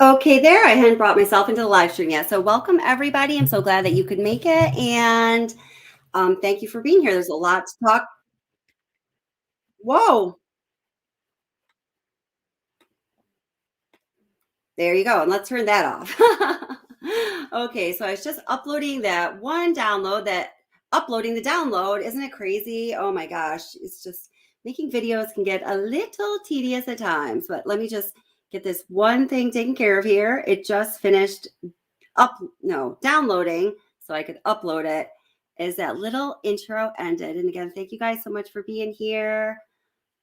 Okay, there. I hadn't brought myself into the live stream yet. So welcome everybody. I'm so glad that you could make it, and thank you for being here. There's a lot to talk. Whoa, there you go. And let's turn that off. Okay, so I was just uploading that one download. That uploading the download, isn't it crazy? Oh my gosh, it's just making videos can get a little tedious at times. But let me just get this one thing taken care of here. It just finished downloading so I could upload it as that little intro ended. And again, thank you guys so much for being here.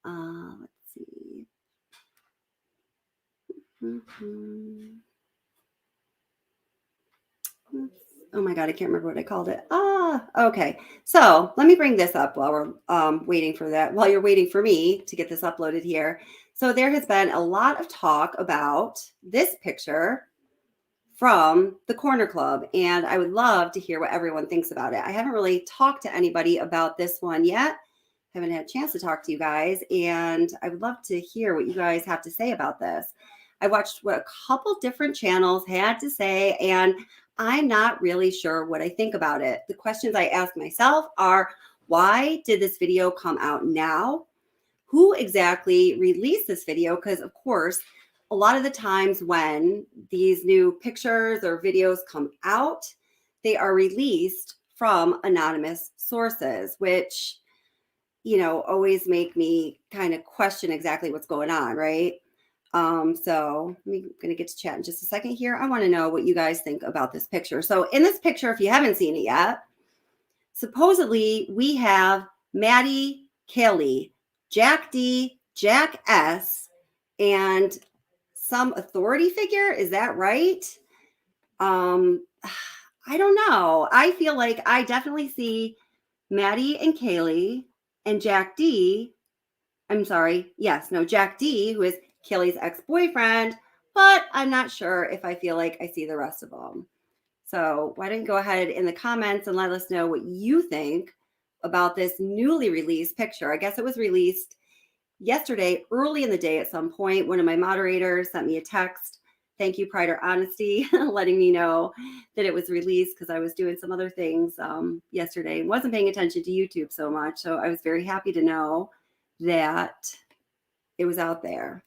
Let's see. Oh my God, I can't remember what I called it. Okay. So let me bring this up while we're waiting for that, while you're waiting for me to get this uploaded here. So there has been a lot of talk about this picture from the Corner Club, and I would love to hear what everyone thinks about it. I haven't really talked to anybody about this one yet. Haven't had a chance to talk to you guys, and I would love to hear what you guys have to say about this. I watched what a couple different channels had to say, and I'm not really sure what I think about it. The questions I ask myself are, why did this video come out now? Who exactly released this video? Because of course, a lot of the times when these new pictures or videos come out, they are released from anonymous sources, which, always make me kind of question exactly what's going on, right? So I'm going to get to chat in just a second here. I want to know what you guys think about this picture. So in this picture, if you haven't seen it yet, supposedly we have Maddie, Kelly, Jack D, Jack S, and some authority figure. Is that right? I don't know. I feel like I definitely see Maddie and Kaylee and Jack D. I'm sorry. Yes, no, Jack D, who is Kelly's ex-boyfriend, but I'm not sure if I feel like I see the rest of them. So why don't you go ahead in the comments and let us know what you think about this newly released picture. I guess it was released yesterday, early in the day at some point. One of my moderators sent me a text. Thank you, Pride or Honesty, letting me know that it was released because I was doing some other things yesterday and wasn't paying attention to YouTube so much. So I was very happy to know that it was out there.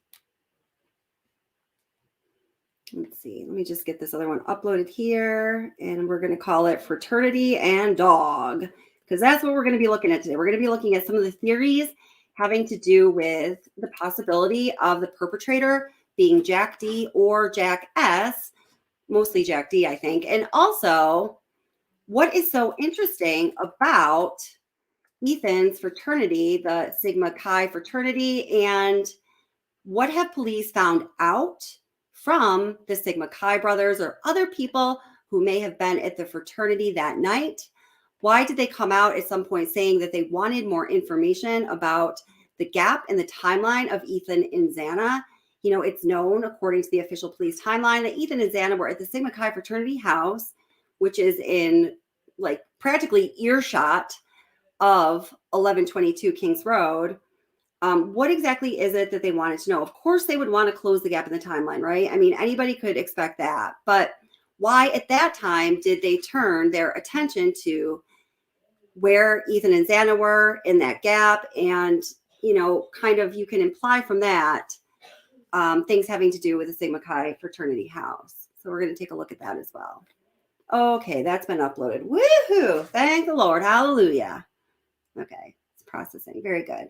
Let's see. Let me just get this other one uploaded here, and we're going to call it Fraternity and Dog, because that's what we're going to be looking at today. We're going to be looking at some of the theories having to do with the possibility of the perpetrator being Jack D or Jack S, mostly Jack D, I think. And also, what is so interesting about Ethan's fraternity, the Sigma Chi fraternity, and what have police found out from the Sigma Chi brothers or other people who may have been at the fraternity that night? Why did they come out at some point saying that they wanted more information about the gap in the timeline of Ethan and Xana? It's known, according to the official police timeline, that Ethan and Xana were at the Sigma Chi fraternity house, which is in like practically earshot of 1122 Kings Road. What exactly is it that they wanted to know? Of course, they would want to close the gap in the timeline, right? I mean, anybody could expect that. But why at that time did they turn their attention to where Ethan and Xana were in that gap? And, kind of you can imply from that things having to do with the Sigma Chi fraternity house. So we're going to take a look at that as well. Okay, that's been uploaded. Woohoo! Thank the Lord. Hallelujah. Okay, it's processing. Very good.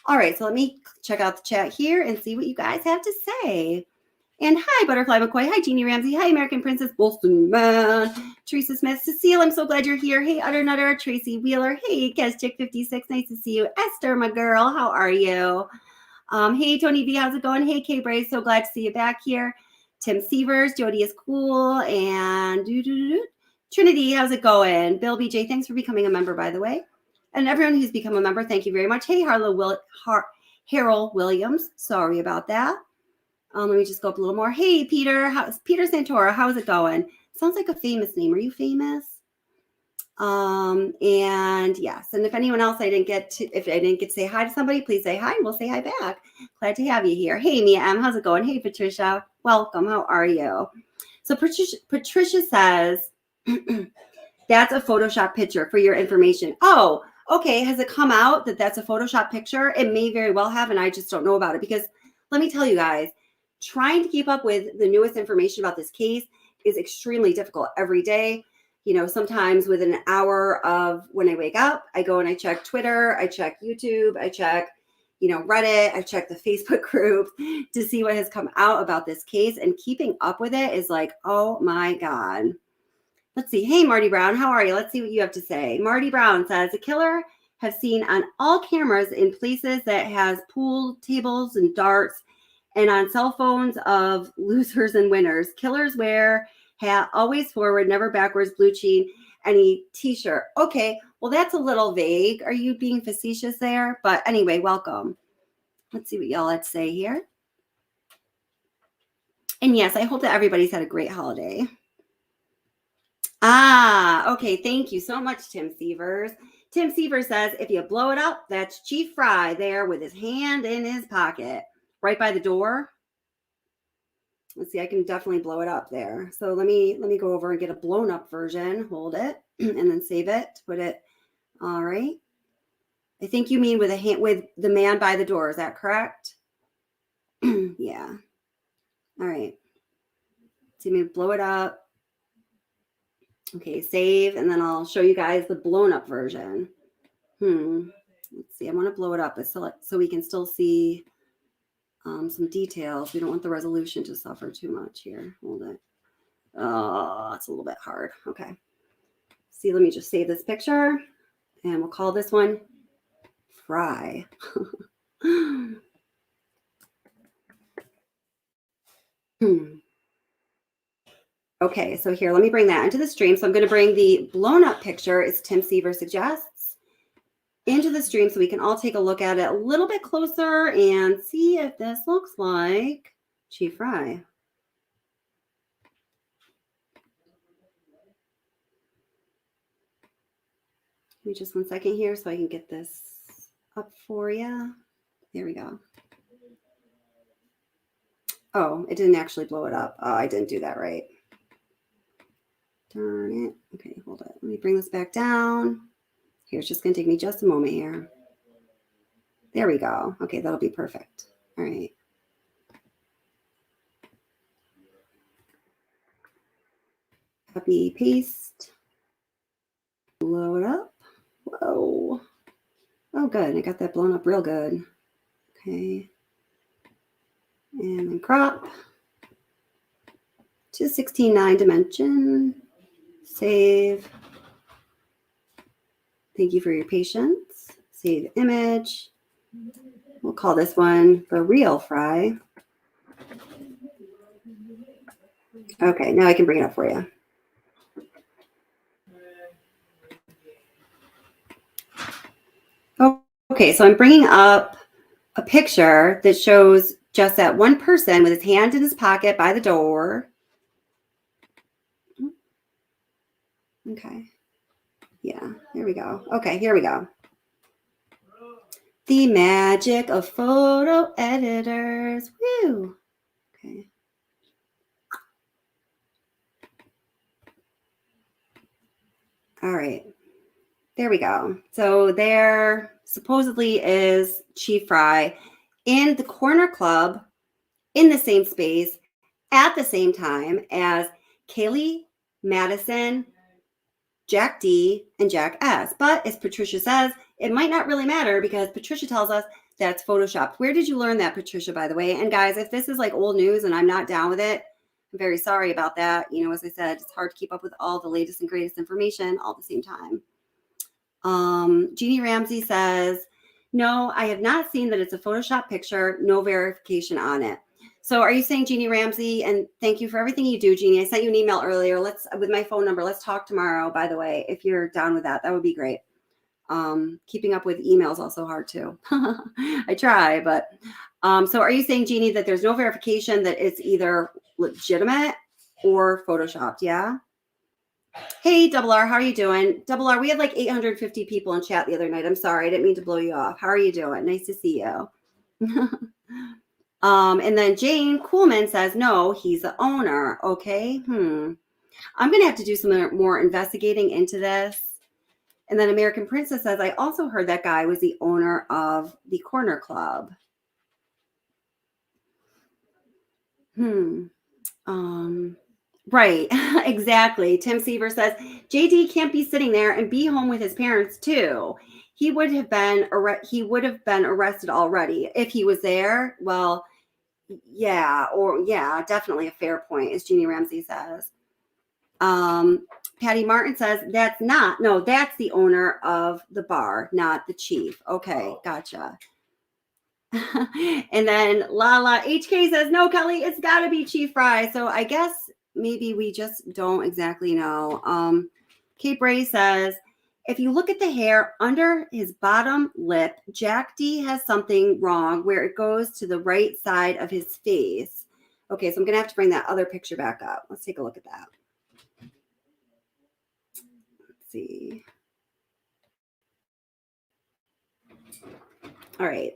All right, so let me check out the chat here and see what you guys have to say. And hi, Butterfly McCoy. Hi, Jeannie Ramsey. Hi, American Princess Bolston Man. Teresa Smith. Cecile, I'm so glad you're here. Hey, Utter Nutter. Tracy Wheeler. Hey, Chick56. Nice to see you. Esther, my girl. How are you? Hey, Tony V. How's it going? Hey, K Bray. So glad to see you back here. Tim Severs. Jody is cool. And Trinity, how's it going? Bill BJ, thanks for becoming a member, by the way. And everyone who's become a member, thank you very much. Hey, Harold Williams. Sorry about that. Let me just go up a little more. Hey, Peter. Peter Santora. How's it going? Sounds like a famous name. Are you famous? And yes, and if anyone else if I didn't get to say hi to somebody, please say hi and we'll say hi back. Glad to have you here. Hey, Mia M, how's it going? Hey, Patricia, welcome. How are you? So Patricia says, that's a Photoshop picture for your information. Oh, okay. Has it come out that that's a Photoshop picture? It may very well have, and I just don't know about it because let me tell you guys, trying to keep up with the newest information about this case is extremely difficult every day. You know, sometimes within an hour of when I wake up, I go and I check Twitter, I check YouTube, I check, Reddit, I check the Facebook group to see what has come out about this case, and keeping up with it is like, oh my God. Let's see. Hey, Marty Brown, how are you? Let's see what you have to say. Marty Brown says, a killer have seen on all cameras in places that has pool tables and darts and on cell phones of losers and winners. Killers wear hat always forward, never backwards, blue jean, any t-shirt. Okay, well, that's a little vague. Are you being facetious there? But anyway, welcome. Let's see what y'all had to say here. And yes, I hope that everybody's had a great holiday. Okay. Thank you so much, Tim Severs. Tim Severs says, if you blow it up, that's Chief Fry there with his hand in his pocket, right by the door. Let's see, I can definitely blow it up there. So let me go over and get a blown up version, hold it, and then save it, put it. All right. I think you mean with a hand, with the man by the door. Is that correct? Yeah. All right. So me blow it up. Okay, save, and then I'll show you guys the blown up version. Let's see. I want to blow it up so we can still see some details. We don't want the resolution to suffer too much here. Hold it. Oh, it's a little bit hard. Okay. See, let me just save this picture, and we'll call this one Fry. Okay, so here, let me bring that into the stream. So I'm going to bring the blown up picture, as Tim Seaver suggests, into the stream so we can all take a look at it a little bit closer and see if this looks like Chief Fry. Give me just 1 second here so I can get this up for you. There we go. Oh, it didn't actually blow it up. Oh, I didn't do that right. Darn it. Okay, hold it. Let me bring this back down. Here, it's just going to take me just a moment here. There we go. Okay, that'll be perfect. All right. Copy, paste. Blow it up. Whoa. Oh, good. I got that blown up real good. Okay. And then crop to 16:9 dimension. Save. Thank you for your patience. Save image. We'll call this one the real Fry. Okay, now I can bring it up for you. Okay, so I'm bringing up a picture that shows just that one person with his hand in his pocket by the door. Okay. Yeah, here we go. Okay, here we go. The magic of photo editors. Woo. Okay. All right. There we go. So there supposedly is Chief Fry in the corner club in the same space at the same time as Kaylee, Madison, Jack D, and Jack S. But as Patricia says, it might not really matter because Patricia tells us that's Photoshopped. Where did you learn that, Patricia, by the way? And guys, if this is like old news and I'm not down with it, I'm very sorry about that. You know, as I said, it's hard to keep up with all the latest and greatest information all at the same time. Jeannie Ramsey says, no, I have not seen that it's a Photoshop picture, no verification on it. So are you saying, Jeannie Ramsey, and thank you for everything you do, Jeannie. I sent you an email earlier. With my phone number, let's talk tomorrow, by the way, if you're down with that. That would be great. Keeping up with emails also hard too. I try, but so are you saying, Jeannie, that there's no verification that it's either legitimate or Photoshopped? Yeah. Hey, Double R, how are you doing? Double R, we had like 850 people in chat the other night. I'm sorry, I didn't mean to blow you off. How are you doing? Nice to see you. And then Jane Coolman says, no, he's the owner. Okay. I'm going to have to do some more investigating into this. And then American Princess says, I also heard that guy was the owner of the Corner Club. Right. Exactly. Tim Seaver says, JD can't be sitting there and be home with his parents too. He would have been arrested already if he was there. Well, yeah, definitely a fair point, as Jeannie Ramsey says. Patty Martin says, that's the owner of the bar, not the chief. Okay, gotcha. And then Lala HK says, no, Kelly, it's got to be Chief Fry. So I guess maybe we just don't exactly know. Kate Bray says, if you look at the hair under his bottom lip, Jack D has something wrong where it goes to the right side of his face. Okay, so I'm going to have to bring that other picture back up. Let's take a look at that. Let's see. All right.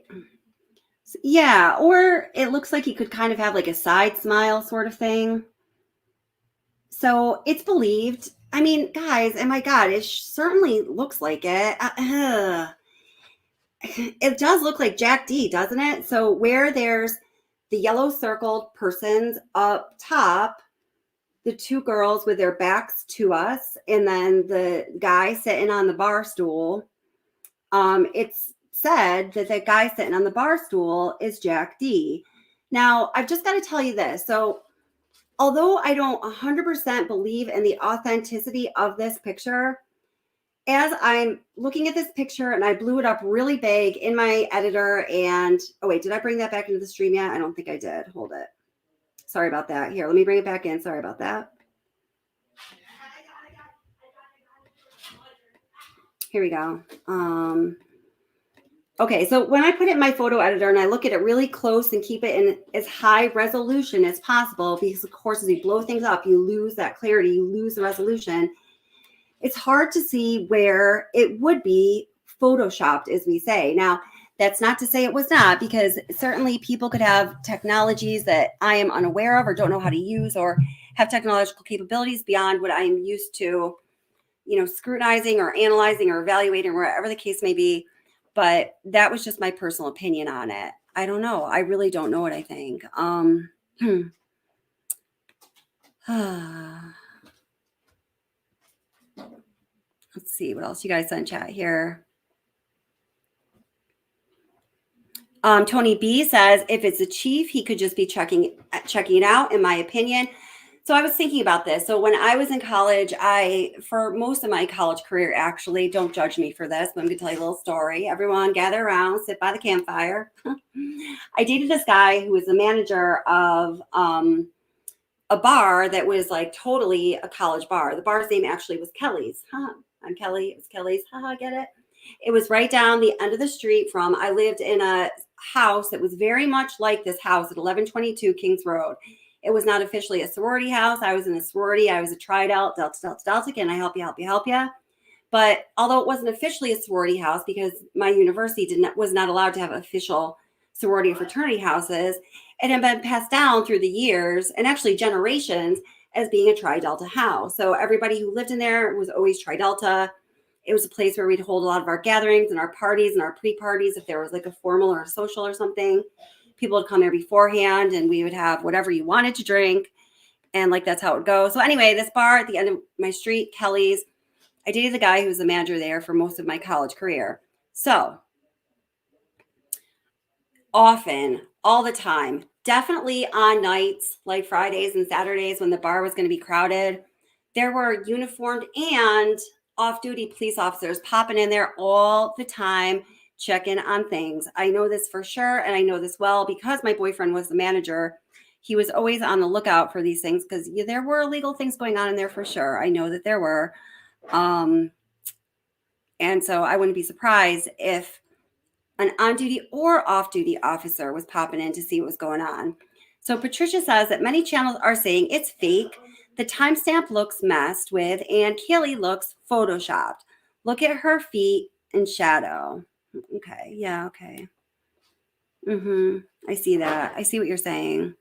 Yeah, or it looks like he could kind of have like a side smile sort of thing. So it's believed. I mean, guys, oh my God, it certainly looks like it. It does look like Jack D, doesn't it? So where there's the yellow circled persons up top, the two girls with their backs to us, and then the guy sitting on the bar stool, it's said that that guy sitting on the bar stool is Jack D. Now, I've just got to tell you this. So although I don't 100% believe in the authenticity of this picture, as I'm looking at this picture and I blew it up really big in my editor and, oh wait, did I bring that back into the stream yet? I don't think I did. Hold it. Sorry about that. Here, let me bring it back in. Sorry about that. Here we go. Okay, so when I put it in my photo editor and I look at it really close and keep it in as high resolution as possible, because of course, as you blow things up, you lose that clarity, you lose the resolution. It's hard to see where it would be photoshopped, as we say. Now, that's not to say it was not, because certainly people could have technologies that I am unaware of or don't know how to use, or have technological capabilities beyond what I am used to, scrutinizing or analyzing or evaluating, or whatever the case may be. But that was just my personal opinion on it. I don't know. I really don't know what I think. Let's see what else you guys said in chat here. Tony B says, if it's a chief, he could just be checking it out, in my opinion. So I was thinking about this. So when I was in college, for most of my college career, actually, don't judge me for this, but I'm going to tell you a little story. Everyone gather around, sit by the campfire. I dated this guy who was the manager of a bar that was like totally a college bar. The bar's name actually was Kelly's. I'm Kelly. It was Kelly's. Get it? It was right down the end of the street I lived in a house that was very much like this house at 1122 Kings Road. It was not officially a sorority house. I was in a sorority. I was a tri-delt, Delta. Can I help you? But although it wasn't officially a sorority house, because my university was not allowed to have official sorority or fraternity houses, it had been passed down through the years and actually generations as being a tri-delta house. So everybody who lived in there was always tri-delta. It was a place where we'd hold a lot of our gatherings and our parties and our pre-parties. If there was like a formal or a social or something, people would come there beforehand and we would have whatever you wanted to drink. And like, that's how it would go. So anyway, this bar at the end of my street, Kelly's, I dated the guy who was the manager there for most of my college career. So often, all the time, definitely on nights like Fridays and Saturdays when the bar was going to be crowded, there were uniformed and off-duty police officers popping in there all the time, checking on things. I know this for sure, and I know this well because my boyfriend was the manager. He was always on the lookout for these things because there were illegal things going on in there for sure. I know that there were. And so I wouldn't be surprised if an on-duty or off-duty officer was popping in to see what was going on. So Patricia says that many channels are saying it's fake. The timestamp looks messed with, and Kaylee looks photoshopped. Look at her feet in shadow. Okay, yeah, okay. I see that. I see what you're saying.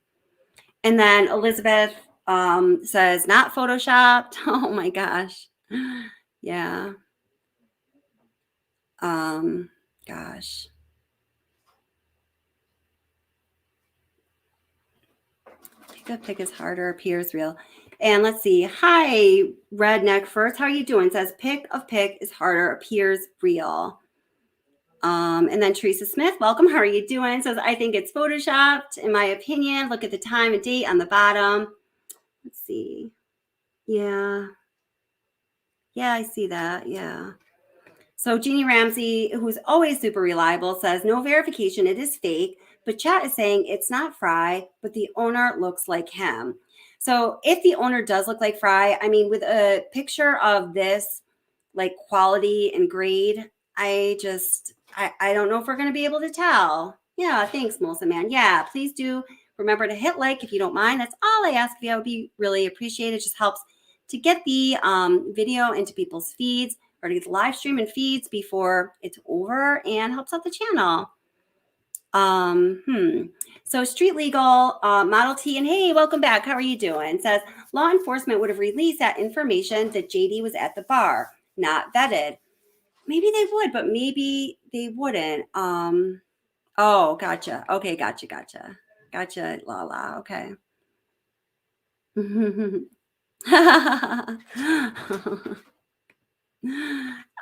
And then Elizabeth says, not photoshopped. Oh my gosh. Yeah. Gosh. Pick up pick is harder, appears real. And let's see. Hi, Redneck First. How are you doing? Says pick of pick is harder, appears real. And then Teresa Smith, welcome. How are you doing? Says, I think it's photoshopped, in my opinion. Look at the time and date on the bottom. Let's see. Yeah. Yeah, I see that. Yeah. So Jeannie Ramsey, who's always super reliable, says, no verification. It is fake. But chat is saying it's not Fry, but the owner looks like him. So if the owner does look like Fry, I mean, with a picture of this, like quality and grade, I don't know if we're going to be able to tell. Yeah, thanks, Melissa, man. Yeah, please do remember to hit like if you don't mind. That's all I ask of you. I would be really appreciated. It just helps to get the video into people's feeds or to get the live stream and feeds before it's over and helps out the channel. So Street Legal, Model T, and hey, welcome back. How are you doing? Says law enforcement would have released that information that JD was at the bar, not vetted. Maybe they would, but maybe they wouldn't. Oh, gotcha. Okay, gotcha. Gotcha, Lala. Okay.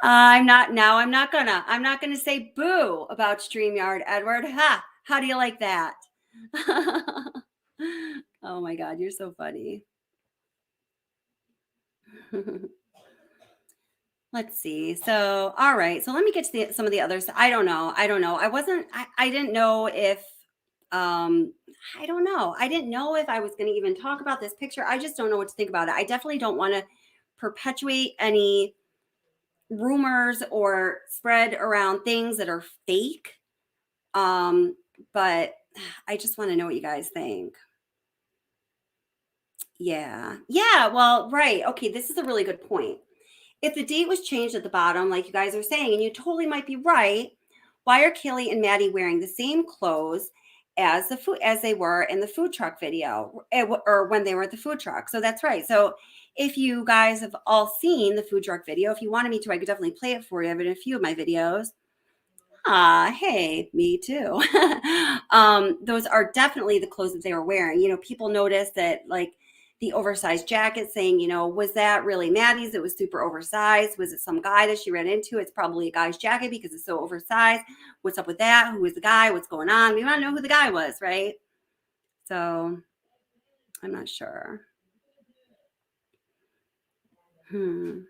I'm not gonna say boo about StreamYard, Edward. Ha! How do you like that? Oh my God, you're so funny. Let's see. So, all right. So let me get to some of the others. I don't know. I didn't know if, I don't know. I didn't know if I was going to even talk about this picture. I just don't know what to think about it. I definitely don't want to perpetuate any rumors or spread around things that are fake. But I just want to know what you guys think. Yeah. Yeah. Well, right. Okay. This is a really good point. If the date was changed at the bottom, like you guys are saying, and you totally might be right, why are Kelly and Maddie wearing the same clothes as they were in the food truck video or when they were at the food truck? So that's right. So if you guys have all seen the food truck video, if you wanted me to, I could definitely play it for you. I've in a few of my videos. Hey, me too. Those are definitely the clothes that they were wearing. You know, people noticed that like the oversized jacket saying, you know, was that really Maddie's? It was super oversized. Was it some guy that she ran into? It's probably a guy's jacket because it's so oversized. What's up with that? Who is the guy? What's going on? We want to know who the guy was, right? So I'm not sure. So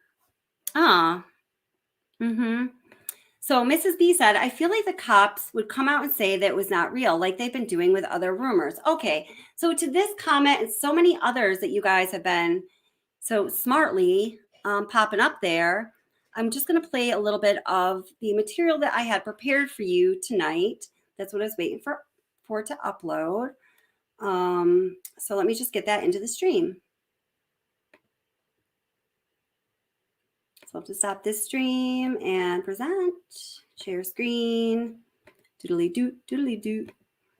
Mrs. B said, I feel like the cops would come out and say that it was not real, like they've been doing with other rumors. Okay, so to this comment and so many others that you guys have been so smartly popping up there, I'm just going to play a little bit of the material that I had prepared for you tonight. That's what I was waiting for it to upload. So let me just get that into the stream. So I'll have to stop this stream and present, share screen, doodly doo.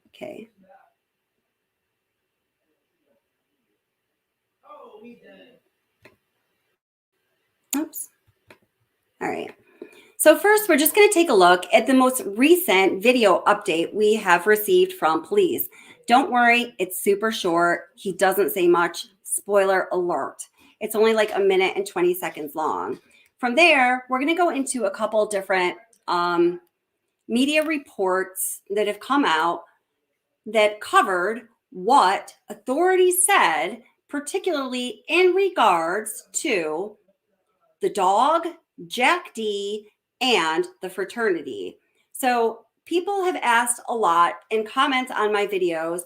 Okay. Oops. All right. So first, we're just going to take a look at the most recent video update we have received from police. Don't worry, it's super short. He doesn't say much. Spoiler alert. It's only like a minute and 20 seconds long. From there, we're going to go into a couple different media reports that have come out that covered what authorities said, particularly in regards to the dog, Jack D, and the fraternity. So people have asked a lot in comments on my videos,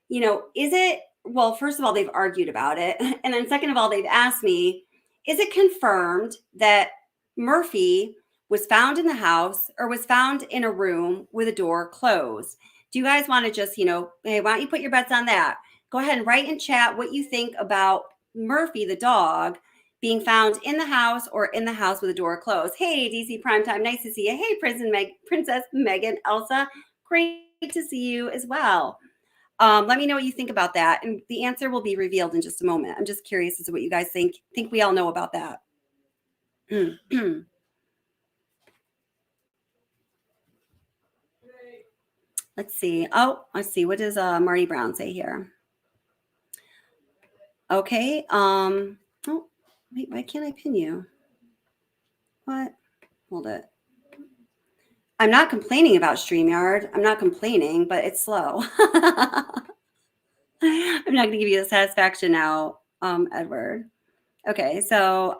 you know, is it, well, first of all, they've argued about it. And then second of all, they've asked me, is it confirmed that Murphy was found in the house or was found in a room with a door closed? do you guys want to just, you know, hey, why don't you put your bets on that? Go ahead and write in chat what you think about Murphy, the dog, being found in the house or in the house with the door closed. Hey, DC Primetime, nice to see you. Hey, Princess Megan, Elsa, great to see you as well. Let me know what you think about that, and the answer will be revealed in just a moment. I'm just curious as to what you guys think. I think we all know about that. Let's see. Oh, let's see. What does Marty Brown say here? Okay. Oh, wait. Why can't I pin you? What? Hold it. I'm not complaining about StreamYard. I'm not complaining, but it's slow. I'm not going to give you the satisfaction now, Edward. Okay. So,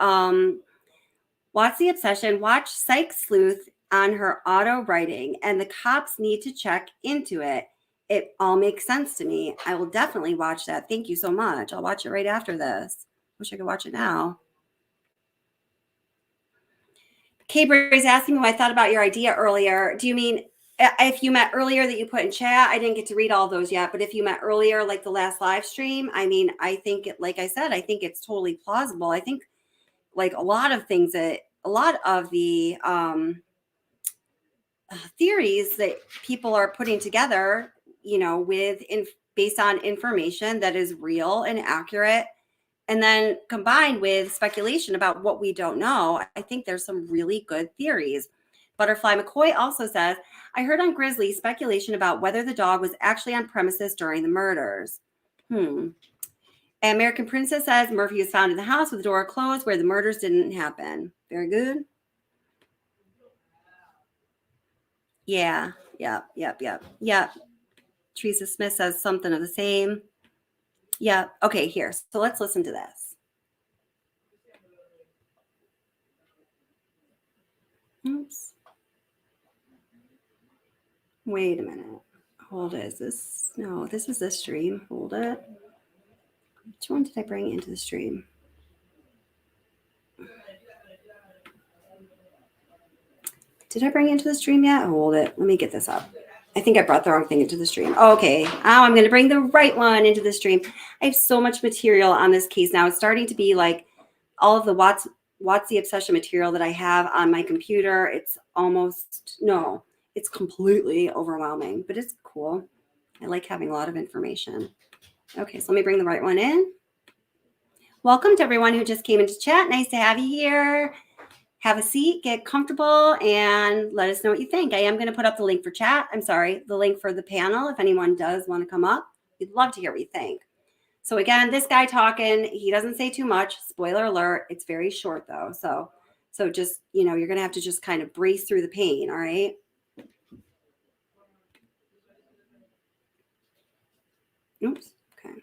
what's the obsession? Watch Psych Sleuth on her auto writing, and the cops need to check into it. It all makes sense to me. I will definitely watch that. Thank you so much. I'll watch it right after this. Wish I could watch it now. K-Brary's asking me what I thought about your idea earlier. Do you mean if you met earlier that you put in chat? I didn't get to read all those yet, but if you met earlier, like the last live stream, I mean, I think, like I said, I think it's totally plausible. I think like a lot of things that, a lot of the theories that people are putting together, you know, based on information that is real and accurate, and then combined with speculation about what we don't know, I think there's some really good theories. Butterfly McCoy also says, I heard on Grizzly speculation about whether the dog was actually on premises during the murders. And American Princess says Murphy was found in the house with the door closed where the murders didn't happen. Very good. Yeah. Yep. Teresa Smith says something of the same. Yeah. Okay, here. So let's listen to this. Oops. Wait a minute. Hold it. Is this? No, this is this stream. Hold it. Which one did I bring into the stream? Did I bring it into the stream yet? Hold it. Let me get this up. I think I brought the wrong thing into the stream. Okay. Now I'm going to bring the right one into the stream. I have so much material on this case now. It's starting to be like all of the What's the Obsession material that I have on my computer. It's it's completely overwhelming, but it's cool. I like having a lot of information. Okay, so let me bring the right one in. Welcome to everyone who just came into chat. Nice to have you here. Have a seat, get comfortable, and let us know what you think. I am going to put up the link for chat. I'm sorry, the link for the panel. If anyone does want to come up, we'd love to hear what you think. So again, this guy talking, he doesn't say too much. Spoiler alert. It's very short though. So just, you know, you're going to have to just kind of brace through the pain. All right. Oops. Okay.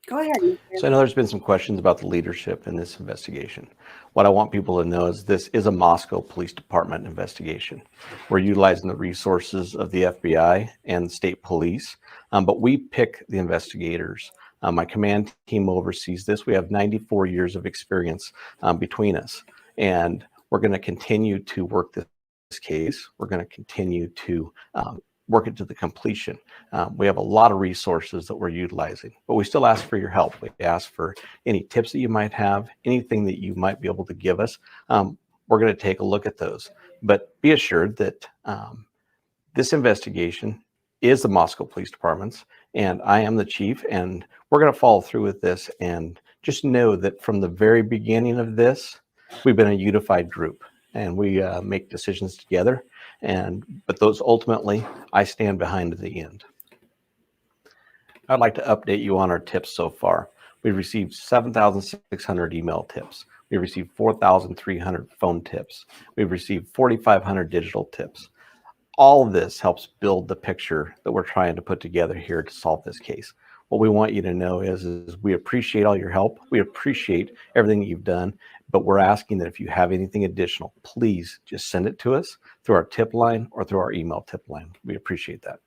Go ahead. So I know there's been some questions about the leadership in this investigation. What I want people to know is this is a Moscow Police Department investigation. We're utilizing the resources of the FBI and state police, but we pick the investigators. My command team oversees this. We have 94 years of experience between us, and we're going to continue to work this case. We're going to continue to work it to the completion. We have a lot of resources that we're utilizing, but we still ask for your help. We ask for any tips that you might have, anything that you might be able to give us. We're going to take a look at those, but be assured that this investigation is the Moscow Police Department's, and I am the chief, and we're going to follow through with this. And just know that from the very beginning of this, we've been a unified group, and we make decisions together. But those ultimately, I stand behind at the end. I'd like to update you on our tips so far. We've received 7,600 email tips. We've received 4,300 phone tips. We've received 4,500 digital tips. All of this helps build the picture that we're trying to put together here to solve this case. What we want you to know is we appreciate all your help. We appreciate everything that you've done, but we're asking that if you have anything additional, please just send it to us through our tip line or through our email tip line. We appreciate that.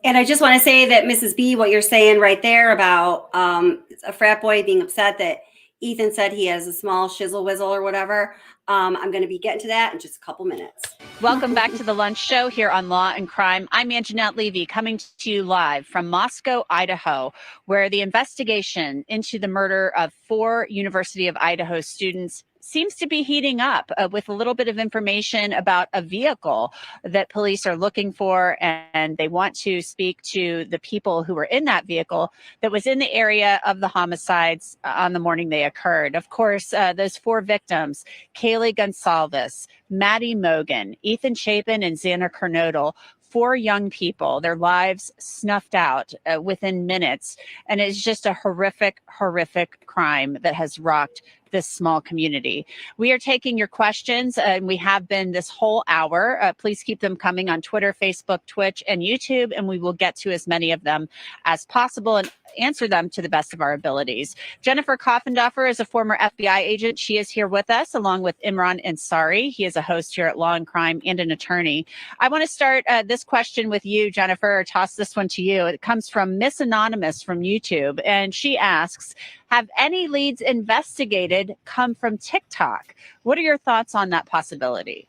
And I just want to say that Mrs. B, what you're saying right there about a frat boy being upset that Ethan said he has a small shizzle whizzle or whatever. I'm going to be getting to that in just a couple minutes. Welcome back to the Lunch Show here on Law and Crime. I'm Anjanette Levy, coming to you live from Moscow, Idaho, where the investigation into the murder of 4 University of Idaho students seems to be heating up with a little bit of information about a vehicle that police are looking for, and they want to speak to the people who were in that vehicle that was in the area of the homicides on the morning they occurred. Of course, those 4 victims, Kaylee Gonsalves, Maddie Mogan, Ethan Chapin, and Xana Kernodle, 4 young people, their lives snuffed out within minutes. And it's just a horrific, horrific crime that has rocked this small community. We are taking your questions, and we have been this whole hour. Please keep them coming on Twitter, Facebook, Twitch, and YouTube, and we will get to as many of them as possible and answer them to the best of our abilities. Jennifer Koffendorfer is a former FBI agent. She is here with us, along with Imran Ansari. He is a host here at Law and Crime and an attorney. I want to start this question with you, Jennifer, or toss this one to you. It comes from Miss Anonymous from YouTube, and she asks, have any leads investigated come from TikTok? What are your thoughts on that possibility?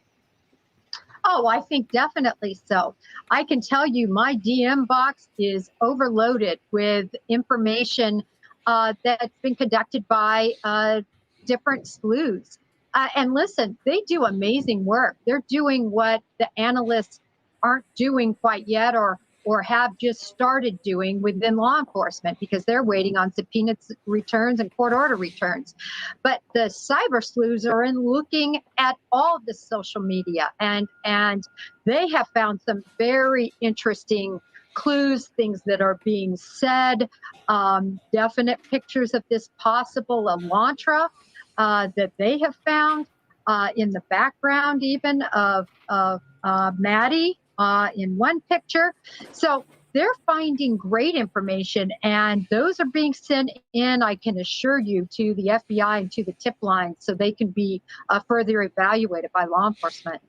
Oh, I think definitely so. I can tell you my DM box is overloaded with information that's been conducted by different sleuths. And listen, they do amazing work. They're doing what the analysts aren't doing quite yet, or have just started doing within law enforcement, because they're waiting on subpoena returns and court order returns. But the cyber sleuths are in looking at all of the social media, and they have found some very interesting clues, things that are being said, definite pictures of this possible Elantra that they have found in the background even of Maddie in one picture. So they're finding great information, and those are being sent in, I can assure you, to the FBI and to the tip line, so they can be further evaluated by law enforcement.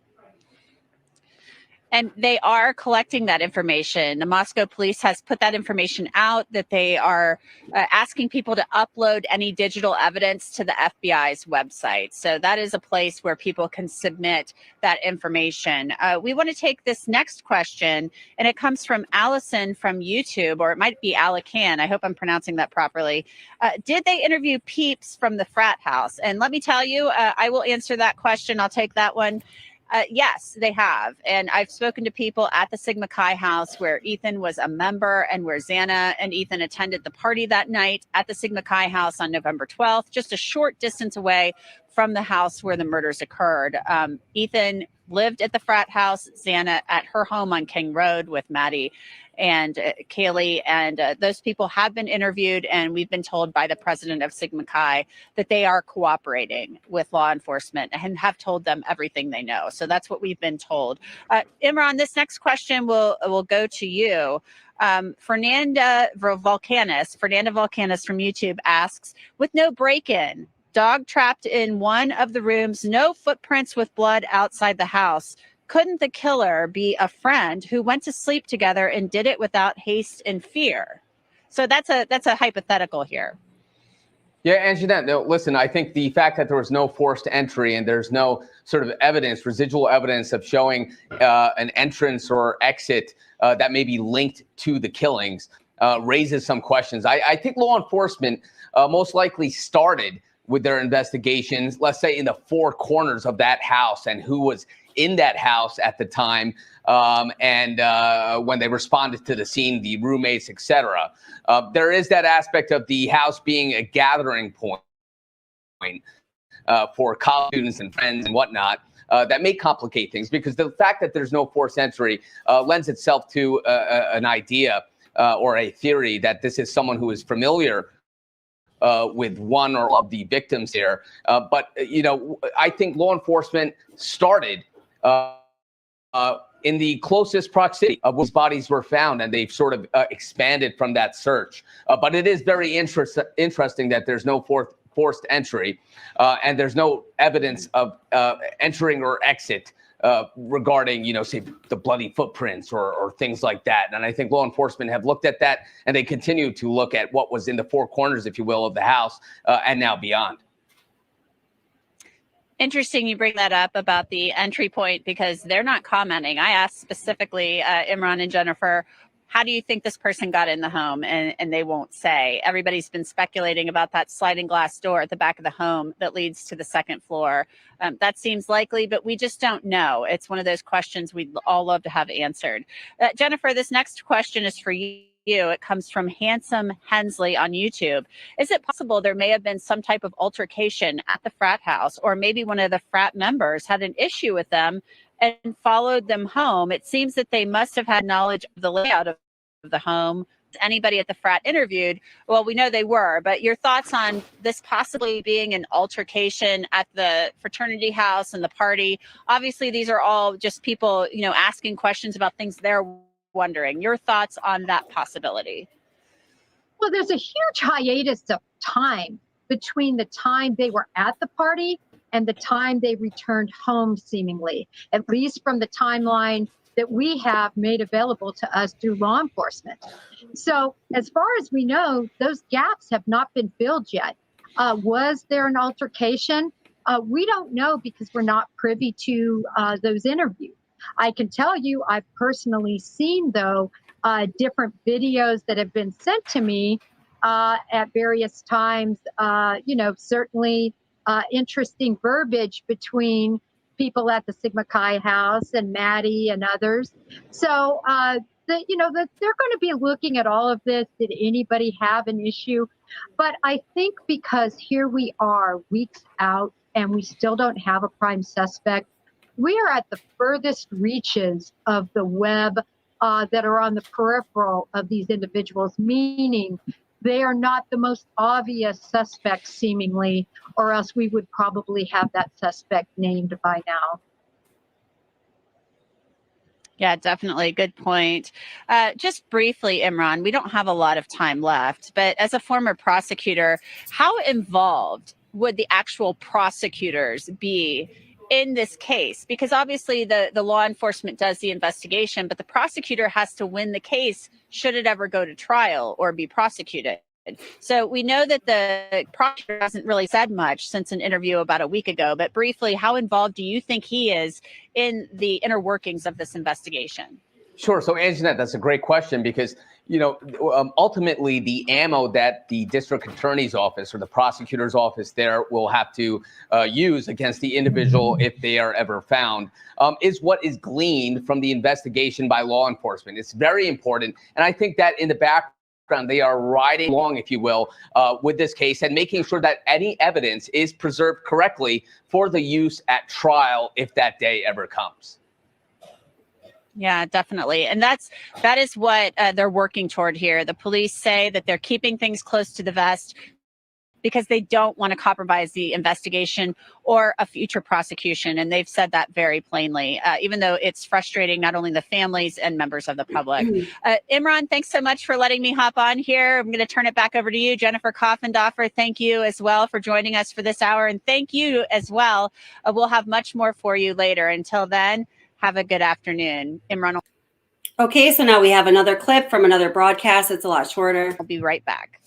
And they are collecting that information. The Moscow police has put that information out, that they are asking people to upload any digital evidence to the FBI's website. So that is a place where people can submit that information. We want to take this next question, and it comes from Allison from YouTube, or it might be Alacan. I hope I'm pronouncing that properly. Did they interview peeps from the frat house? And let me tell you, I will answer that question. I'll take that one. Yes, they have. And I've spoken to people at the Sigma Chi house where Ethan was a member, and where Xana and Ethan attended the party that night at the Sigma Chi house on November 12th, just a short distance away from the house where the murders occurred. Ethan lived at the frat house, Xana at her home on King Road with Maddie and Kaylee, and those people have been interviewed, and we've been told by the president of Sigma Chi that they are cooperating with law enforcement and have told them everything they know. So that's what we've been told. Imran, this next question will go to you. Fernanda Volcanis from YouTube asks, with no break-in, dog trapped in one of the rooms, no footprints with blood outside the house, couldn't the killer be a friend who went to sleep together and did it without haste and fear? So that's a hypothetical here. Yeah, Anjanette, no, listen, I think the fact that there was no forced entry and there's no sort of evidence, residual evidence of showing an entrance or exit that may be linked to the killings raises some questions. I think law enforcement most likely started with their investigations, let's say in the 4 corners of that house, and who was in that house at the time, and when they responded to the scene, the roommates, etc. There is that aspect of the house being a gathering point for college students and friends and whatnot that may complicate things, because the fact that there's no forced entry lends itself to an idea or a theory that this is someone who is familiar with one or all of the victims here. But, you know, I think law enforcement started in the closest proximity of whose bodies were found, and they've sort of expanded from that search. But it is very interesting that there's no forced entry, and there's no evidence of entering or exit regarding, say the bloody footprints or things like that. And I think law enforcement have looked at that, and they continue to look at what was in the four corners, if you will, of the house and now beyond. Interesting you bring that up about the entry point, because they're not commenting. I asked specifically Imran and Jennifer, how do you think this person got in the home? And they won't say. Everybody's been speculating about that sliding glass door at the back of the home that leads to the second floor. That seems likely, but we just don't know. It's one of those questions we'd all love to have answered. Jennifer, this next question is for you. It comes from Handsome Hensley on YouTube. Is it possible there may have been some type of altercation at the frat house, or maybe one of the frat members had an issue with them and followed them home? It seems that they must have had knowledge of the layout of the home. Anybody at the frat interviewed? Well, we know they were, but your thoughts on this possibly being an altercation at the fraternity house and the party? Obviously, these are all just people, asking questions about things they're wondering. Your thoughts on that possibility? Well, there's a huge hiatus of time between the time they were at the party and the time they returned home, seemingly, at least from the timeline that we have made available to us through law enforcement. So as far as we know, those gaps have not been filled yet. Was there an altercation? We don't know, because we're not privy to those interviews. I can tell you I've personally seen, though, different videos that have been sent to me at various times, certainly interesting verbiage between people at the Sigma Chi house and Maddie and others. So, they're going to be looking at all of this. Did anybody have an issue? But I think because here we are weeks out and we still don't have a prime suspect, we are at the furthest reaches of the web that are on the peripheral of these individuals, meaning they are not the most obvious suspects, seemingly, or else we would probably have that suspect named by now. Yeah, definitely. Good point. Just briefly, Imran, we don't have a lot of time left, but as a former prosecutor, how involved would the actual prosecutors be in this case? Because obviously the law enforcement does the investigation, but the prosecutor has to win the case should it ever go to trial or be prosecuted. So we know that the prosecutor hasn't really said much since an interview about a week ago, but briefly, how involved do you think he is in the inner workings of this investigation? Sure. So, Anjanette, that's a great question, because, ultimately the ammo that the district attorney's office or the prosecutor's office there will have to use against the individual, if they are ever found, is what is gleaned from the investigation by law enforcement. It's very important. And I think that in the background, they are riding along, if you will, with this case and making sure that any evidence is preserved correctly for the use at trial, if that day ever comes. Yeah, definitely. And that is what they're working toward here. The police say that they're keeping things close to the vest because they don't want to compromise the investigation or a future prosecution. And they've said that very plainly, even though it's frustrating not only the families and members of the public. Imran, thanks so much for letting me hop on here. I'm going to turn it back over to you. Jennifer Coffendoffer, thank you as well for joining us for this hour. And thank you as well. We'll have much more for you later. Until then, have a good afternoon. Imran. Okay, so now we have another clip from another broadcast. It's a lot shorter. I'll be right back.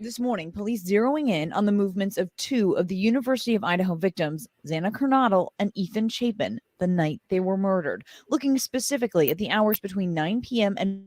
This morning, police zeroing in on the movements of two of the University of Idaho victims, Xana Kernodle and Ethan Chapin, the night they were murdered, looking specifically at the hours between 9 p.m. and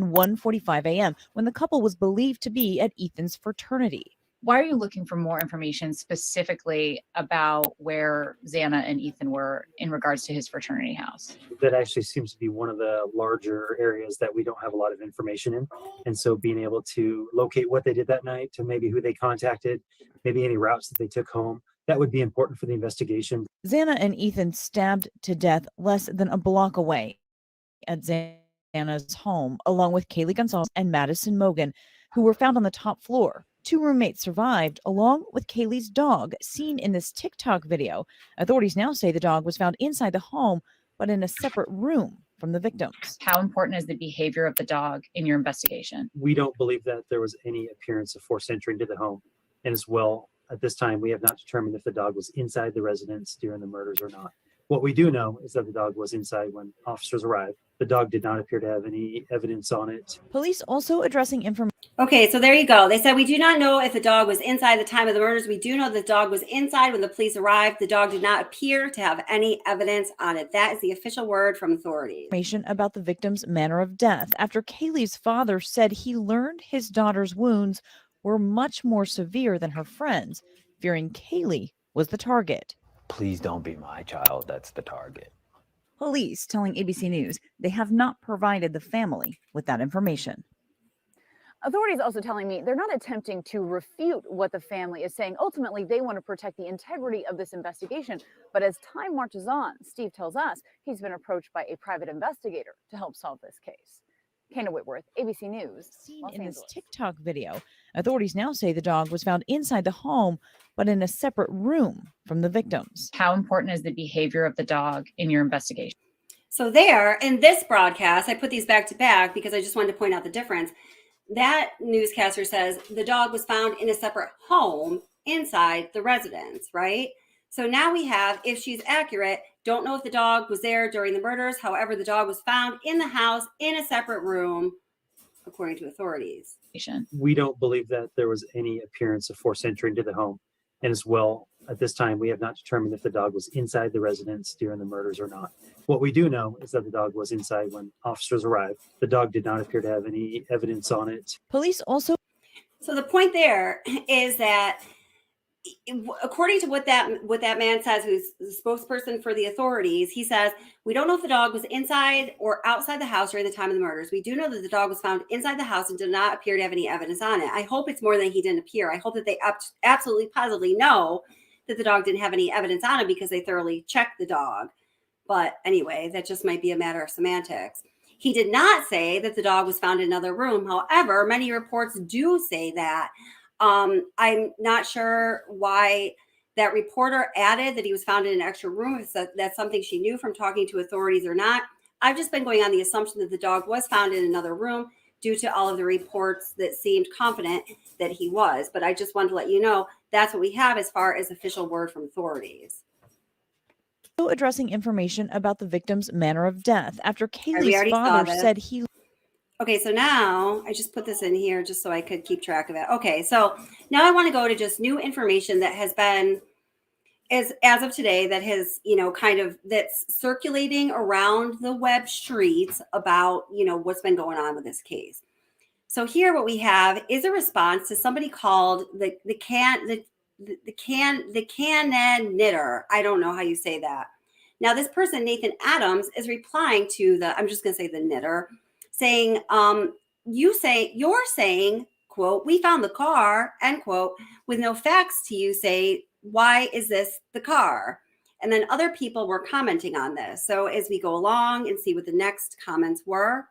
1:45 a.m. when the couple was believed to be at Ethan's fraternity. Why are you looking for more information specifically about where Xana and Ethan were in regards to his fraternity house? That actually seems to be one of the larger areas that we don't have a lot of information in. And so being able to locate what they did that night, to maybe who they contacted, maybe any routes that they took home, that would be important for the investigation. Xana and Ethan stabbed to death less than a block away at Xana's home, along with Kaylee Gonzalez and Madison Mogan, who were found on the top floor. Two roommates survived, along with Kaylee's dog, seen in this TikTok video. Authorities now say the dog was found inside the home, but in a separate room from the victims. How important is the behavior of the dog in your investigation? We don't believe that there was any appearance of forced entry into the home. And as well, at this time, we have not determined if the dog was inside the residence during the murders or not. What we do know is that the dog was inside when officers arrived. The dog did not appear to have any evidence on it. Police also addressing information. Okay, so there you go. They said, we do not know if the dog was inside the time of the murders. We do know the dog was inside when the police arrived. The dog did not appear to have any evidence on it. That is the official word from authorities. Information about the victim's manner of death after Kaylee's father said he learned his daughter's wounds were much more severe than her friends, fearing Kaylee was the target. Please don't be my child that's the target. Police telling ABC News they have not provided the family with that information. Authorities also telling me they're not attempting to refute what the family is saying. Ultimately, they want to protect the integrity of this investigation. But as time marches on, Steve tells us he's been approached by a private investigator to help solve this case. Kana Whitworth, ABC News. Seen in this TikTok video, authorities now say the dog was found inside the home, but in a separate room from the victims. How important is the behavior of the dog in your investigation? So there, in this broadcast, I put these back to back because I just wanted to point out the difference. That newscaster says the dog was found in a separate home inside the residence, right? So now we have, if she's accurate, don't know if the dog was there during the murders. However, the dog was found in the house in a separate room, according to authorities. We don't believe that there was any appearance of forced entry into the home. And as well, at this time, we have not determined if the dog was inside the residence during the murders or not. What we do know is that the dog was inside when officers arrived. The dog did not appear to have any evidence on it. Police also. So the point there is that, according to what that man says, who's the spokesperson for the authorities, he says, we don't know if the dog was inside or outside the house during the time of the murders. We do know that the dog was found inside the house and did not appear to have any evidence on it. I hope it's more than he didn't appear. I hope that they absolutely positively know that the dog didn't have any evidence on it because they thoroughly checked the dog. But anyway, that just might be a matter of semantics. He did not say that the dog was found in another room. However, many reports do say that. I'm not sure why that reporter added that he was found in an extra room. If that's something she knew from talking to authorities or not. I've just been going on the assumption that the dog was found in another room due to all of the reports that seemed confident that he was. But I just wanted to let you know that's what we have as far as official word from authorities. Addressing information about the victim's manner of death after Kaylee's father said he. Okay, so now I just put this in here just so I could keep track of it. Okay, so now I want to go to just new information that has been, as of today, that has, that's circulating around the web streets about, what's been going on with this case. So here what we have is a response to somebody called the Canon Knitter. I don't know how you say that. Now this person, Nathan Adams, is replying to I'm just going to say the knitter, saying, you're saying, quote, we found the car, end quote, with no facts to you say, why is this the car? And then other people were commenting on this. So as we go along and see what the next comments were.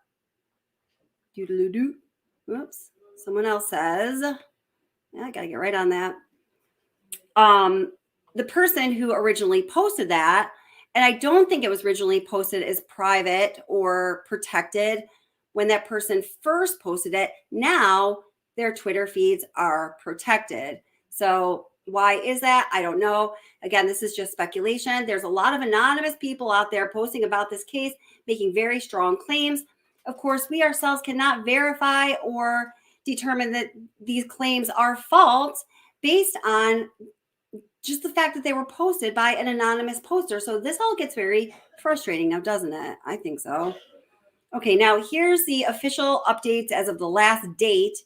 Oops. Someone else says, I got to get right on that. The person who originally posted that, and I don't think it was originally posted as private or protected when that person first posted it. Now their Twitter feeds are protected. So why is that? I don't know. Again, this is just speculation. There's a lot of anonymous people out there posting about this case, making very strong claims. Of course, we ourselves cannot verify or determine that these claims are false based on just the fact that they were posted by an anonymous poster. So this all gets very frustrating now, doesn't it? I think so. Okay, now here's the official updates as of the last date.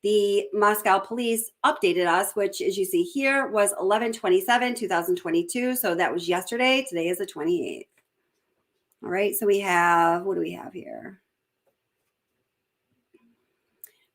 The Moscow police updated us, which, as you see here, was 11/27/2022. So that was yesterday. Today is the 28th. All right, so we have, what do we have here?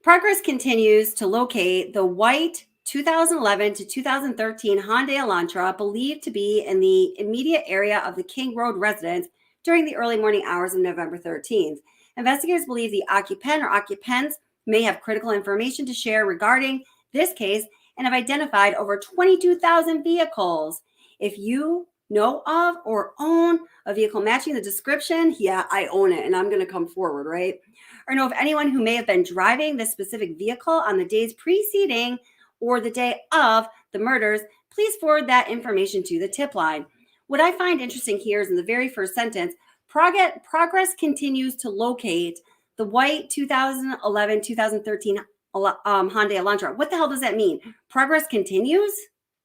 Progress continues to locate the white 2011 to 2013 Hyundai Elantra, believed to be in the immediate area of the King Road residence during the early morning hours of November 13th. Investigators believe the occupant or occupants may have critical information to share regarding this case and have identified over 22,000 vehicles. If you know of or own a vehicle matching the description, yeah, I own it and I'm going to come forward, right? Or know of anyone who may have been driving this specific vehicle on the days preceding or the day of the murders, please forward that information to the tip line. What I find interesting here is in the very first sentence, progress continues to locate the white 2011-2013 Hyundai Elantra. What the hell does that mean? Progress continues?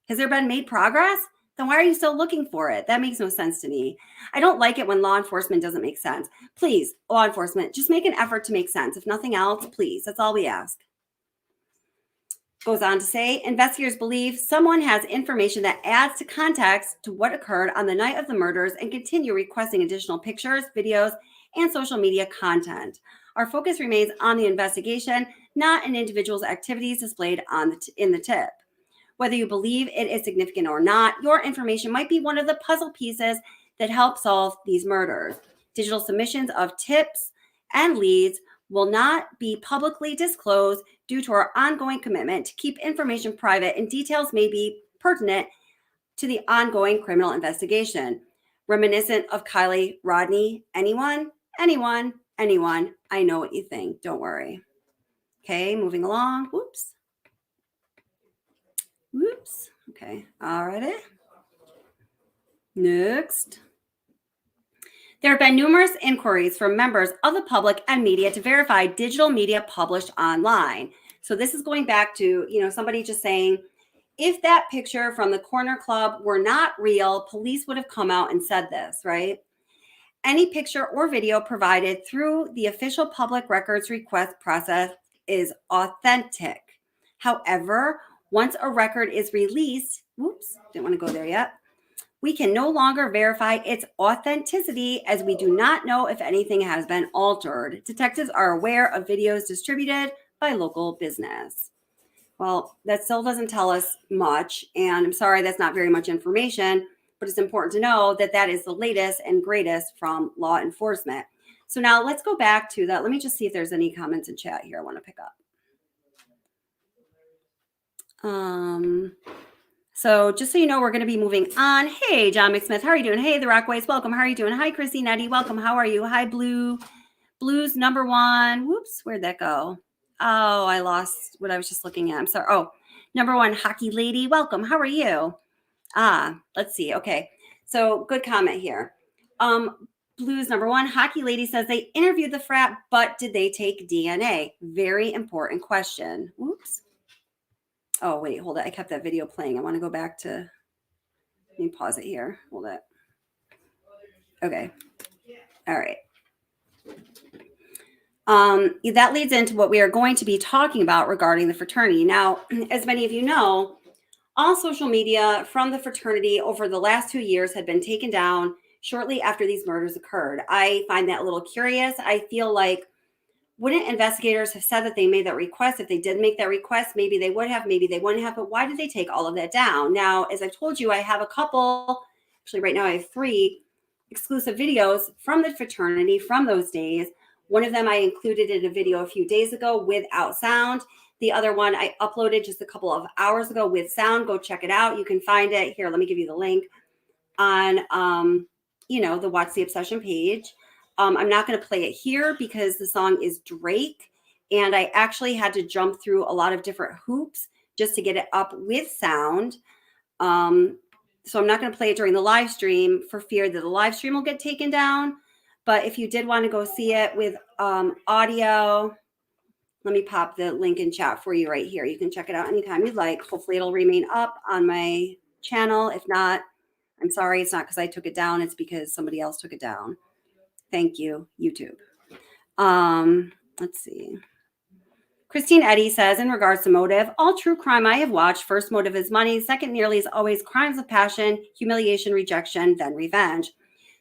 Has there been made progress? Then why are you still looking for it? That makes no sense to me. I don't like it when law enforcement doesn't make sense. Please, law enforcement, just make an effort to make sense. If nothing else, please. That's all we ask. Goes on to say, investigators believe someone has information that adds to context to what occurred on the night of the murders and continue requesting additional pictures, videos, and social media content. Our focus remains on the investigation, not an individual's activities displayed in the tip. Whether you believe it is significant or not, your information might be one of the puzzle pieces that help solve these murders. Digital submissions of tips and leads will not be publicly disclosed due to our ongoing commitment to keep information private, and details may be pertinent to the ongoing criminal investigation. Reminiscent of Kylie Rodney. Anyone? Anyone? Anyone? I know what you think. Don't worry. Okay, moving along. Whoops. Whoops. Okay. All righty. Next. There have been numerous inquiries from members of the public and media to verify digital media published online. So this is going back to, somebody just saying, if that picture from the corner club were not real, police would have come out and said this, right? Any picture or video provided through the official public records request process is authentic. However, once a record is released, whoops, didn't want to go there yet, we can no longer verify its authenticity as we do not know if anything has been altered. Detectives are aware of videos distributed by local business. Well, that still doesn't tell us much, and I'm sorry that's not very much information, but it's important to know that that is the latest and greatest from law enforcement. So now let's go back to that. Let me just see if there's any comments in chat here I want to pick up. So just so you know, we're going to be moving on. Hey, John McSmith, how are you doing? Hey, The Rockways, welcome. How are you doing? Hi, Chrissy Nettie, welcome. How are you? Hi, Blues number one. Whoops, where'd that go? Oh, I lost what I was just looking at. I'm sorry. Oh, number one, Hockey Lady, welcome. How are you? Let's see. Okay, so good comment here. Blues number one, Hockey Lady says they interviewed the frat, but did they take DNA? Very important question. Whoops. Oh, wait, hold it. I kept that video playing. I want to go back to, let me pause it here. Hold it. Okay. All right. That leads into what we are going to be talking about regarding the fraternity. Now, as many of you know, all social media from the fraternity over the last 2 years had been taken down shortly after these murders occurred. I find that a little curious. I feel like, wouldn't investigators have said that they made that request? If they did make that request, maybe they would have, maybe they wouldn't have, but why did they take all of that down? Now, as I've told you, I have a couple, actually right now I have 3 exclusive videos from the fraternity from those days. One of them I included in a video a few days ago without sound. The other one I uploaded just a couple of hours ago with sound. Go check it out. You can find it here. Let me give you the link on, the Watch the Obsession page. I'm not going to play it here because the song is Drake, and I actually had to jump through a lot of different hoops just to get it up with sound. So I'm not going to play it during the live stream for fear that the live stream will get taken down. But if you did want to go see it with audio, let me pop the link in chat for you right here. You can check it out anytime you'd like. Hopefully it'll remain up on my channel. If not, I'm sorry. It's not because I took it down. It's because somebody else took it down. Thank you, YouTube. Let's see. Christine Eddy says, in regards to motive, all true crime I have watched, first motive is money. Second nearly is always crimes of passion, humiliation, rejection, then revenge.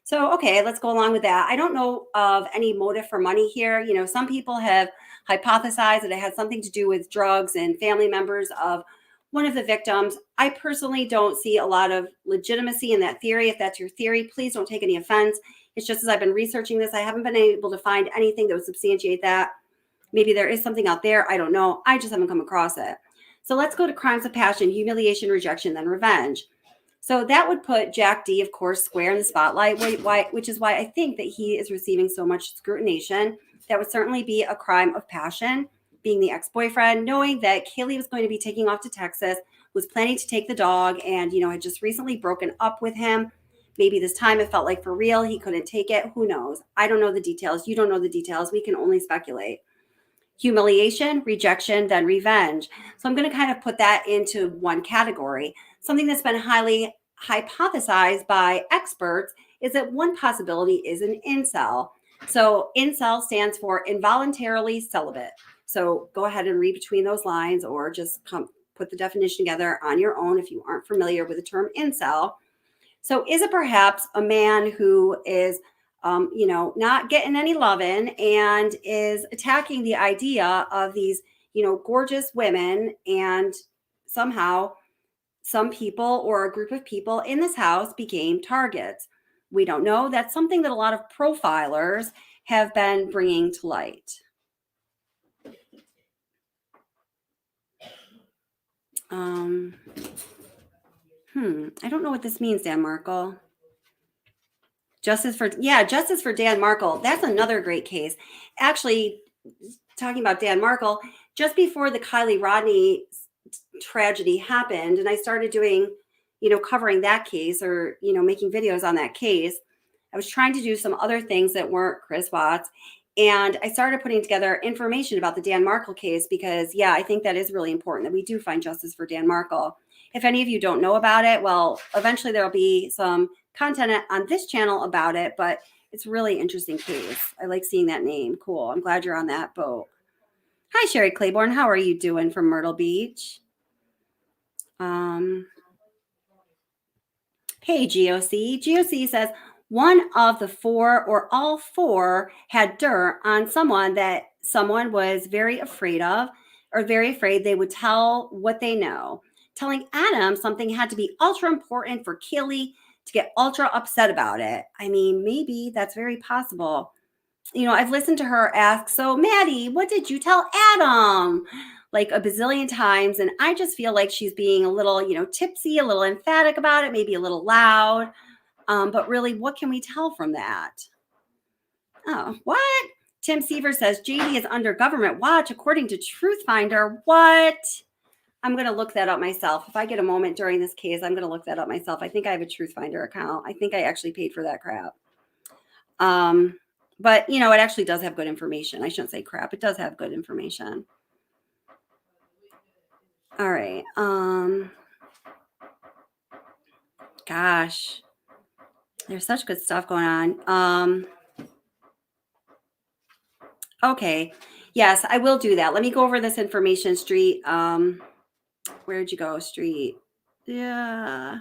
So, okay, let's go along with that. I don't know of any motive for money here. Some people have hypothesized that it had something to do with drugs and family members of one of the victims. I personally don't see a lot of legitimacy in that theory. If that's your theory, please don't take any offense. It's just as I've been researching this, I haven't been able to find anything that would substantiate that. Maybe there is something out there. I don't know. I just haven't come across it. So let's go to crimes of passion, humiliation, rejection, then revenge. So that would put Jack D, of course, square in the spotlight, which is why I think that he is receiving so much scrutination. That would certainly be a crime of passion. being the ex-boyfriend, knowing that Kaylee was going to be taking off to Texas, was planning to take the dog, and, had just recently broken up with him. Maybe this time it felt like for real, he couldn't take it. Who knows? I don't know the details. You don't know the details. We can only speculate. Humiliation, rejection, then revenge. So I'm going to kind of put that into one category. Something that's been highly hypothesized by experts is that one possibility is an incel. So incel stands for involuntarily celibate. So go ahead and read between those lines, or just put the definition together on your own if you aren't familiar with the term incel. So is it perhaps a man who is not getting any loving and is attacking the idea of these, gorgeous women, and somehow some people or a group of people in this house became targets? We don't know. That's something that a lot of profilers have been bringing to light. I don't know what this means, Dan Markle. Justice for Dan Markle. That's another great case. Actually, talking about Dan Markle, just before the Kylie Rodney tragedy happened, and I started doing, covering that case, or, making videos on that case, I was trying to do some other things that weren't Chris Watts. And I started putting together information about the Dan Markle case because, I think that is really important that we do find justice for Dan Markle. If any of you don't know about it, well, eventually there'll be some content on this channel about it, but it's a really interesting case. I like seeing that name. Cool. I'm glad you're on that boat. Hi, Sherry Claiborne. How are you doing from Myrtle Beach? Hey, GOC. GOC says, one of the four or all four had dirt on someone that someone was very afraid of, or very afraid they would tell what they know. Telling Adam something had to be ultra important for Kaylee to get ultra upset about it. I mean, maybe that's very possible. I've listened to her ask, so Maddie, what did you tell Adam? Like a bazillion times. And I just feel like she's being a little, tipsy, a little emphatic about it, maybe a little loud. But really, what can we tell from that? Oh, what? Tim Seaver says JD is under government watch according to Truthfinder. What? I'm going to look that up myself. If I get a moment during this case, I'm going to look that up myself. I think I have a Truthfinder account. I think I actually paid for that crap. But, it actually does have good information. I shouldn't say crap. It does have good information. All right. Gosh. There's such good stuff going on. Okay. Yes, I will do that. Let me go over this information, Street. Where'd you go, Street? Yeah.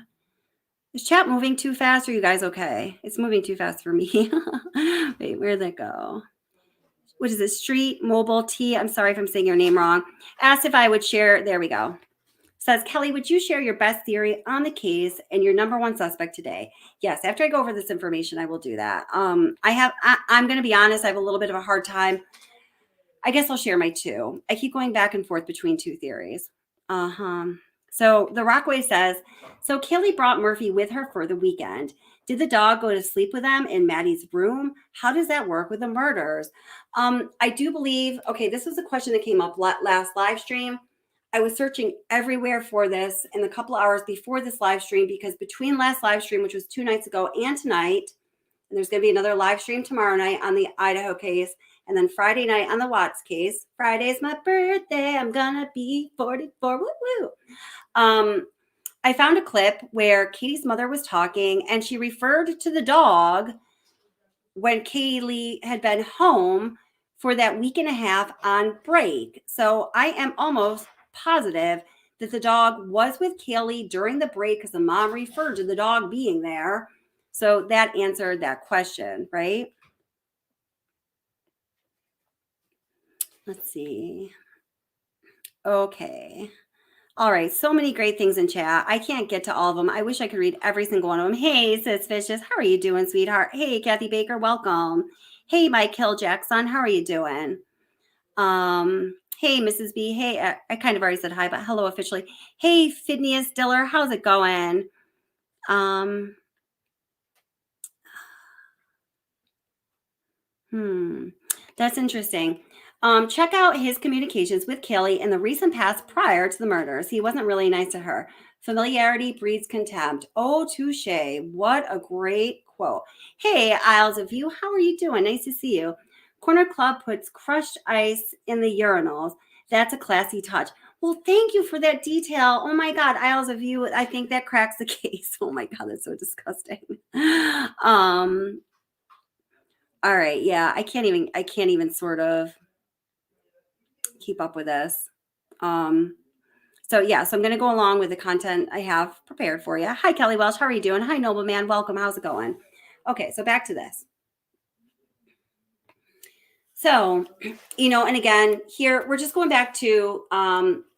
Is chat moving too fast? Or are you guys okay? It's moving too fast for me. Wait, where'd that go? What is it? Street Mobile T. I'm sorry if I'm saying your name wrong. Asked if I would share. There we go. Says, Kelly, would you share your best theory on the case and your number one suspect today? Yes, after I go over this information, I will do that. I'm going to be honest, I have a little bit of a hard time. I guess I'll share my two. I keep going back and forth between two theories. So the Rockway says, so Kelly brought Murphy with her for the weekend. Did the dog go to sleep with them in Maddie's room? How does that work with the murders? I do believe, okay, this was a question that came up last live stream. I was searching everywhere for this in the couple hours before this live stream, because between last live stream, which was 2 nights ago, and tonight, and there's going to be another live stream tomorrow night on the Idaho case, and then Friday night on the Watts case. Friday's my birthday. I'm going to be 44. Woo woo. I found a clip where Katie's mother was talking, and she referred to the dog when Kaylee had been home for that week and a half on break. So I am almost positive that the dog was with Kaylee during the break, because the mom referred to the dog being there. So that answered that question, right? Let's see. Okay. All right. So many great things in chat. I can't get to all of them. I wish I could read every single one of them. Hey, Sis Fishes. How are you doing, sweetheart? Hey, Kathy Baker. Welcome. Hey, Mike Hill Jackson. How are you doing? Hey, Mrs. B. Hey, I kind of already said hi, but hello officially. Hey, Phineas Diller. How's it going? That's interesting. Check out his communications with Kaylee in the recent past prior to the murders. He wasn't really nice to her. Familiarity breeds contempt. Oh, touche. What a great quote. Hey, Isles of You, how are you doing? Nice to see you. Corner Club puts crushed ice in the urinals. That's a classy touch. Well, thank you for that detail. Oh my God, Isles of You, I think that cracks the case. Oh my God, that's so disgusting. All right, yeah, I can't even sort of keep up with this. So I'm going to go along with the content I have prepared for you. Hi, Kelly Welsh. How are you doing? Hi, Nobleman. Welcome. How's it going? Okay, so back to this. So, and again, here we're just going back to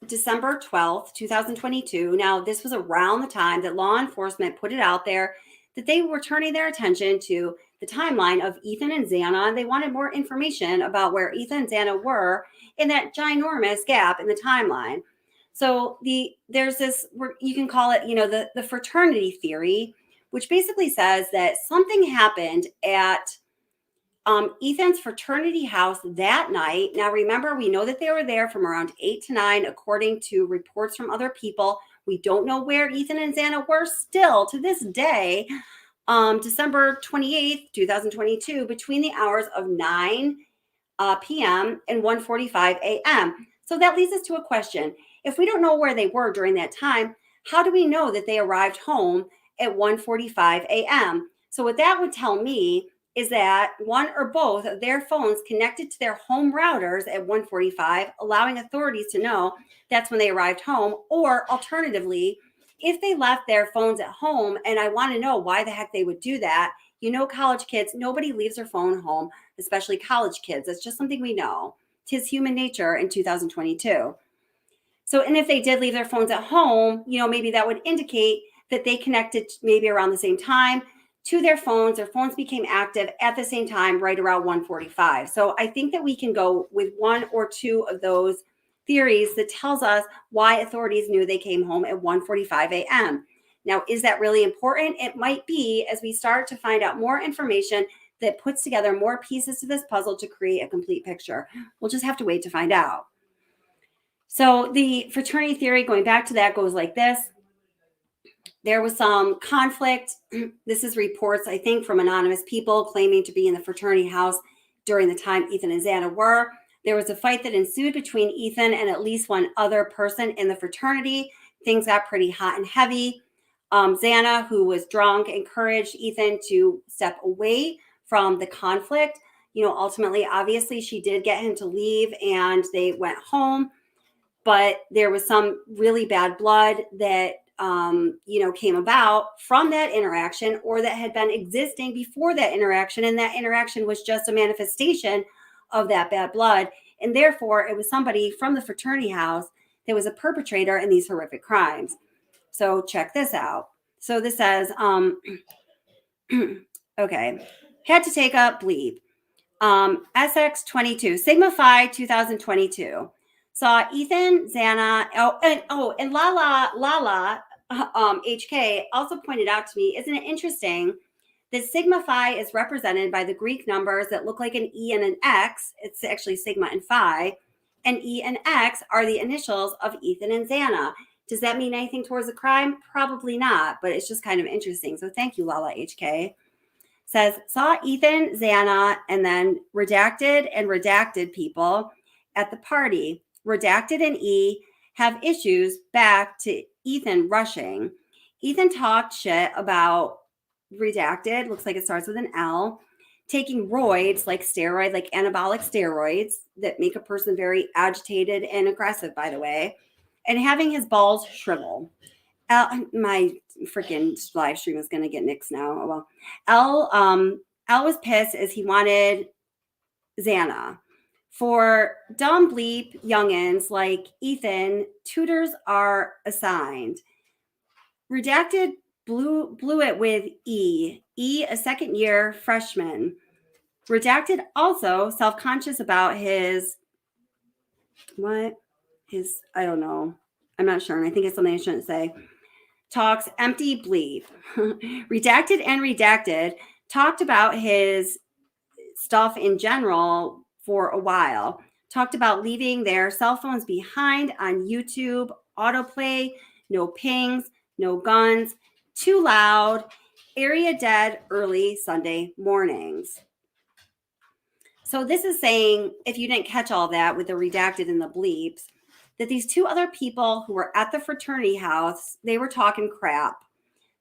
December 12th, 2022. Now, this was around the time that law enforcement put it out there that they were turning their attention to the timeline of Ethan and Xana. They wanted more information about where Ethan and Xana were in that ginormous gap in the timeline. So there's this, you can call it, the fraternity theory, which basically says that something happened at Ethan's fraternity house that night. Now, remember, we know that they were there from around 8 to 9, according to reports from other people. We don't know where Ethan and Xana were still to this day, December 28th, 2022, between the hours of 9 p.m. and 1:45 a.m. So that leads us to a question. If we don't know where they were during that time, how do we know that they arrived home at 1:45 a.m.? So what that would tell me is that one or both of their phones connected to their home routers at 1:45, allowing authorities to know that's when they arrived home. Or alternatively, if they left their phones at home, and I want to know why the heck they would do that. College kids, nobody leaves their phone home, especially college kids. That's just something we know. 'Tis human nature in 2022. So, and if they did leave their phones at home, maybe that would indicate that they connected maybe around the same time to their phones. Their phones became active at the same time, right around 1:45. So I think that we can go with one or two of those theories that tells us why authorities knew they came home at 1:45 a.m. Now, is that really important? It might be, as we start to find out more information that puts together more pieces to this puzzle to create a complete picture. We'll just have to wait to find out. So the fraternity theory, going back to that, goes like this. There was some conflict. This is reports, I think, from anonymous people claiming to be in the fraternity house during the time Ethan and Xana were. There was a fight that ensued between Ethan and at least one other person in the fraternity. Things got pretty hot and heavy. Xana, who was drunk, encouraged Ethan to step away from the conflict. Ultimately, obviously, she did get him to leave and they went home. But there was some really bad blood that came about from that interaction, or that had been existing before that interaction. And that interaction was just a manifestation of that bad blood. And therefore, it was somebody from the fraternity house that was a perpetrator in these horrific crimes. So check this out. So this says, okay, had to take a bleep. SX22, Sigma Phi 2022. Saw Ethan, Xana, and Lala, HK also pointed out to me, isn't it interesting that Sigma Phi is represented by the Greek numbers that look like an E and an X. It's actually Sigma and Phi. And E and X are the initials of Ethan and Xana. Does that mean anything towards the crime? Probably not, but it's just kind of interesting. So thank you, Lala HK. Says, saw Ethan, Xana, and then redacted and redacted people at the party. Redacted and E have issues back to Ethan rushing. Ethan talked shit about redacted, looks like it starts with an L, taking roids, like anabolic steroids that make a person very agitated and aggressive, by the way, and having his balls shrivel. My freaking live stream is going to get nixed now. Oh, well, L was pissed as he wanted Xana. For dumb bleep youngins like Ethan, tutors are assigned. Redacted blew it with E, a second-year freshman. Redacted also self-conscious about his, I don't know. I'm not sure. And I think it's something I shouldn't say. Talks empty bleep. Redacted and redacted talked about his stuff in general for a while. talked about leaving their cell phones behind on YouTube, autoplay, no pings, no guns, too loud, area dead early Sunday mornings. So this is saying, if you didn't catch all that with the redacted and the bleeps, that these two other people who were at the fraternity house, they were talking crap.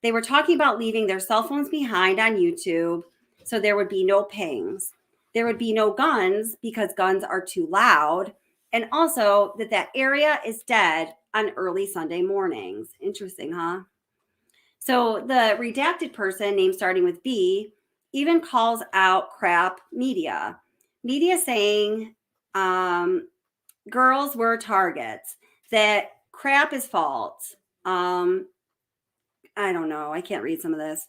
They were talking about leaving their cell phones behind on YouTube, so there would be no pings. There would be no guns because guns are too loud. And also that area is dead on early Sunday mornings. Interesting, huh? So the redacted person, named starting with B, even calls out crap media. Media saying girls were targets, that crap is false. I don't know. I can't read some of this.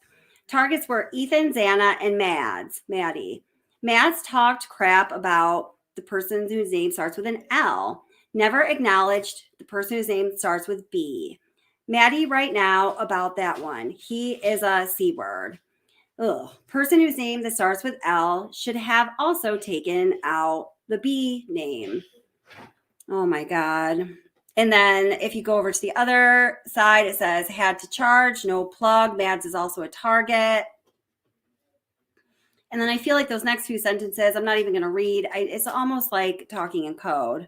Targets were Ethan, Xana, and Maddie. Mads talked crap about the person whose name starts with an L, never acknowledged the person whose name starts with B. Maddie right now about that one. He is a C word. Ugh. Person whose name that starts with L should have also taken out the B name. Oh my God. And then if you go over to the other side, it says had to charge, no plug. Mads is also a target. And then I feel like those next few sentences, I'm not even going to read. It's almost like talking in code.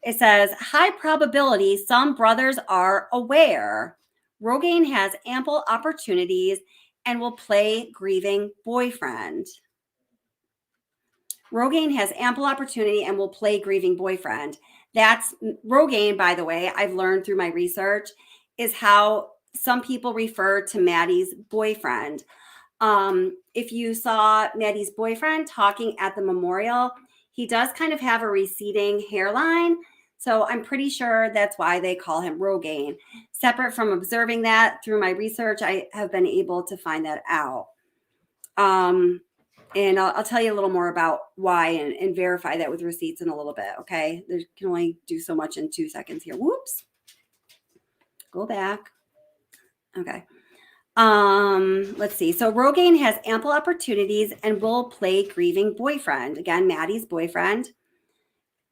It says, high probability some brothers are aware. Rogaine has ample opportunities and will play grieving boyfriend. Rogaine has ample opportunity and will play grieving boyfriend. That's Rogaine, by the way, I've learned through my research, is how some people refer to Maddie's boyfriend. If you saw Maddie's boyfriend talking at the memorial, he does kind of have a receding hairline. So I'm pretty sure that's why they call him Rogaine. Separate from observing that through my research, I have been able to find that out. And I'll tell you a little more about why and verify that with receipts in a little bit, okay? They can only do so much in 2 seconds here. Whoops. Go back. Okay. Let's see. So Rogaine has ample opportunities and will play grieving boyfriend. Again, Maddie's boyfriend.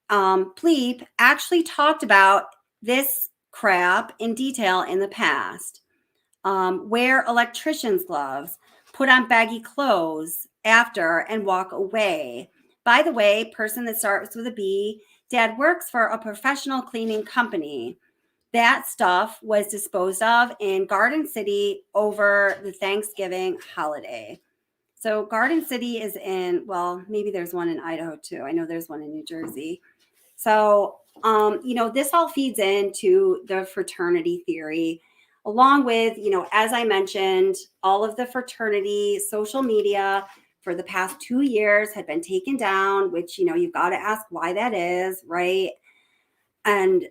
Pleep actually talked about this crap in detail in the past. Wear electrician's gloves, put on baggy clothes after and walk away. By the way, person that starts with a B, dad works for a professional cleaning company. That stuff was disposed of in Garden City over the Thanksgiving holiday. So Garden City is in, well, maybe there's one in Idaho too. I know there's one in New Jersey. So, this all feeds into the fraternity theory, along with, as I mentioned, all of the fraternity social media for the past 2 years had been taken down, which, you've got to ask why that is, right? And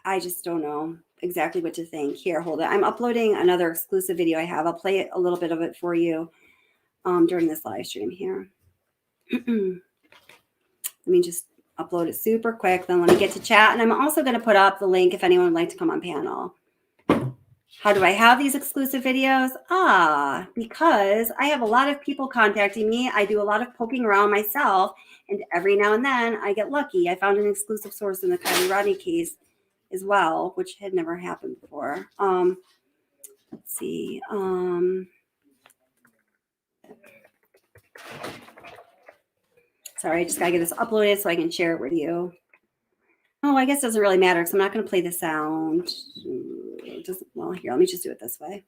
I just don't know exactly what to think. Here, hold it. I'm uploading another exclusive video I have. I'll play a little bit of it for you during this live stream here. Let me just upload it super quick. Then let me get to chat. And I'm also going to put up the link if anyone would like to come on panel. How do I have these exclusive videos? Because I have a lot of people contacting me. I do a lot of poking around myself. And every now and then I get lucky. I found an exclusive source in the Kylie Rodney case as well, which had never happened before. Let's see. Sorry, I just gotta get this uploaded so I can share it with you. Oh, I guess it doesn't really matter because I'm not gonna play the sound. Well, here, let me just do it this way.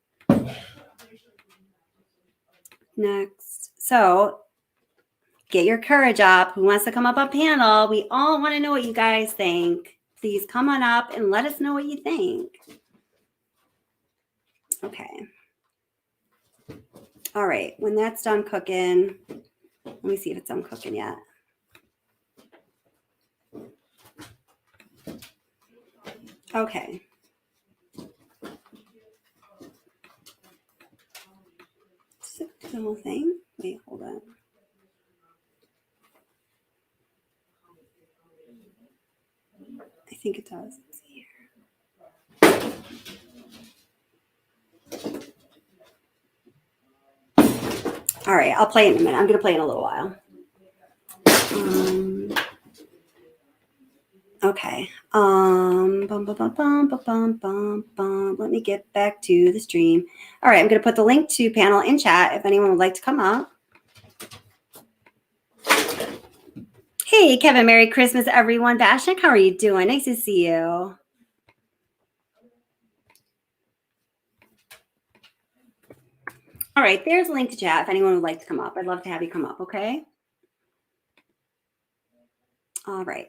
Next. So get your courage up. Who wants to come up on panel? We all want to know what you guys think. Please come on up and let us know what you think. Okay. All right. When that's done cooking, let me see if it's done cooking yet. Okay. Does it do the whole thing? Wait, hold on. I think it does. Let's see here. All right, I'll play it in a minute. I'm going to play it in a little while. Okay. Let me get back to the stream. All right, I'm going to put the link to panel in chat if anyone would like to come up. Hey, Kevin, Merry Christmas, everyone. Bashnik, how are you doing? Nice to see you. All right, there's a link to chat if anyone would like to come up. I'd love to have you come up, okay? All right.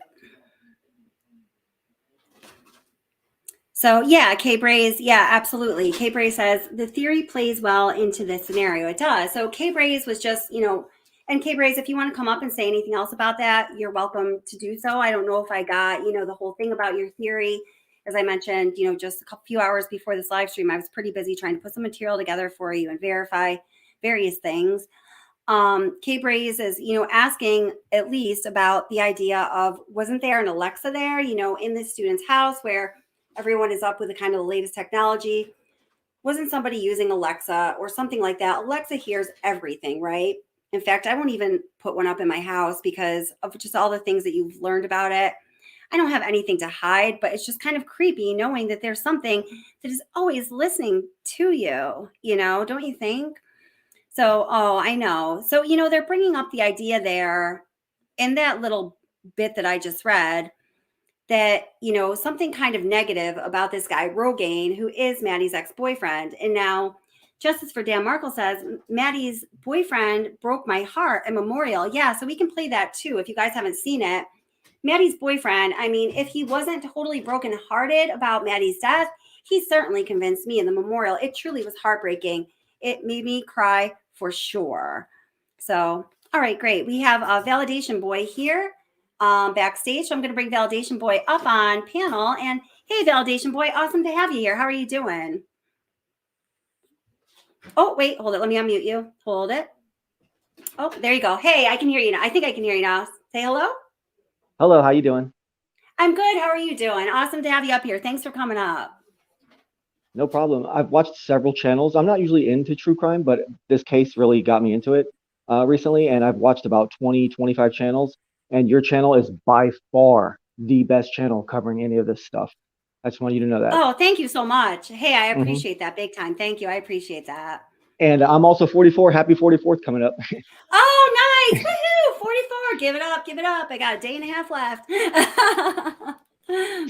So yeah, K-Braze, yeah, absolutely. K-Braze says the theory plays well into this scenario. It does. So K-Braze was just, and K-Braze, if you want to come up and say anything else about that, you're welcome to do so. I don't know if I got, the whole thing about your theory. As I mentioned, just a few hours before this live stream, I was pretty busy trying to put some material together for you and verify various things. K-Braze is, asking at least about the idea of, wasn't there an Alexa there, in this student's house where everyone is up with the kind of the latest technology? Wasn't somebody using Alexa or something like that? Alexa hears everything, right? In fact, I won't even put one up in my house because of just all the things that you've learned about it. I don't have anything to hide, but it's just kind of creepy knowing that there's something that is always listening to you, don't you think? So, I know. So, they're bringing up the idea there in that little bit that I just read that, something kind of negative about this guy, Rogaine, who is Maddie's ex-boyfriend. And now Justice for Dan Markle says, Maddie's boyfriend broke my heart at Memorial. Yeah, so we can play that too if you guys haven't seen it. Maddie's boyfriend, I mean, if he wasn't totally brokenhearted about Maddie's death, he certainly convinced me in the Memorial. It truly was heartbreaking. It made me cry for sure. So, all right, great. We have a Validation Boy here backstage. So I'm going to bring Validation Boy up on panel. And hey, Validation Boy, awesome to have you here. How are you doing? Oh, wait, hold it. Let me unmute you. Hold it. Oh, there you go. Hey, I can hear you now. I think I can hear you now. Say hello. Hello, how you doing? I'm good. How are you doing? Awesome to have you up here. Thanks for coming up. No problem. I've watched several channels. I'm not usually into true crime, but this case really got me into it recently, and I've watched about 20, 25 channels, and your channel is by far the best channel covering any of this stuff. I just want you to know that. Oh, thank you so much. Hey, I appreciate that big time. Thank you. I appreciate that. And I'm also 44. Happy 44th coming up. Oh, nice. Woohoo. 44. Give it up. Give it up. I got a day and a half left.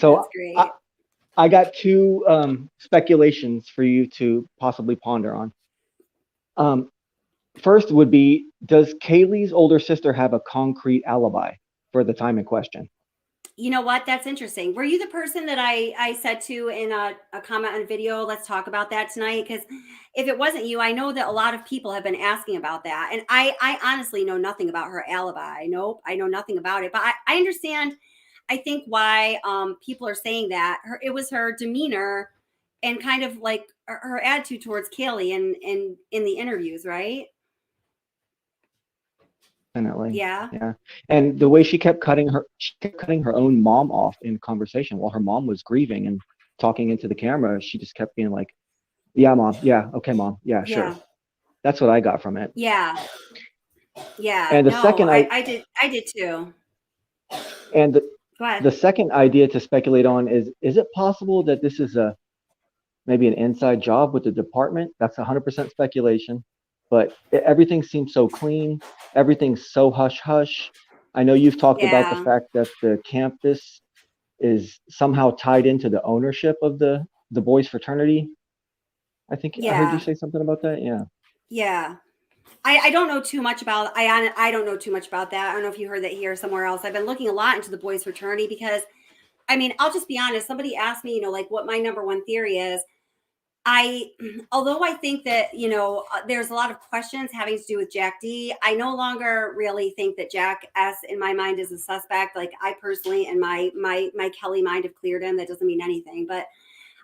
So that's great. I got two speculations for you to possibly ponder on. First would be, does Kaylee's older sister have a concrete alibi for the time in question? You know what? That's interesting. Were you the person that I said to in a comment on a video, let's talk about that tonight? Because if it wasn't you, I know that a lot of people have been asking about that. And I honestly know nothing about her alibi. Nope, I know nothing about it. But I understand, I think, why people are saying that. It was her demeanor and kind of like her attitude towards Kaylee in the interviews, right? Definitely. Yeah. And the way she kept cutting her own mom off in conversation while her mom was grieving and talking into the camera. She just kept being like, yeah, mom. Yeah. Okay, mom. Yeah, sure. That's what I got from it. Yeah. And the second I did too. And Go ahead. the second idea to speculate on is it possible that this is maybe an inside job with the department? That's 100% speculation. But everything seems so clean. Everything's so hush-hush. I know you've talked about the fact that the campus is somehow tied into the ownership of the boys' fraternity. I think I heard you say something about that. Yeah. Yeah. I don't know too much about I don't know too much about that. I don't know if you heard that here or somewhere else. I've been looking a lot into the boys' fraternity because, I mean, I'll just be honest. Somebody asked me, like what my number one theory is. Although I think that, there's a lot of questions having to do with Jack D, I no longer really think that Jack S in my mind is a suspect. Like I personally and my Kelly mind have cleared him. That doesn't mean anything, but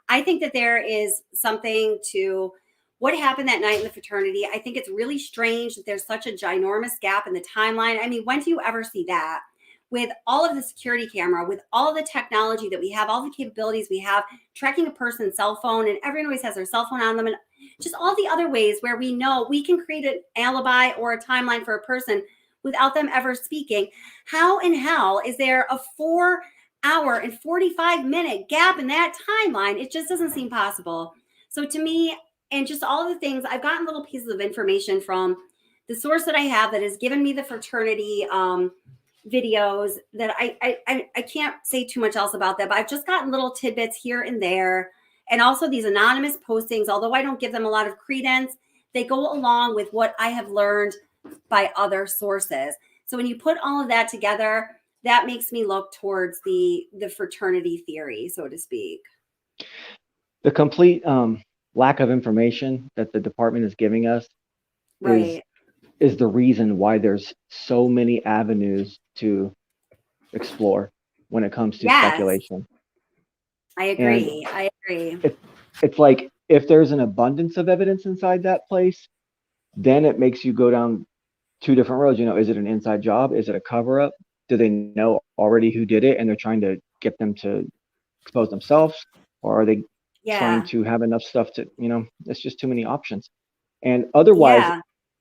I think that there is something to what happened that night in the fraternity. I think it's really strange that there's such a ginormous gap in the timeline. I mean, when do you ever see that? With all of the security camera, with all of the technology that we have, all the capabilities we have, tracking a person's cell phone, and everyone always has their cell phone on them, and just all the other ways where we know we can create an alibi or a timeline for a person without them ever speaking. How in hell is there a 4-hour and 45-minute gap in that timeline? It just doesn't seem possible. So to me, and just all of the things, I've gotten little pieces of information from the source that I have that has given me the fraternity videos that I can't say too much else about that, but I've just gotten little tidbits here and there. And also these anonymous postings, although I don't give them a lot of credence, they go along with what I have learned by other sources. So when you put all of that together, that makes me look towards the fraternity theory, so to speak. The complete lack of information that the department is giving us is the reason why there's so many avenues to explore when it comes to speculation. I agree. I agree. It's like if there's an abundance of evidence inside that place, then it makes you go down two different roads. You know, is it an inside job? Is it a cover up? Do they know already who did it and they're trying to get them to expose themselves? Or are they trying to have enough stuff to, you know, it's just too many options. And otherwise,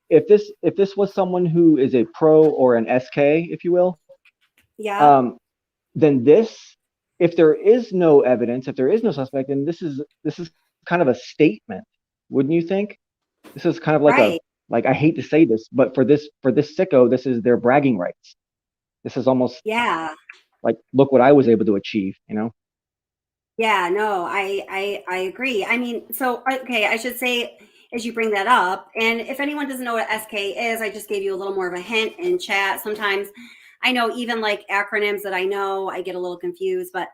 if this was someone who is a pro or an SK, if you will, then this, if there is no evidence, if there is no suspect, then this is kind of a statement, wouldn't you think? This is kind of like I hate to say this, but for this sicko, this is their bragging rights. This is almost like, look what I was able to achieve, you know? Yeah, no, I agree. I mean, so, okay, I should say, as you bring that up, and if anyone doesn't know what SK is, I just gave you a little more of a hint in chat. Sometimes I know even like acronyms that I know, I get a little confused, but,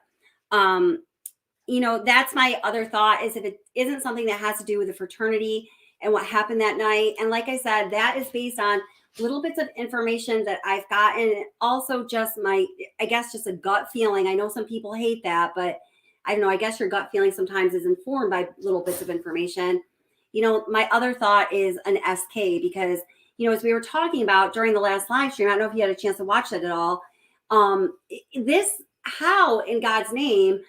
you know, that's my other thought, is if it isn't something that has to do with the fraternity and what happened that night. And like I said, that is based on little bits of information that I've gotten, and also just I guess just a gut feeling. I know some people hate that, but I don't know, I guess your gut feeling sometimes is informed by little bits of information. You know, my other thought is an SK, because, you know, as we were talking about during the last live stream, I don't know if you had a chance to watch that at all. How in God's name,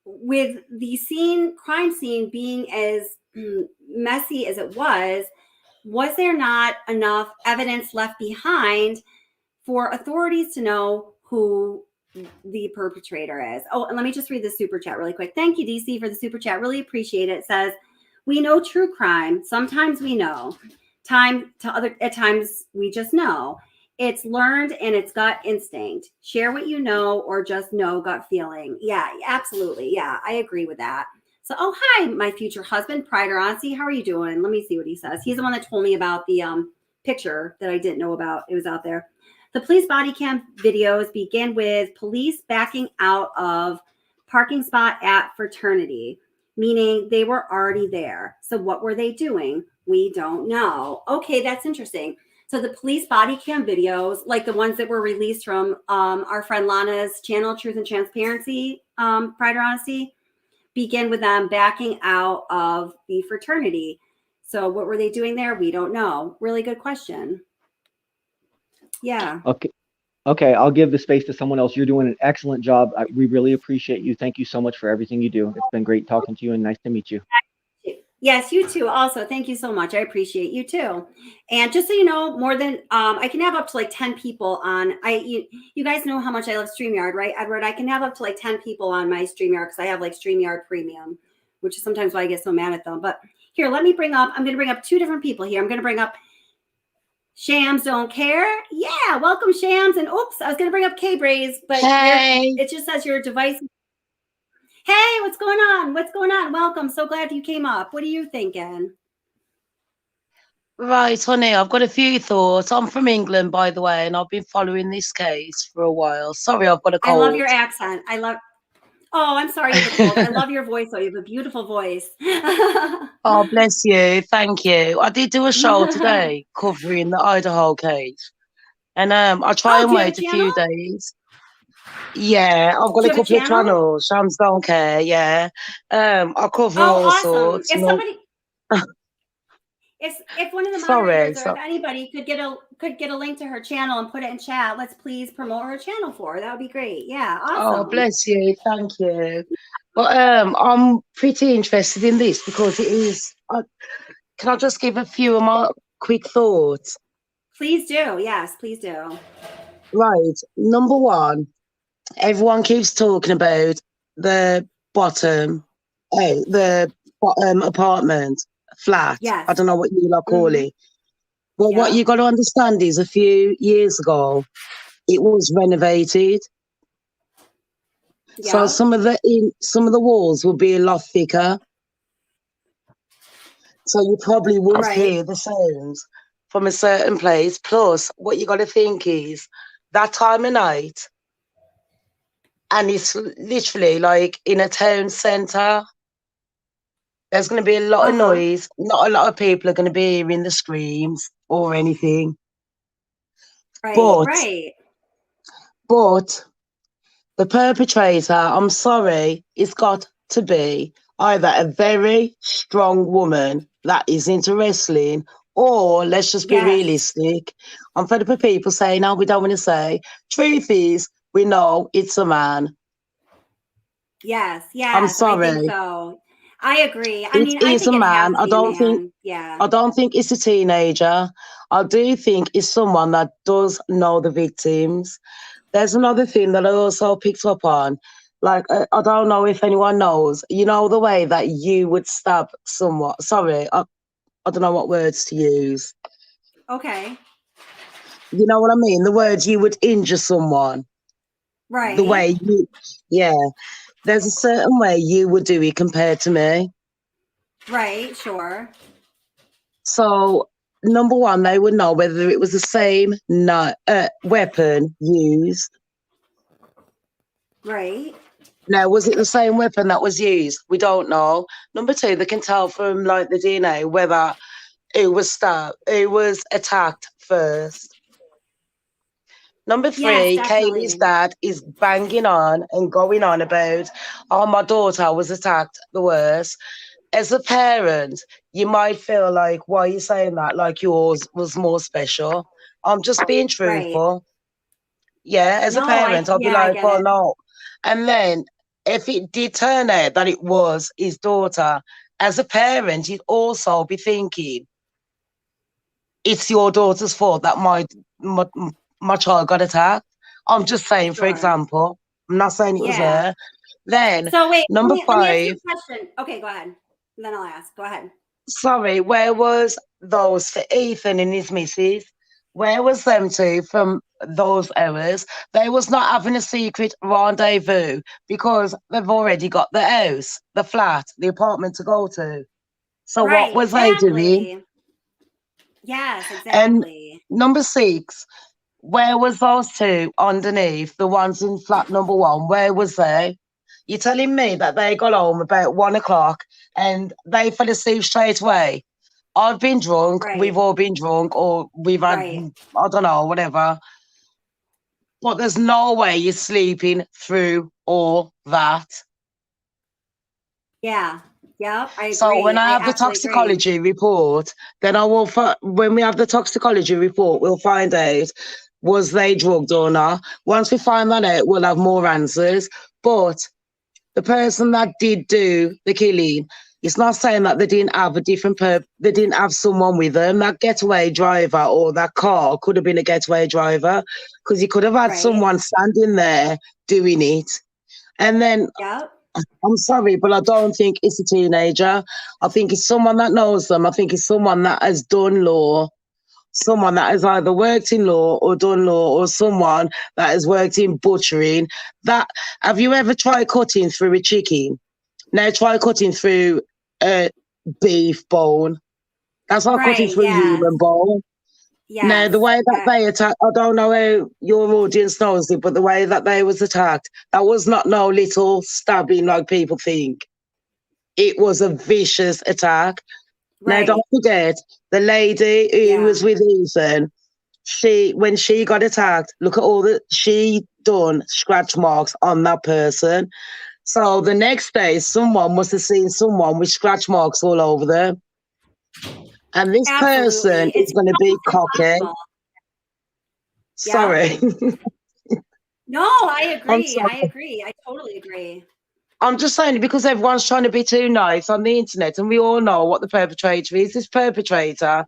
with the crime scene being as messy as it was there not enough evidence left behind for authorities to know who the perpetrator is? Oh, and let me just read the super chat really quick. Thank you, DC, for the super chat. Really appreciate it. It says, we know true crime. Sometimes we know. At times we just know. It's learned and it's gut instinct. Share what you know, or just know gut feeling. Yeah, absolutely. Yeah, I agree with that. So, oh, hi, my future husband, Pride or Honesty. How are you doing? Let me see what he says. He's the one that told me about the picture that I didn't know about. It was out there. The police body cam videos begin with police backing out of parking spot at Fraternity, meaning they were already there. So what were they doing? We don't know. Okay, that's interesting. So the police body cam videos, like the ones that were released from our friend Lana's channel, Truth and Transparency, Pride or Honesty, begin with them backing out of the fraternity. So what were they doing there? We don't know. Really good question. Yeah. Okay, I'll give the space to someone else. You're doing an excellent job. We really appreciate you. Thank you so much for everything you do. It's been great talking to you and nice to meet you. Yes, you too. Also, thank you so much. I appreciate you too. And just so you know, more than I can have up to like 10 people on. You guys know how much I love StreamYard, right, Edward? I can have up to like 10 people on my StreamYard because I have like StreamYard Premium, which is sometimes why I get so mad at them. But here, I'm going to bring up two different people here. I'm going to bring up Shams Don't Care. Yeah, welcome, Shams. And oops, I was going to bring up K-Braze, but it just says your device. Hey, what's going on? What's going on? Welcome. So glad you came up. What are you thinking? Right, honey, I've got a few thoughts. I'm from England, by the way, and I've been following this case for a while. Sorry, I've got a cold. I love your accent. Oh, I'm sorry you have a cold. I love your voice, though. You have a beautiful voice. Oh, bless you. Thank you. I did do a show today covering the Idaho case. And I'll try and wait a few days. Yeah, I've got a couple of channels. Shams Don't Care, yeah. I'll cover all sorts. If somebody, if one of the moderators or if anybody could get a link to her channel and put it in chat, let's please promote her channel for her. That would be great. Yeah, awesome. Oh, bless you. Thank you. But I'm pretty interested in this because it is. Can I just give a few of my quick thoughts? Please do. Yes, please do. Right. Number one, everyone keeps talking about the bottom, the bottom apartment, flat. Yes. I don't know what you lot call it. But what Yeah. you got to understand is a few years ago, it was renovated. So Yeah. some of the walls will be a lot thicker. So you probably would Right. hear the sounds from a certain place. Plus, what you got to think is that time of night, and it's literally like in a town centre. There's going to be a lot of noise. Not a lot of people are going to be hearing the screams or anything. Right. Right. But the perpetrator, I'm sorry, it's got to be either a very strong woman that is into wrestling, or let's just be Yes. realistic. I'm fed up of people saying, no, we don't want to say. Truth is, we know it's a man. Yes. Yes. I'm I sorry. think so. I agree. I It mean, I is think a it has man. to be a man. Yeah. I don't think it's a teenager. I do think it's someone that does know the victims. There's another thing that I also picked up on. Like, I don't know if anyone knows, you know, the way that you would stab someone. Sorry, I don't know what words to use. Okay. You know what I mean? The words you would injure someone. Right. The way you, yeah. There's a certain way you would do it compared to me. Right. Sure. So, number one, they would know whether it was the same weapon used. Right. Now, was it the same weapon that was used? We don't know. Number two, they can tell from like the DNA whether it was attacked first. Number three, Yes, Kaylee's dad is banging on and going on about, oh, my daughter was attacked the worst. As a parent, you might feel like, why are you saying that? Like yours was more special. I'm just being truthful. Yeah, as a parent, I'll be I like, get oh it. no. And then if it did turn out that it was his daughter, as a parent, you'd also be thinking, it's your daughter's fault that my child got attacked. I'm just saying, for Sure. example. I'm not saying it was Yeah. her. Then, So wait, number let me ask you five, a question. Okay, go ahead. And then I'll ask. Go ahead. sorry, where was those for Ethan and his missus? Where was them two from those hours? They was not having a secret rendezvous because they've already got the house, the flat, the apartment to go to. So what Right, was they doing? exactly. Yes, And exactly. number six, where was those two underneath, the ones in flat number one? Where was they? You're telling me that they got home about 1 o'clock and they fell asleep straight away? I've been drunk, we've Right. all been drunk, or we've had, Right. I don't know, whatever. But there's no way you're sleeping through all that. Yeah. Yep. I agree. So when I have the absolutely agree. toxicology report, then I will, when we have the toxicology report, we'll find out, was they drugged or not? Once we find that out, we'll have more answers. But the person that did do the killing, it's not saying that they didn't have a they didn't have someone with them. That getaway driver or that car could have been a getaway driver because you could have had Right. someone standing there doing it. And then, Yep. I'm sorry, but I don't think it's a teenager. I think it's someone that knows them. I think it's someone that has done law. Someone that has either worked in law or done law, or someone that has worked in butchering. Have you ever tried cutting through a chicken? Now try cutting through a beef bone. That's not cutting Right. through a Yes. human bone. Now Yes. the way that they attacked, I don't know how your audience knows it, but the way that they was attacked, that was not no little stabbing like people think. It was a vicious attack. Now Right. don't forget the lady who was with Ethan. When she got attacked, look at all she done scratch marks on that person. So the next day, someone must have seen someone with scratch marks all over them. And this person Absolutely. is It's going to be almost cocky. impossible. Sorry. No, I I'm agree. sorry. I agree. I totally agree. I'm just saying it because everyone's trying to be too nice on the internet, and we all know what the perpetrator is. This perpetrator,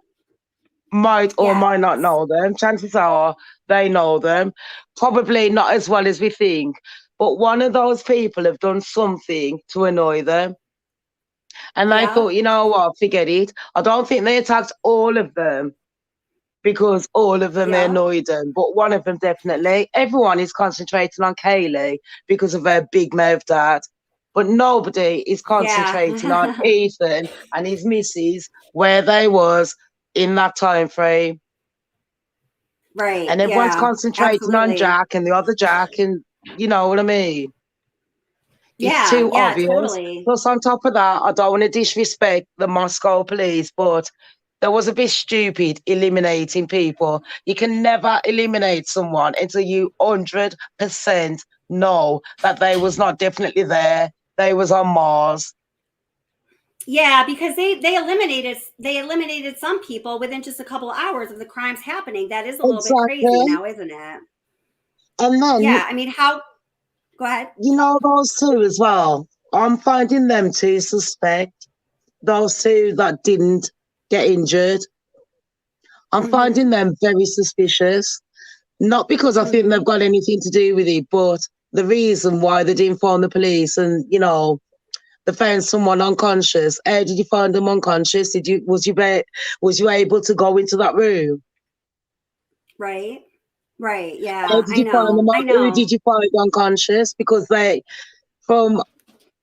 might or might not Yes. know them. Chances are they know them. Probably not as well as we think. But one of those people have done something to annoy them. And they Yeah. thought, you know what, forget it. I don't think they attacked all of them because all of them Yeah. annoyed them, but one of them definitely. Everyone is concentrating on Kaylee because of her big mouth dad. But nobody is concentrating on Yeah. Ethan and his missus, where they was in that time frame. Right. And everyone's Yeah. concentrating on Absolutely. Jack and the other Jack, and you know what I mean? It's Yeah. too Yeah. obvious. Totally. Plus, on top of that, I don't want to disrespect the Moscow police, but that was a bit stupid eliminating people. You can never eliminate someone until you 100% know that they was not definitely there. They was on Mars. Yeah, because they eliminated some people within just a couple of hours of the crimes happening. That is a little bit crazy Exactly. now, isn't it? And then, Yeah. I mean, how? Go ahead. you know, those two as well. I'm finding them too suspect. Those two that didn't get injured. I'm Mm-hmm. finding them very suspicious. Not because I think Mm-hmm. they've got anything to do with it, but the reason why they didn't phone the police and, you know, they found someone unconscious. How did you find them unconscious? Was you able to go into that room? Right. Right. How Yeah. did you find them? I Who know. did you find unconscious? Because from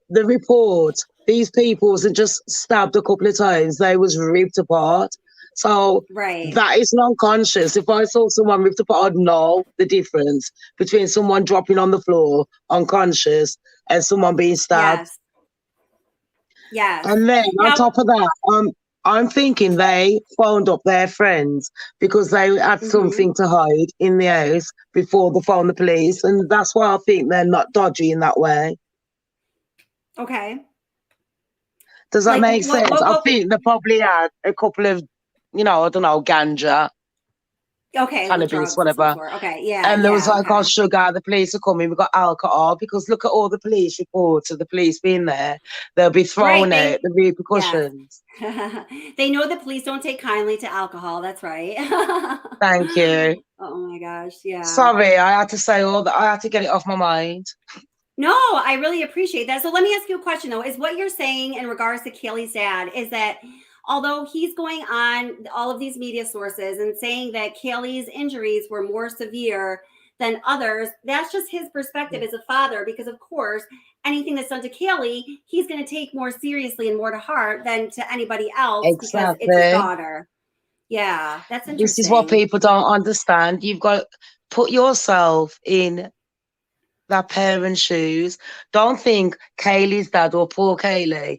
the report, these people wasn't just stabbed a couple of times; they was ripped apart. So Right. that is unconscious. If I saw someone ripped apart, I'd know the difference between someone dropping on the floor unconscious and someone being stabbed. Yes. Yes. And then on Now. top of that, I'm thinking they phoned up their friends because they had Mm-hmm. something to hide in the house before they phoned the police, and that's why I think they're not dodgy in that way. Okay. Does that Like make sense? I what? think they probably had a couple of, you know, I don't know, ganja, Okay, with cannabis, drugs of some whatever. sort. Okay. Yeah. And there was Yeah. like, oh, Okay. sugar, the police are coming, we've got alcohol, because look at all the police reports of the police being there. They'll be Right. thrown out the Yes. repercussions. They know that police don't take kindly to alcohol. That's right. Thank you. Oh my gosh. Yeah. Sorry, I had to say all that. I had to get it off my mind. No, I really appreciate that. So let me ask you a question though. Is what you're saying in regards to Kaylee's dad is that although he's going on all of these media sources and saying that Kaylee's injuries were more severe than others, that's just his perspective as a father, because of course, anything that's done to Kaylee, he's going to take more seriously and more to heart than to anybody else because it's his Exactly. daughter. Yeah, that's This is what interesting. people don't understand. You've got to put yourself in that parent's shoes. Don't think Kaylee's dad or poor Kaylee.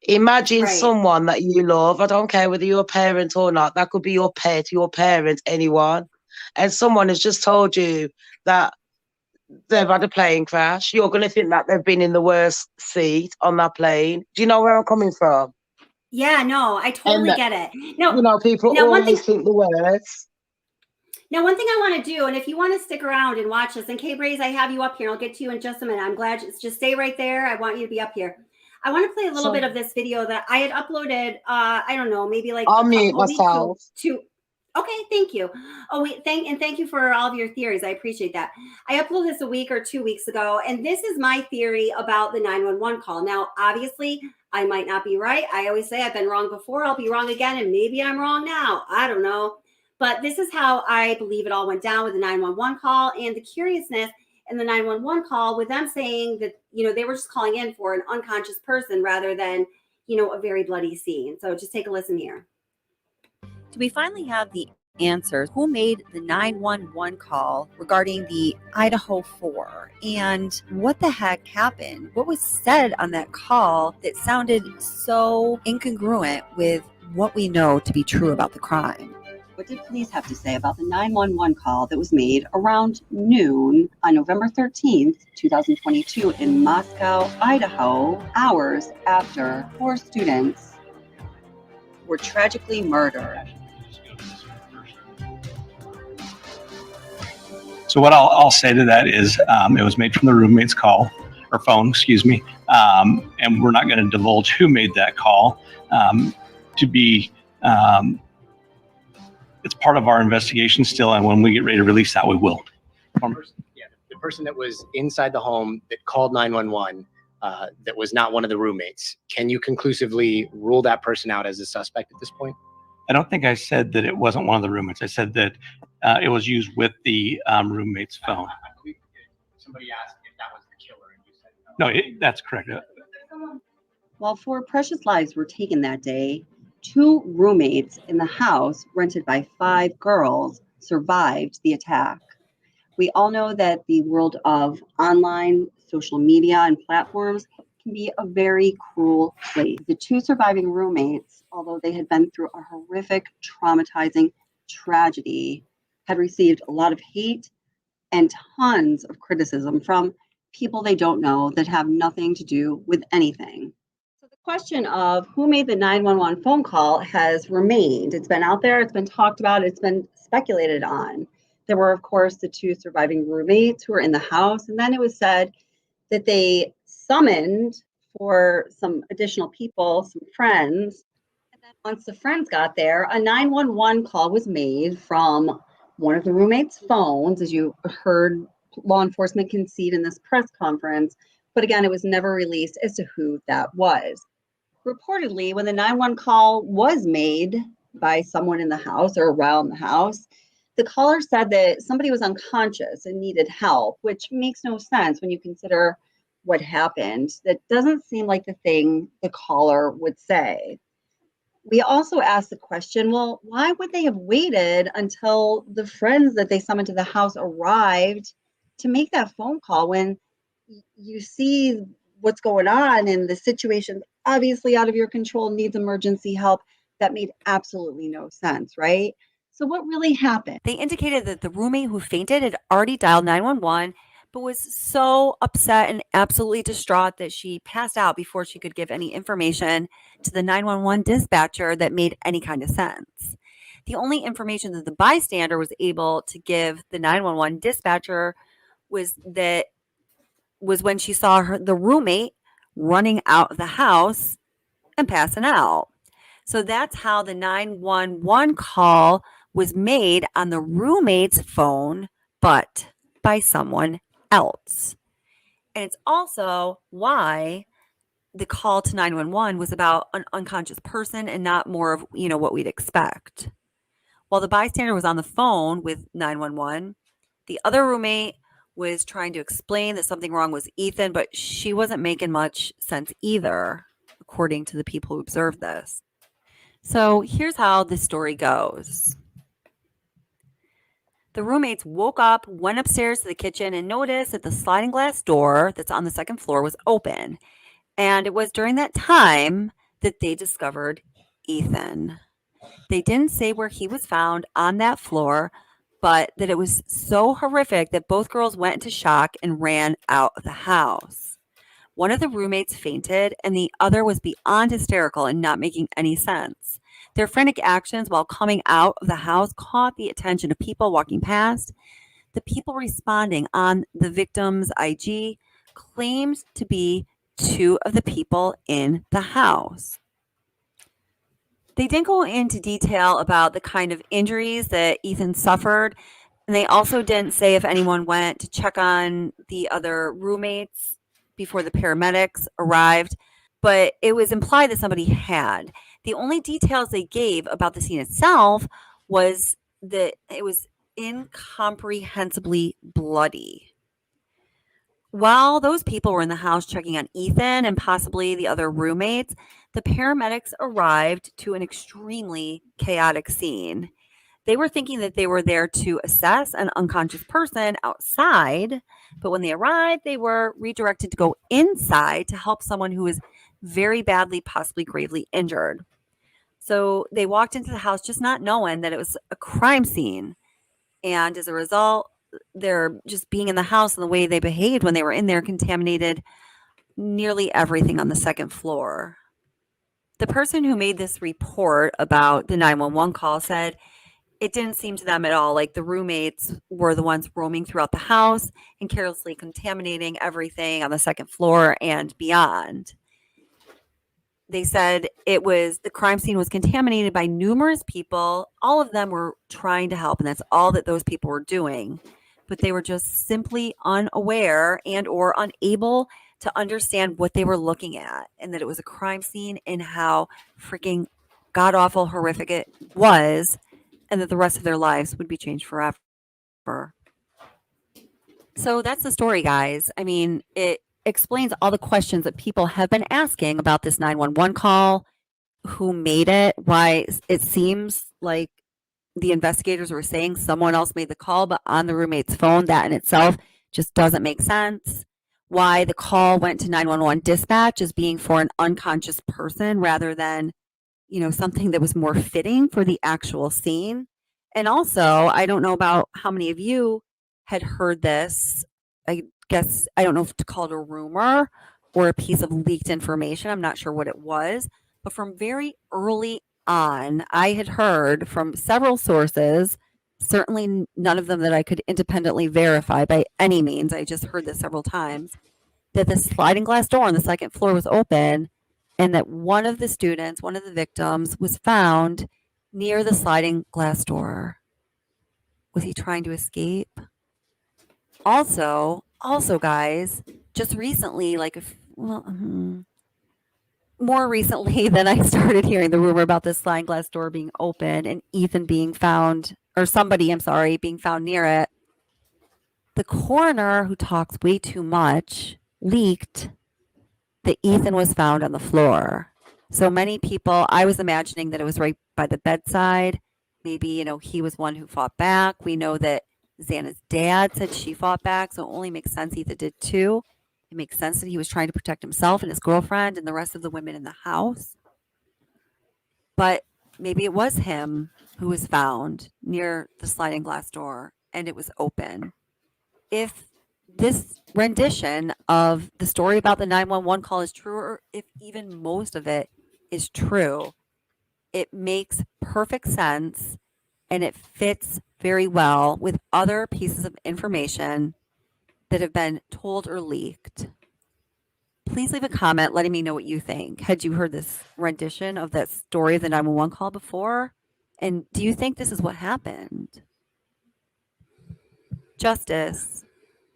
Imagine Right. someone that you love. I don't care whether you're a parent or not. That could be your pet, your parent, anyone. And someone has just told you that they've had a plane crash. You're going to think that they've been in the worst seat on that plane. Do you know where I'm coming from? Yeah, no, I And, totally get it. you know, people Now one thing always think the worst. Now, one thing I want to do, and if you want to stick around and watch this, and K-Braze, I have you up here. I'll get to you in just a minute. I'm glad. Just stay right there. I want you to be up here. I want to play a little bit of this video that I had uploaded. I don't know, maybe like I'll a mute week myself. to. Okay, thank you. Oh, thank you for all of your theories. I appreciate that. I uploaded this a week or 2 weeks ago, and this is my theory about the 911 call. Now, obviously, I might not be right. I always say I've been wrong before. I'll be wrong again, and maybe I'm wrong now. I don't know. But this is how I believe it all went down with the 911 call and the curiousness in the 911 call with them saying that, they were just calling in for an unconscious person rather than, a very bloody scene. So just take a listen here. Do we finally have the answers? Who made the 911 call regarding the IDAHO 4? And what the heck happened? What was said on that call that sounded so incongruent with what we know to be true about the crime? What did police have to say about the 911 call that was made around noon on November 13th, 2022 in Moscow, Idaho, hours after 4 students were tragically murdered? So what I'll say to that is it was made from the roommate's call, or phone, excuse me, and we're not going to divulge who made that call to be it's part of our investigation still, and when we get ready to release that, we will. The person that was inside the home that called 911, that was not one of the roommates. Can you conclusively rule that person out as a suspect at this point? I don't think I said that it wasn't one of the roommates. I said that it was used with the roommate's phone. I believe somebody asked if that was the killer, and you said no. No, that's correct. While 4 precious lives were taken that day, 2 roommates in the house rented by 5 girls survived the attack. We all know that the world of online social media and platforms can be a very cruel place. The 2 surviving roommates, although they had been through a horrific, traumatizing tragedy, had received a lot of hate and tons of criticism from people they don't know that have nothing to do with anything. So the question of who made the 911 phone call has remained. It's been out there, it's been talked about, it's been speculated on. There were, of course, the 2 surviving roommates who were in the house, and then it was said that they summoned for some additional people, some friends. And then once the friends got there, a 911 call was made from one of the roommates' phones, as you heard law enforcement concede in this press conference. But again, it was never released as to who that was. Reportedly, when the 911 call was made by someone in the house or around the house, the caller said that somebody was unconscious and needed help, which makes no sense when you consider what happened. That doesn't seem like the thing the caller would say. We also asked the question, well, why would they have waited until the friends that they summoned to the house arrived to make that phone call when you see what's going on and the situation's obviously out of your control, needs emergency help? That made absolutely no sense, right? So what really happened? They indicated that the roommate who fainted had already dialed 911, but was so upset and absolutely distraught that she passed out before she could give any information to the 911 dispatcher that made any kind of sense. The only information that the bystander was able to give the 911 dispatcher was when she saw the roommate running out of the house and passing out. So that's how the 911 call was made on the roommate's phone, but by someone else. And it's also why the call to 911 was about an unconscious person and not more of, what we'd expect. While the bystander was on the phone with 911, the other roommate was trying to explain that something wrong with Ethan, but she wasn't making much sense either, according to the people who observed this. So here's how the story goes. The roommates woke up, went upstairs to the kitchen, and noticed that the sliding glass door that's on the second floor was open. And it was during that time that they discovered Ethan. They didn't say where he was found on that floor, but that it was so horrific that both girls went into shock and ran out of the house. One of the roommates fainted, and the other was beyond hysterical and not making any sense. Their frantic actions while coming out of the house caught the attention of people walking past. The people responding on the victim's IG claimed to be 2 of the people in the house. They didn't go into detail about the kind of injuries that Ethan suffered, and they also didn't say if anyone went to check on the other roommates before the paramedics arrived, but it was implied that somebody had. The only details they gave about the scene itself was that it was incomprehensibly bloody. While those people were in the house checking on Ethan and possibly the other roommates, the paramedics arrived to an extremely chaotic scene. They were thinking that they were there to assess an unconscious person outside, but when they arrived, they were redirected to go inside to help someone who was very badly, possibly gravely injured. So they walked into the house just not knowing that it was a crime scene. And as a result, they're just being in the house and the way they behaved when they were in there contaminated nearly everything on the second floor. The person who made this report about the 911 call said it didn't seem to them at all like the roommates were the ones roaming throughout the house and carelessly contaminating everything on the second floor and beyond. They said the crime scene was contaminated by numerous people. All of them were trying to help, and that's all that those people were doing. But they were just simply unaware and or unable to understand what they were looking at, and that it was a crime scene and how freaking god-awful horrific it was, and that the rest of their lives would be changed forever. So that's the story, guys. I mean, it explains all the questions that people have been asking about this 911 call, who made it, why it seems like the investigators were saying someone else made the call, but on the roommate's phone, that in itself just doesn't make sense. Why the call went to 911 dispatch as being for an unconscious person rather than, something that was more fitting for the actual scene. And also, I don't know about how many of you had heard this. I guess, I don't know if to call it a rumor or a piece of leaked information. I'm not sure what it was, but from very early on, I had heard from several sources, certainly none of them that I could independently verify by any means. I just heard this several times, that the sliding glass door on the second floor was open and that one of the victims was found near the sliding glass door. Was he trying to escape? Also, guys, just recently, more recently than I started hearing the rumor about this sliding glass door being open and Ethan being found, or somebody, I'm sorry, being found near it, the coroner, who talks way too much, leaked that Ethan was found on the floor. So many people, I was imagining that it was right by the bedside. Maybe, he was one who fought back. We know that Xana's dad said she fought back, so it only makes sense Ethan did too. It makes sense that he was trying to protect himself and his girlfriend and the rest of the women in the house. But maybe it was him who was found near the sliding glass door and it was open. If this rendition of the story about the 911 call is true, or if even most of it is true, it makes perfect sense and it fits very well with other pieces of information that have been told or leaked. Please leave a comment letting me know what you think. Had you heard this rendition of that story of the 911 call before? And do you think this is what happened? Justice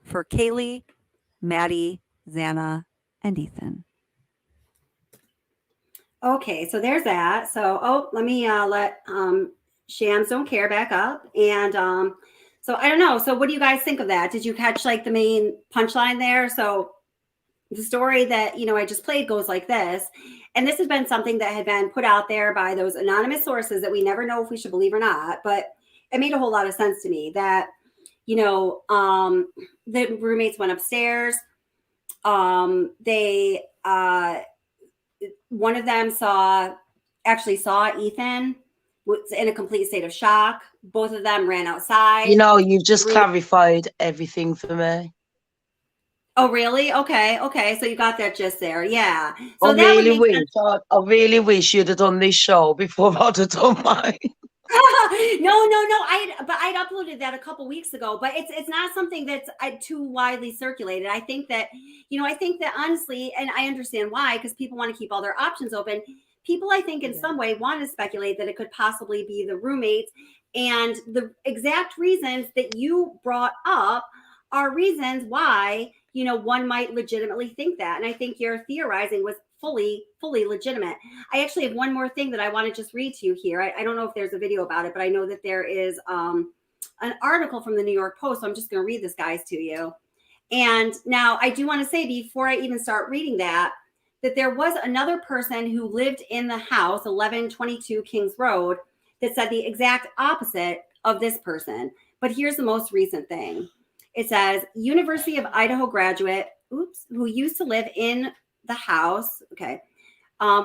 for Kaylee, Maddie, Xana, and Ethan. Okay, so there's that. So, let me let Shams Don't Care back up. And so I don't know. So what do you guys think of that? Did you catch the main punchline there? So the story that, I just played goes like this. And this has been something that had been put out there by those anonymous sources that we never know if we should believe or not. But it made a whole lot of sense to me that, the roommates went upstairs. They one of them saw Ethan was in a complete state of shock. Both of them ran outside. You've just clarified everything for me. Oh, really? Okay. So you got that just there. Yeah. So I really wish you'd have done this show before I'd have done mine. No. I'd uploaded that a couple weeks ago, but it's not something that's too widely circulated. I think that honestly, and I understand why, because people want to keep all their options open. People, I think, in some way want to speculate that it could possibly be the roommates, and the exact reasons that you brought up are reasons why one might legitimately think that. And I think your theorizing was fully legitimate. I actually have one more thing that I want to just read to you here. I don't know if there's a video about it, but I know that there is an article from the New York Post. So I'm just going to read this, guys, to you. And now I do want to say, before I even start reading that there was another person who lived in the house, 1122 Kings Road, that said the exact opposite of this person. But here's the most recent thing. It says, University of Idaho graduate, who used to live in the house,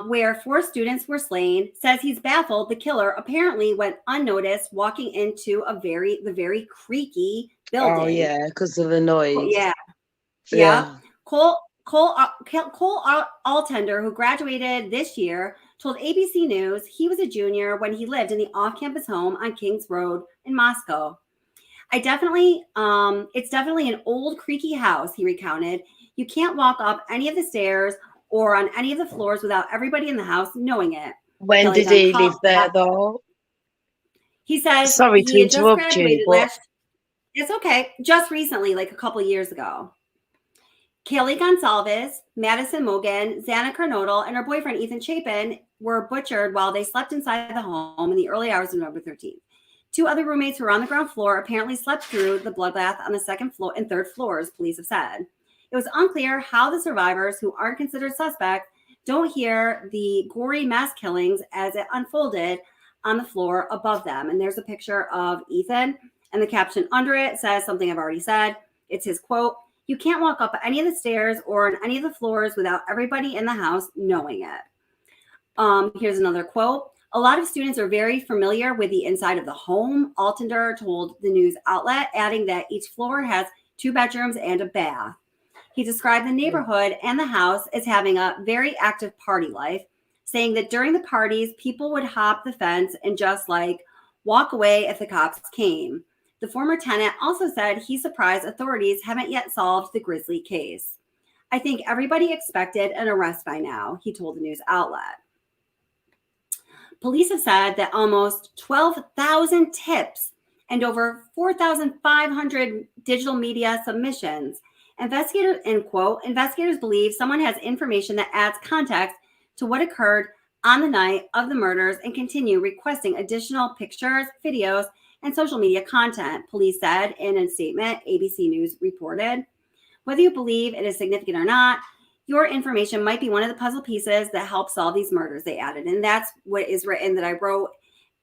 where 4 students were slain, says he's baffled the killer apparently went unnoticed walking into the very creaky building. Oh, yeah, because of the noise. Yeah. Cole Altender, who graduated this year, told ABC News he was a junior when he lived in the off-campus home on Kings Road in Moscow. It's definitely an old creaky house, he recounted. You can't walk up any of the stairs or on any of the floors without everybody in the house knowing it. When Kelly did he Gunn live there, though? He says Sorry to he had just interrupt you, graduated but it's okay. Just recently, like a couple years ago. Kaylee Gonsalves, Madison Mogan, Xana Carnodal, and her boyfriend Ethan Chapin were butchered while they slept inside the home in the early hours of November 13th. 2 other roommates who were on the ground floor apparently slept through the bloodbath on the second floor and third floors, police have said. It was unclear how the survivors, who aren't considered suspects, don't hear the gory mass killings as it unfolded on the floor above them. And there's a picture of Ethan, and the caption under it says something I've already said. It's his quote, "You can't walk up any of the stairs or on any of the floors without everybody in the house knowing it." Here's another quote. "A lot of students are very familiar with the inside of the home," Altender told the news outlet, adding that each floor has 2 bedrooms and a bath. He described the neighborhood and the house as having a very active party life, saying that during the parties, people would hop the fence and just like walk away if the cops came. The former tenant also said he's surprised authorities haven't yet solved the grisly case. "I think everybody expected an arrest by now," he told the news outlet. Police have said that almost 12,000 tips and over 4,500 digital media submissions. Investigators believe someone has information that adds context to what occurred on the night of the murders and continue requesting additional pictures, videos, and social media content, police said in a statement ABC News reported. "Whether you believe it is significant or not, your information might be one of the puzzle pieces that help solve these murders," they added. And that's what is written that I wrote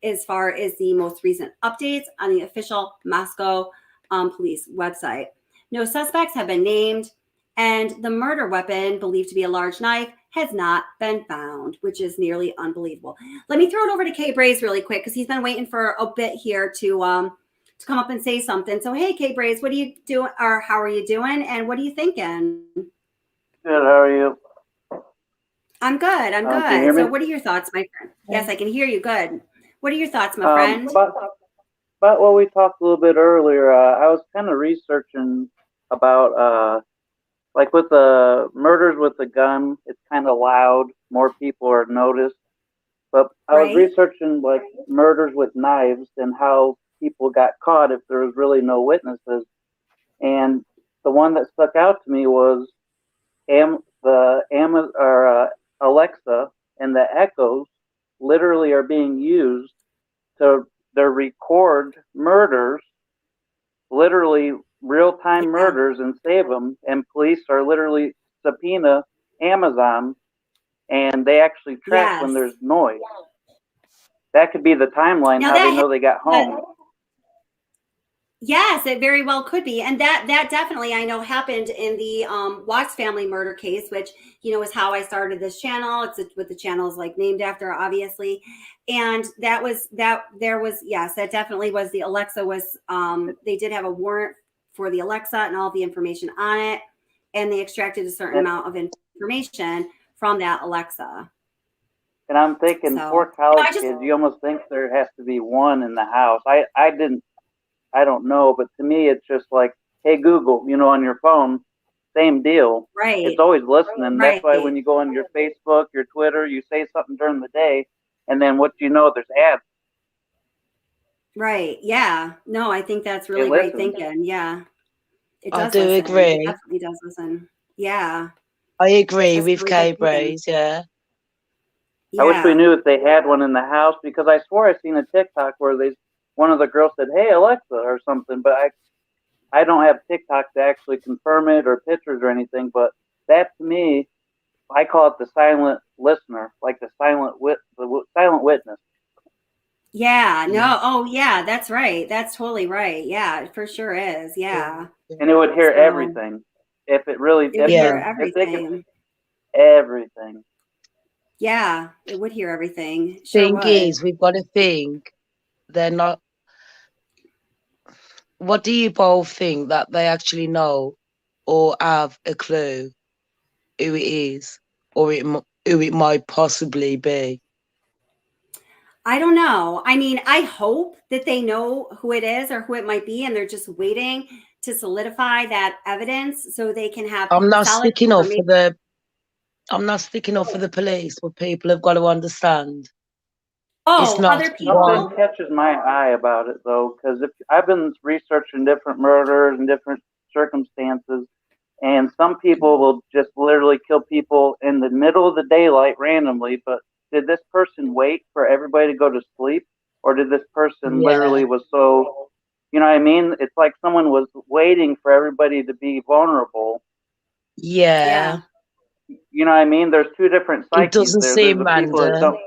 as far as the most recent updates on the official Moscow police website. No suspects have been named, and the murder weapon, believed to be a large knife, has not been found, which is nearly unbelievable. Let me throw it over to Kay Braze really quick because he's been waiting for a bit here to come up and say something. So, hey, Kay Braze, what are you doing, or how are you doing, and what are you thinking? Good. How are you? I'm good. I'm Can you hear good. So, me? what are your thoughts, my friend? Yes, I can hear you. Good. What are your thoughts, my friend? About what we talked a little bit earlier, I was kind of researching about like with the murders with the gun, it's kind of loud. More people are noticed. But I was researching like murders with knives and how people got caught if there was really no witnesses. And the one that stuck out to me was Alexa and the Echoes literally are being used to record murders, literally real-time murders, and save them. And police are literally subpoena Amazon, and they actually track when there's noise. That could be the timeline, Now how they know they got home. Yes, it very well could be. And that definitely, I know, happened in the Watts family murder case, which, you know, is how I started this channel. It's what the channel is like named after, obviously. And that definitely was the Alexa was, they did have a warrant for the Alexa and all the information on it. And they extracted a certain amount of information from that Alexa. And I'm thinking, for college kids, you almost think there has to be one in the house. I don't know, but to me, it's just like, hey, Google, you know, on your phone, same deal. Right. It's always listening. Right. That's why when you go on your Facebook, your Twitter, you say something during the day, and then what you know, there's ads. Right. Yeah. No, I think that's really great thinking. Yeah. It does. I do listen. agree. It definitely does listen. Yeah. I agree That's with really Kay good thinking. Braze, yeah. I wish we knew if they had one in the house, because I swore I seen a TikTok where one of the girls said, "Hey, Alexa," or something, but I don't have TikTok to actually confirm it or pictures or anything. But that, to me, I call it the silent listener, like the silent witness. Yeah. No. Oh, yeah. That's right. That's totally right. Yeah, it for sure is. Yeah. And it would hear So- everything if it really. It would hear everything. Everything. Yeah, it would hear everything. Sure Thing would. is, we've got to think they're not. What do you both think that they actually know or have a clue who it is, or who it might possibly be? I don't know. I mean, I hope that they know who it is or who it might be, and they're just waiting to solidify that evidence so they can have. I'm not solid sticking up for information. the. I'm not sticking up for the police, but people have got to understand. It's Oh, not other one. Something catches my eye about it though, because if I've been researching different murders and different circumstances, and some people will just literally kill people in the middle of the daylight randomly. But did this person wait for everybody to go to sleep, or did this person Yeah. literally was so, you know what I mean? It's like someone was waiting for everybody to be vulnerable. Yeah. You know what I mean? There's two different It psyches doesn't there. There's seem the people that random. don't.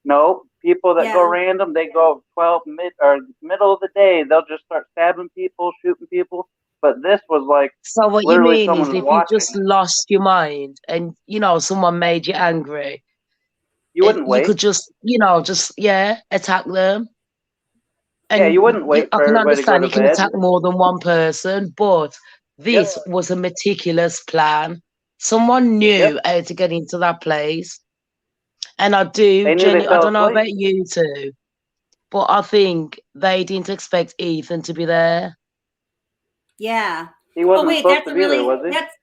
No, people that go Yeah. random, they go 12 middle of the day. They'll just start stabbing people, shooting people. But this was like So what you literally mean is someone if you watching. just lost your mind and, someone made you angry, You wouldn't you wait. could just, attack them. Yeah, And you wouldn't wait I for can everybody to go understand to you can bed. attack more than one person, but this was a meticulous plan. Someone knew how to get into that place. And I They knew they I fell don't know asleep. about you two, but I think they didn't expect Ethan to be there. Yeah. He wasn't Oh wait, supposed that's to a be there, really was he? that's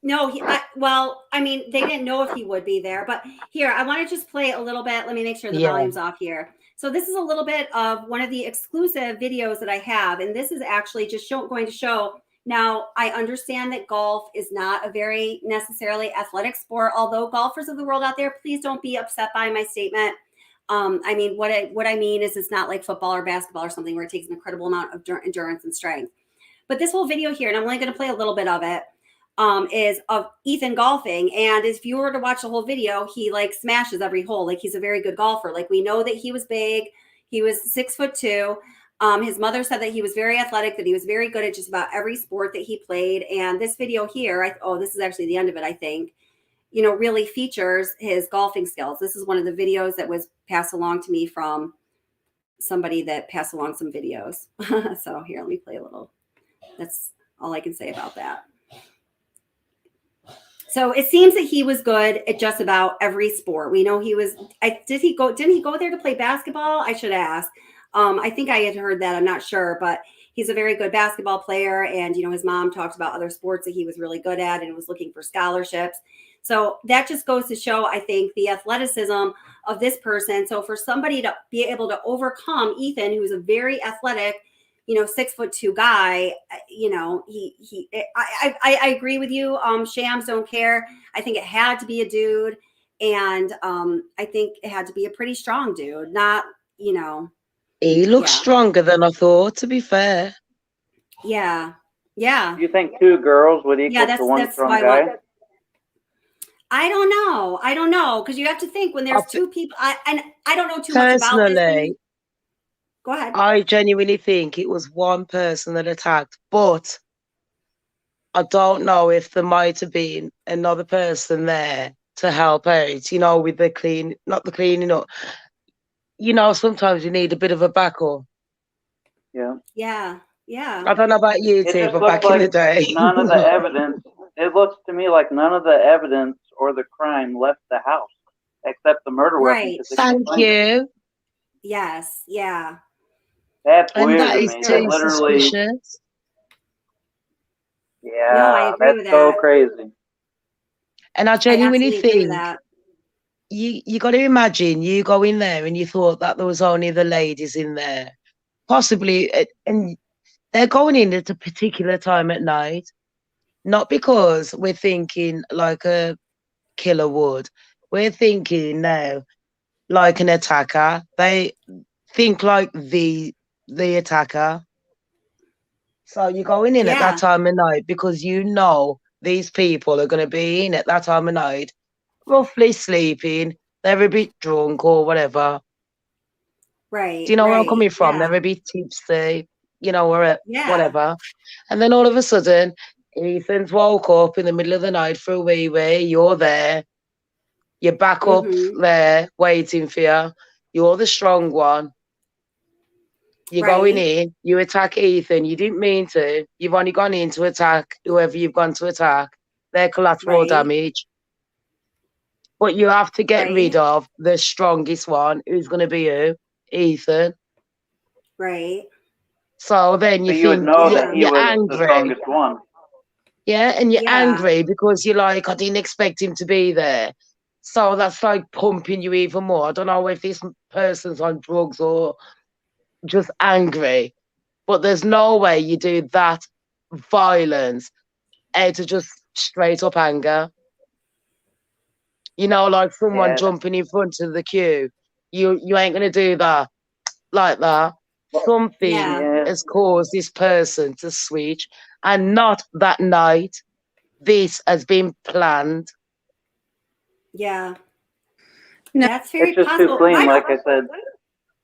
no. Well, I mean, they didn't know if he would be there, but here I want to just play a little bit. Let me make sure the Yeah. volume's off here. So this is a little bit of one of the exclusive videos that I have, and this is actually just going to show. Now, I understand that golf is not a very necessarily athletic sport, although golfers of the world out there, please don't be upset by my statement. I mean, what I mean is it's not like football or basketball or something where it takes an incredible amount of endurance and strength. But this whole video here, and I'm only going to play a little bit of it, is of Ethan golfing. And if you were to watch the whole video, he like smashes every hole. Like he's a very good golfer. Like we know that he was big. He was 6'2". His mother said that he was very athletic, that he was very good at just about every sport that he played. And this video here, this is actually the end of it, I think, really features his golfing skills. This is one of the videos that was passed along to me from somebody that passed along some videos. So here, let me play a little. That's all I can say about that. So it seems that he was good at just about every sport. We know he was. Didn't he go there to play basketball? I should ask. I think I had heard that. I'm not sure, but he's a very good basketball player. And his mom talked about other sports that he was really good at and was looking for scholarships. So that just goes to show, I think, the athleticism of this person. So for somebody to be able to overcome Ethan, who's a very athletic, 6'2" guy, I agree with you. Shams don't care. I think it had to be a dude. And I think it had to be a pretty strong dude, not, He looks stronger than I thought, to be fair. Yeah. Yeah. You think two girls would equal to one strong guy? I don't know. Because you have to think when there's two people, and I don't know too much about this. Personally, go ahead. I genuinely think it was one person that attacked, but I don't know if there might have been another person there to help out, with the not the cleaning up. Sometimes you need a bit of a backup. Yeah. Yeah. Yeah. I don't know about you two, but back in the day. None of the evidence, it looks to me like none of the evidence or the crime left the house except the murder weapon. Right. Thank you. Yes. Yeah. That's And weird that to is me. too Literally. suspicious. Yeah, No, I agree with that's so that. crazy. And I genuinely absolutely agree with think that. you got to imagine you go in there and you thought that there was only the ladies in there, possibly, and they're going in at a particular time at night, not because we're thinking like a killer would. We're thinking now like an attacker. They think like the attacker. So you're going in at that time of night because these people are going to be in at that time of night, roughly sleeping. They're a bit drunk or whatever. Right. Do you know where I'm coming from? Yeah. They're a bit tipsy, or Yeah. whatever. And then all of a sudden, Ethan's woke up in the middle of the night for a wee. You're there. You're back up there waiting for you. You're the strong one. You're going in. You attack Ethan. You didn't mean to. You've only gone in to attack whoever you've gone to attack. They're collateral damage. But you have to get rid of the strongest one. Who's going to be you? Ethan. Right. So then you would think know that he you're was angry. the strongest one. Yeah, and you're Yeah. angry because you're like, I didn't expect him to be there. So that's like pumping you even more. I don't know if this person's on drugs or just angry, but there's no way you do that violence out of just straight up anger. You know, like someone Yeah. jumping in front of the queue. You ain't gonna do that like that. Something Yeah. has caused this person to switch, and not that night. This has been planned. Yeah. No, That's very It's just too possible. clean, like I said.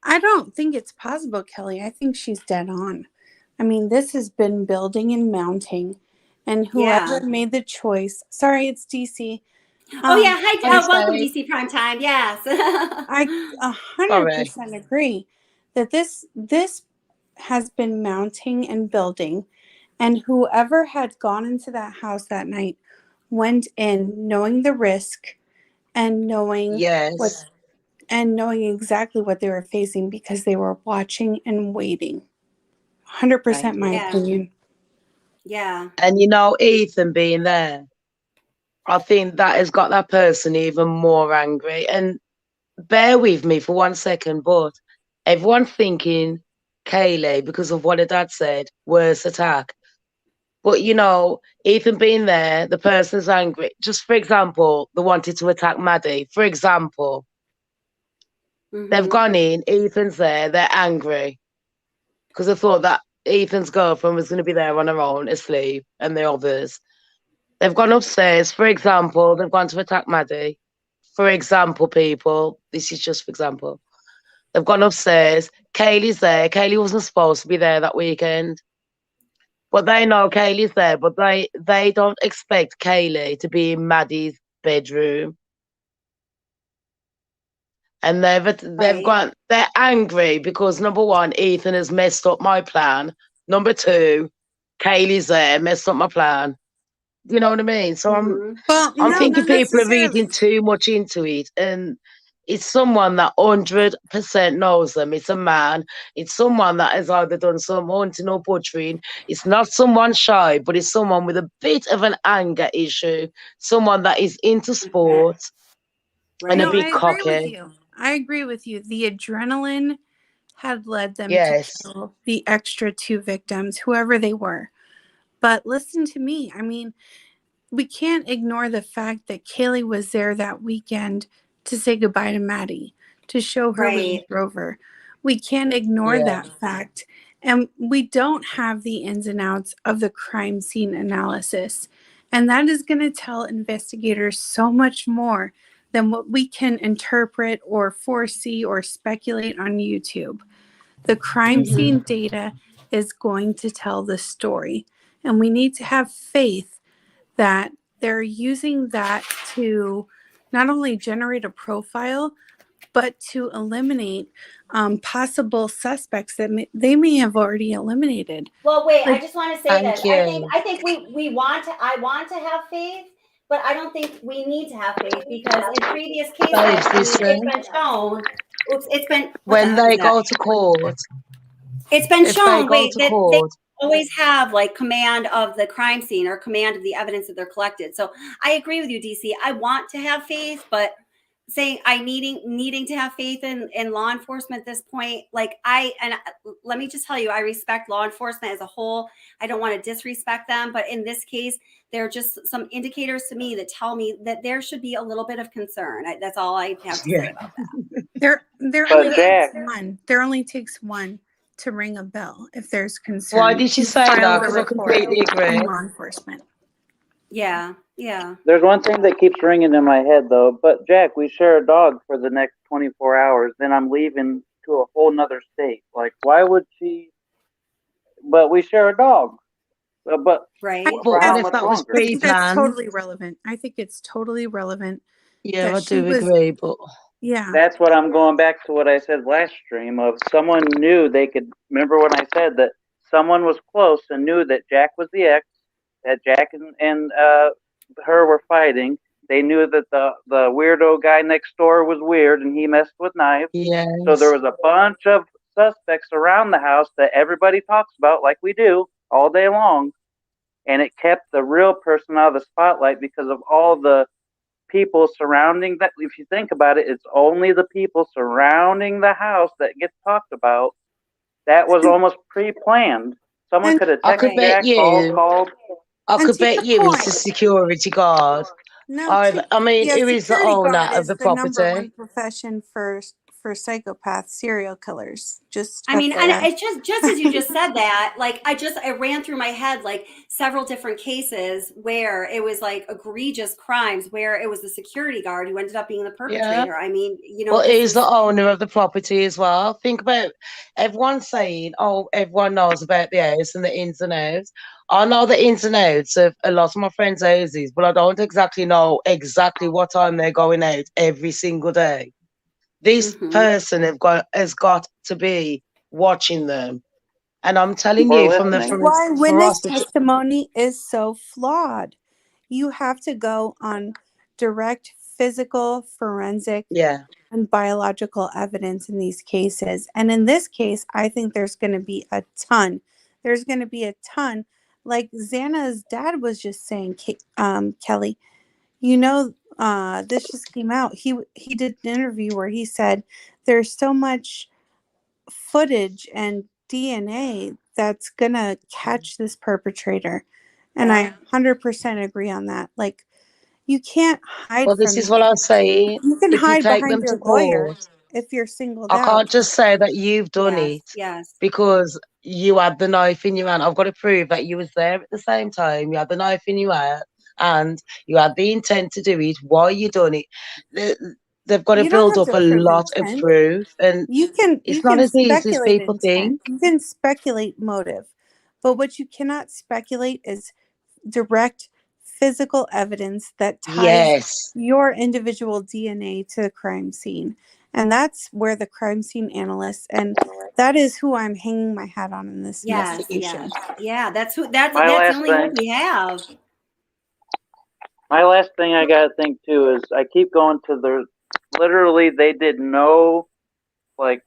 I don't think it's possible, Kelly. I think she's dead on. I mean, this has been building and mounting, and whoever Yeah. made the choice. Sorry, it's DC. Oh yeah. Hi. Thanks, Welcome, babe. DC Prime Time. Yes. I Sorry. 100% agree that this has been mounting and building, and whoever had gone into that house that night went in knowing the risk and knowing what Yes. and knowing exactly what they were facing because they were watching and waiting. 100% my Yeah. opinion. Yeah. And you know, Ethan being there, I think that has got that person even more angry. And bear with me for 1 second, but everyone's thinking Kaylee because of what her dad said, worst attack. But you know, Ethan being there, the person's angry. Just for example, they wanted to attack Maddie. For example, they've gone in, Ethan's there, they're angry because they thought that Ethan's girlfriend was going to be there on her own, asleep, and the others. They've gone upstairs, for example, they've gone to attack Maddie. For example, people, this is just for example. They've gone upstairs, Kaylee's there. Kaylee wasn't supposed to be there that weekend. But they know Kaylee's there, but they don't expect Kaylee to be in Maddie's bedroom. And they're angry because number one, Ethan has messed up my plan. Number two, Kaylee's there, messed up my plan. You know what I mean? So I'm thinking people are reading too much into it, and it's someone that 100% knows them. It's a man. It's someone that has either done some hunting or butchering. It's not someone shy, but it's someone with a bit of an anger issue. Someone that is into sports and a No, bit I agree with cocky. you. I agree with you. The adrenaline had led them Yes. to kill the extra two victims, whoever they were. But listen to me. I mean, we can't ignore the fact that Kaylee was there that weekend to say goodbye to Maddie, to show her Range Rover. We can't ignore that fact. And we don't have the ins and outs of the crime scene analysis. And that is going to tell investigators so much more than what we can interpret or foresee or speculate on YouTube. The crime scene data is going to tell the story. And we need to have faith that they're using that to not only generate a profile, but to eliminate possible suspects that they may have already eliminated. Well, wait. I Like, just want to say this. I think we want to. I want to have faith, but I don't think we need to have faith because in previous cases, Babes, I mean, listen. it's been shown. Oops, it's been. When they go to court, It's been if they shown. go Wait, to that they court, always have like command of the crime scene or command of the evidence that they're collected. So I agree with you, DC. I want to have faith, but saying I needing to have faith in law enforcement at this point, like let me just tell you, I respect law enforcement as a whole. I don't want to disrespect them, but in this case, there are just some indicators to me that tell me that there should be a little bit of concern. That's all I have to say about that. There only takes one to ring a bell if there's concern. why did she to say file that? the Because I report completely agree. in law enforcement. Yeah. There's one thing that keeps ringing in my head though. But Jack, we share a dog for the next 24 hours. Then I'm leaving to a whole nother state. Like, why would she? But we share a dog. But right. For how if much that was longer? I think that's pre-planned, totally relevant. I think it's totally relevant. yeah, that I she do was- agree. But Yeah. That's what I'm going back to what I said last stream of someone knew they could remember when I said that someone was close and knew that Jack was the ex, that Jack and her were fighting. They knew that the weirdo guy next door was weird and he messed with knives. yes. So there was a bunch of suspects around the house that everybody talks about like we do all day long. and it kept the real person out of the spotlight because of all the people surrounding that. If you think about it, it's only the people surrounding the house that gets talked about. That was almost pre-planned. Someone could have I could texted bet Jack, called. I And could to bet your you it's the point, security guard. no, I mean, yeah, who is the security owner guard of is the the number property? one profession for psychopath serial killers. Just I mean, and FYI. it's just as you just said that, like I ran through my head like several different cases where it was like egregious crimes where it was the security guard who ended up being the Yeah. perpetrator. I mean, Well, this who's is the owner of the property as well? Think about everyone saying, oh, everyone knows about the house and the ins and outs. I know the ins and outs of a lot of my friends' houses, but I don't exactly know exactly what time they're going out every single day. This person has got to be watching them. And I'm telling Or you from the This is why witness ferocity. testimony is so flawed. You have to go on direct physical, forensic, Yeah. and biological evidence in these cases. And in this case, I think there's going to be a ton. There's going to be a ton. Like Xana's dad was just saying, Kelly, this just came out. He did an interview where he said there's so much footage and DNA that's gonna catch this perpetrator. And I 100% agree on that. Like, you can't hide Well, this from is what I say. you can If you hide take behind them your to lawyer court, if you're singled I out. can't just say that you've done it yes. because you had the knife in your hand. I've got to prove that you was there at the same time. You had the knife in your hand and you had the intent to do it. Why you done it? They've got to You don't build have up to a prove lot of intent. proof, and You it's not can as easy as speculate people intent. think. You can speculate motive. But what you cannot speculate is direct physical evidence that ties Yes. your individual DNA to the crime scene. And that's where the crime scene analysts, and that is who I'm hanging my hat on in this yes, investigation. yeah. That's the last only hope thing. we have. My last thing I gotta think too is I keep going to literally they did no like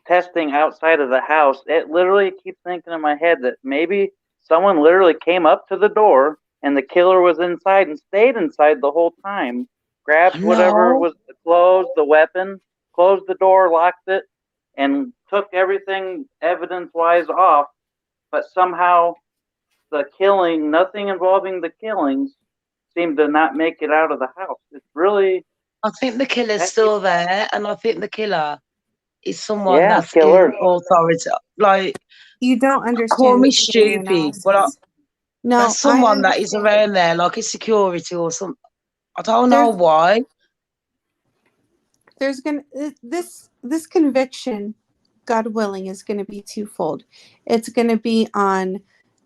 testing outside of the house. It literally keeps thinking in my head that maybe someone literally came up to the door and the killer was inside and stayed inside the whole time. Grabbed whatever was closed, the weapon, closed the door, locked it, and took everything evidence-wise off. But somehow the killing, nothing involving the killings, seemed to not make it out of the house. It's really. I think the killer's still there, and I think the killer is someone Yeah, that's killer. in authority. Like, You don't call understand me the DNA stupid, but analysis. No, that's someone that is around there, like a security or something. I don't know why. There's gonna this conviction, God willing, is going to be twofold. It's going to be on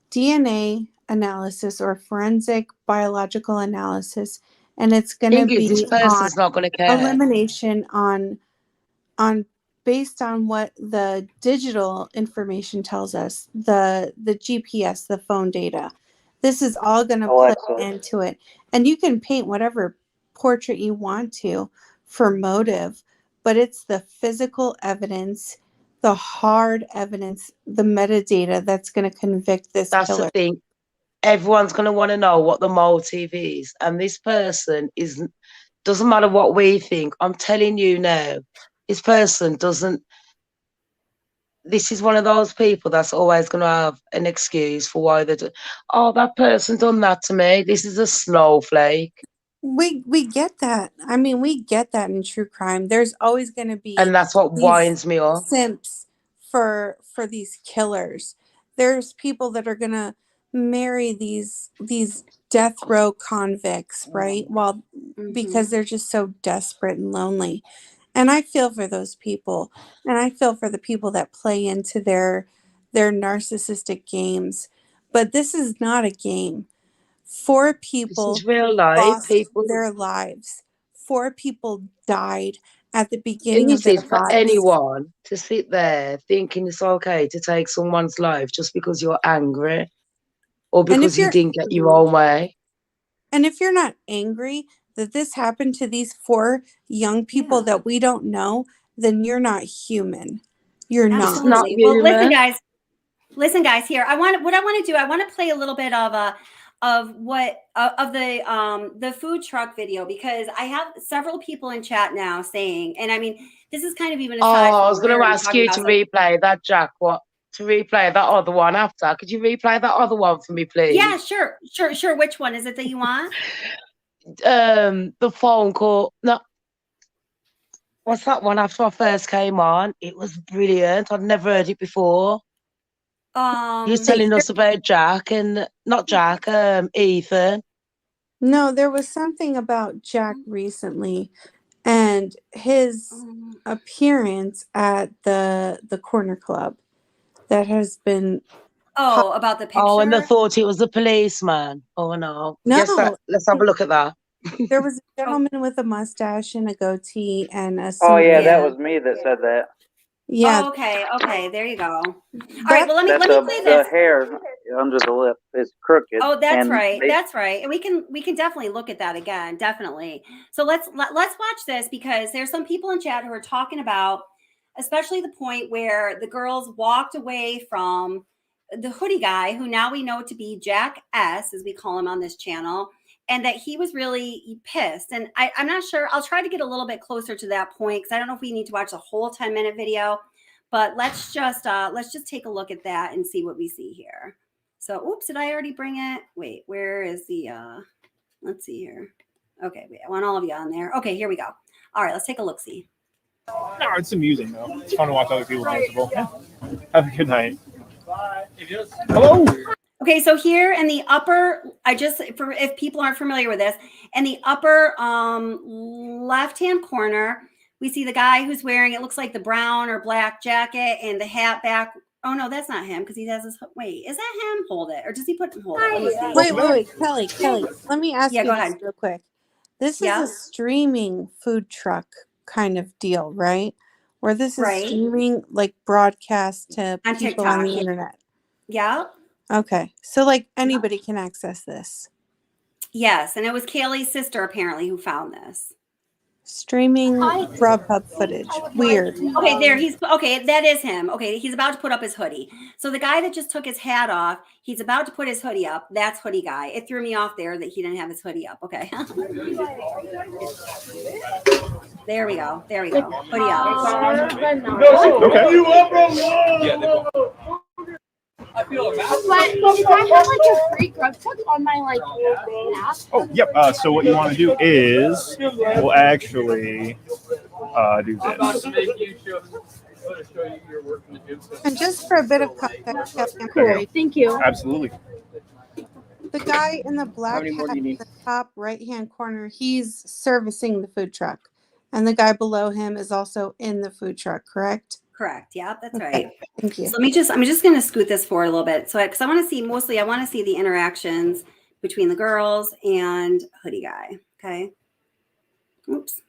DNA analysis or forensic biological analysis, and it's going to Thing is, this be on person's not going to care. elimination on based on what the digital information tells us, the GPS, the phone data. This is all going to play into it, and you can paint whatever portrait you want to for motive, but it's the physical evidence, the hard evidence, the metadata that's going to convict this That's killer. the thing. Everyone's going to want to know what the motive is, and this person doesn't matter what we think. I'm telling you now, this person doesn't. This is one of those people that's always going to have an excuse for why they do. Oh, that person done that to me. This is a snowflake. We get that. I mean, we get that in true crime. There's always going to be, and that's what winds me up. Simps for these killers. There's people that are going to marry these death row convicts, right? Well, because they're just so desperate and lonely. And I feel for those people, and I feel for the people that play into their narcissistic games. But this is not a game. 4 people This is real life. lost People, their lives. 4 people died at the and beginning of this their is for lives. anyone to sit there thinking it's okay to take someone's life just because you're angry or because you didn't get your own way. And if you're not angry that this happened to these 4 young people that we don't know, then you're not human. You're not. It's not Well, listen, human. guys. Listen, guys, here. I want to play a little bit of the food truck video, because I have several people in chat now saying, and I mean, this is kind of even aside. Oh, I was from going what to we're ask talking you about, to so- replay that, Jack. To replay that other one after? Could you replay that other one for me, please? Yeah, sure. Which one is it that you want? The phone call. No. What's that one after I first came on? It was brilliant. I'd never heard it before. He was telling us about Jack and not Jack, Ethan. No, there was something about Jack recently and his appearance at the corner club that has been about the picture. Oh, and they thought it was a policeman. Oh no. No. Yes, let's have a look at that. There was a gentleman with a mustache and a goatee and a Oh suit. yeah, that was me that said that. Yeah. Oh, okay. There you go. All right. Well, let me play the this. hair under the lip is crooked. Oh, that's and right. they- That's right. And we can definitely look at that again. Definitely. So let's watch this, because there's some people in chat who are talking about, especially the point where the girls walked away from the hoodie guy, who now we know to be Jack S, as we call him on this channel, and that he was really pissed. And I'm not sure. I'll try to get a little bit closer to that point, because I don't know if we need to watch the whole 10-minute video, but let's just take a look at that and see what we see here. So, oops, did I already bring it? Wait, where is the, let's see here. Okay, wait, I want all of you on there. Okay, here we go. All right, let's take a look-see. No, it's amusing, though. It's fun to watch other people miserable. Yeah. Have a good night. Hello? Okay, so here in the upper, for if people aren't familiar with this, in the upper left-hand corner, we see the guy who's wearing, it looks like the brown or black jacket and the hat back. Oh no, that's not him, because he has his. Wait, is that him? Hold it, or does he hold it? Wait, Kelly. Let me ask you go this ahead. real quick. This is a streaming food truck kind of deal, right? Where this is streaming, like broadcast to On people on TikTok, the yeah. internet. Yeah. Okay, so like anybody can access this. Yes, and it was Kaylee's sister apparently who found this. Streaming Grubhub footage. Weird. Okay, there he's okay. That is him. Okay, he's about to put up his hoodie. So the guy that just took his hat off, he's about to put his hoodie up. That's hoodie guy. It threw me off there that he didn't have his hoodie up. Okay. There we go. Hoodie up. But can I have like a free grub truck on my app? Oh, yep. So what you want to do is we'll actually do this. And just for a bit of context, Kelly, I'm Cool. sorry. Thank you. Absolutely. The guy in the black many more hat do you in need? the top right-hand corner, he's servicing the food truck. And the guy below him is also in the food truck, correct? Correct. Yeah, that's Okay, right. thank you. So I'm just going to scoot this forward a little bit. So, because I want to see the interactions between the girls and hoodie guy. Okay. Oops.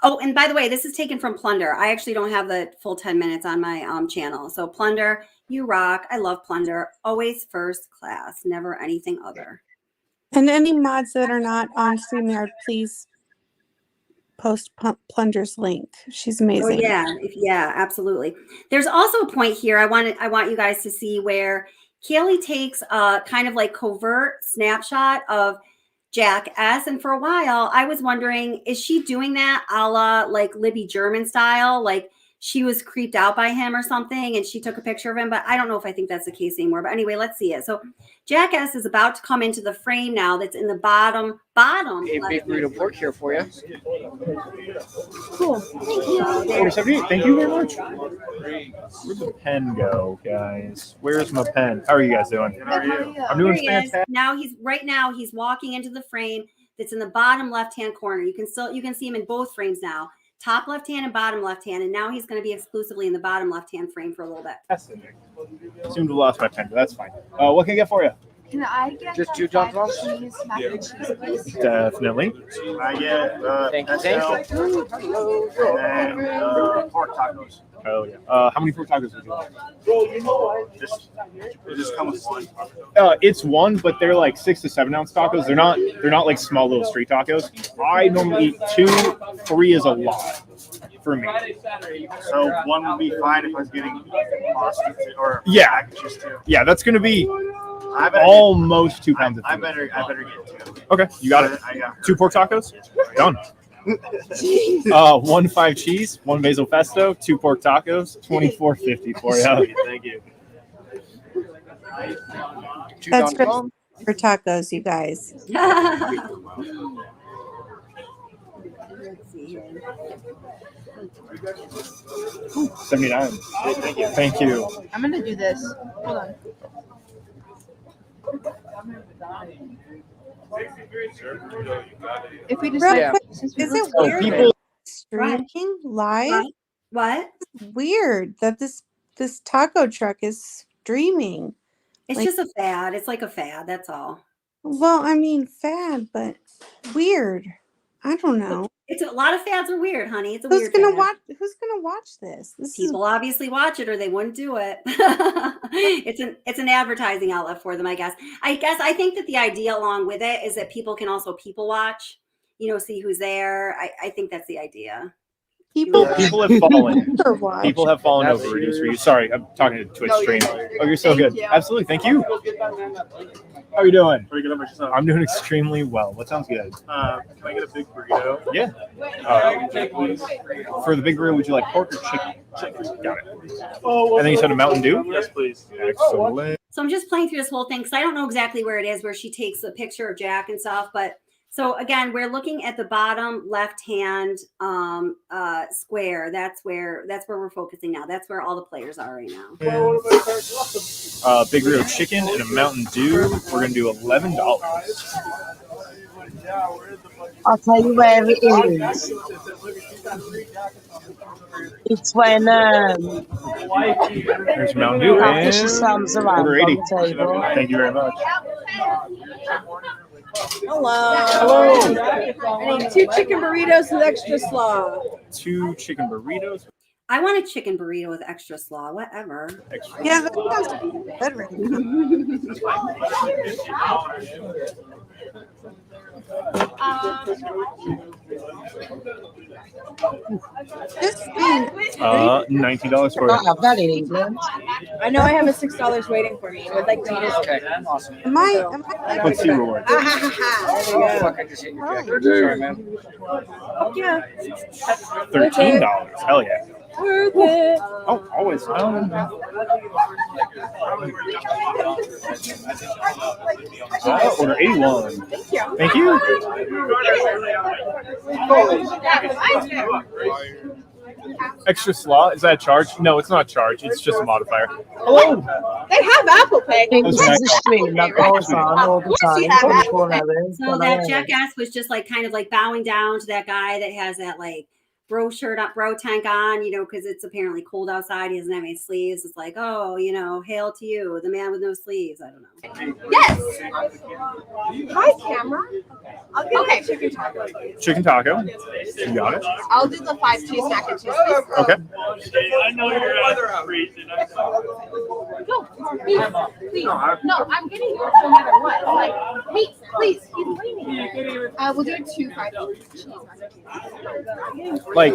Oh, and by the way, this is taken from Plunder. I actually don't have the full 10 minutes on my channel. So Plunder, you rock. I love Plunder. Always first class, never anything other. And any mods that are not on StreamYard, please post Plunder's link. She's amazing. Oh yeah, absolutely. There's also a point here I want you guys to see where Kaylee takes a kind of like covert snapshot of Jack S. And for a while, I was wondering, is she doing that a la like Libby German style? Like she was creeped out by him or something and she took a picture of him, but I don't know if I think that's the case anymore. But anyway, let's see it. So Jack S. is about to come into the frame now that's in the bottom. Hey, big burrito pork here for you. Cool. Thank you. 478. Thank you very much. Where'd the pen go, guys? Where's my pen? How are you guys doing? How are you? I'm doing Here he is. fantastic. Now he's walking into the frame that's in the bottom left-hand corner. You can see him in both frames now. Top left hand and bottom left hand, and now he's going to be exclusively in the bottom left hand frame for a little bit. Seem to have lost my pen, but that's fine. What can I get for you? Can I get Just the 2 John Paul's? cheese mac and cheese, please? Definitely. I get Thank you. and then pork tacos. Oh yeah. How many pork tacos would you like? Just come with one. It's one, but they're like 6 to 7 ounce tacos. They're not like small little street tacos. I normally eat 2, 3 is a lot. for me. So one would be fine if I was getting pasta or Yeah. mac and cheese too. Yeah, that's going to be I better almost 2 pounds of I food. better get two. Okay, you got it. I got her. 2 pork tacos? Done. 1 5 cheese, 1 basil pesto, 2 pork tacos, $24.50 for you. Thank you. That's for tacos, you guys. Let's see here. 79. Thank you. Thank you. I'm gonna do this. Hold on. If we Real decide, quick, since we is looked it So weird people- that it's streaming live? What? It's weird that this taco truck is streaming. It's Like, just a fad. It's like a fad. That's all. well, I mean, fad, but weird. I don't know. It's a lot of fads are weird, honey. It's a Who's weird gonna fad. watch? Who's gonna watch this? This People obviously watch it or they wouldn't do it. It's an advertising outlet for them, I guess. I think that the idea along with it is that people can also people watch, see who's there. I think that's the idea. People have fallen. or watch. People have fallen over reviews for you. Sorry, I'm talking to Twitch stream. Oh, you're so Thank good. you. Absolutely. Thank you. How are you doing? Pretty good about yourself. I'm doing extremely well. What sounds good? Can I get a big burrito? Yeah. For the big burrito, would you like pork or chicken? Chicken. Got it. And then you said a Mountain Dew? Yes, please. Excellent. So I'm just playing through this whole thing because I don't know exactly where it is, where she takes a picture of Jack and stuff. But so again, we're looking at the bottom left-hand square. That's where we're focusing now. That's where all the players are right now. Big burrito chicken and a Mountain Dew. We're gonna do $11. I'll tell you where it is. It's when There's Mountain Dew Fish and Sam's around order on 80. the table. Thank you very much. Hello. I need 2 chicken burritos with extra slaw. 2 chicken burritos. I want a chicken burrito with extra slaw, whatever. Yeah, that sounds good right $19 for I have that in England. I know I have a $6 waiting for me. Would like to use it. Awesome. Am I Let's see rewards. There you go. Fuck, I just hit your jacket. Sorry, man. Fuck yeah. $13. Hell yeah. Worth it. Oh, always. Order 81. Thank you. Thank you. Extra slaw? Is that a charge? No, it's not a charge. It's just a modifier. Hello. They have Apple Pay. This is a stream that goes on all the time. 24 hours. So that jackass was just like kind of like bowing down to that guy that has that like bro shirt up, bro tank on, because it's apparently cold outside. He doesn't have any sleeves. It's like, oh, hail to you, the man with no sleeves. I don't know. Yes. Hi, camera. I'll get a chicken taco. Chicken taco. You got it. I'll do the 5 cheese mac and cheese. Please. Okay. I know your weather freezing. No, please. No, I'm getting yours no matter what. Like, please, he's waiting. We'll do 2 5 cheese mac. Like,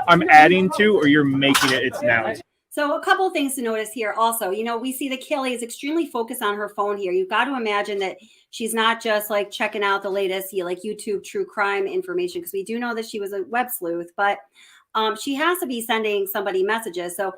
I'm adding to, or you're making it, it's now. So a couple of things to notice here also, we see that Kelly is extremely focused on her phone here. You've got to imagine that she's not just like checking out the latest like YouTube true crime information, because we do know that she was a web sleuth, but she has to be sending somebody messages. So,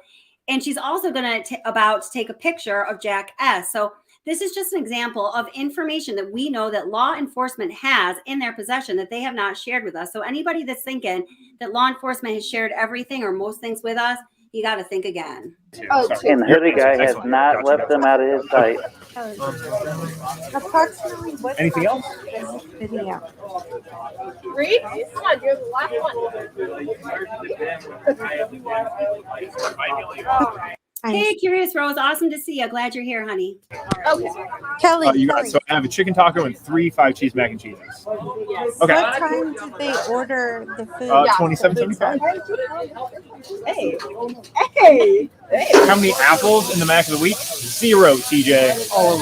and she's also going to about to take a picture of Jack S. So this is just an example of information that we know that law enforcement has in their possession that they have not shared with us. So anybody that's thinking that law enforcement has shared everything or most things with us, you got to think again. And the hoodie guy has not left them out of his sight. Approximately what? Anything else? Video. Reed, come on, you're the last one. Hey, Curious Rose, awesome to see you. Glad you're here, honey. Okay. Kelly, You got, so I have a chicken taco and 3 5 cheese mac and cheeses. Yes. Okay. What time did they order the food? $27.75. Hey. Hey. How many apples in the mac of the week? 0, TJ.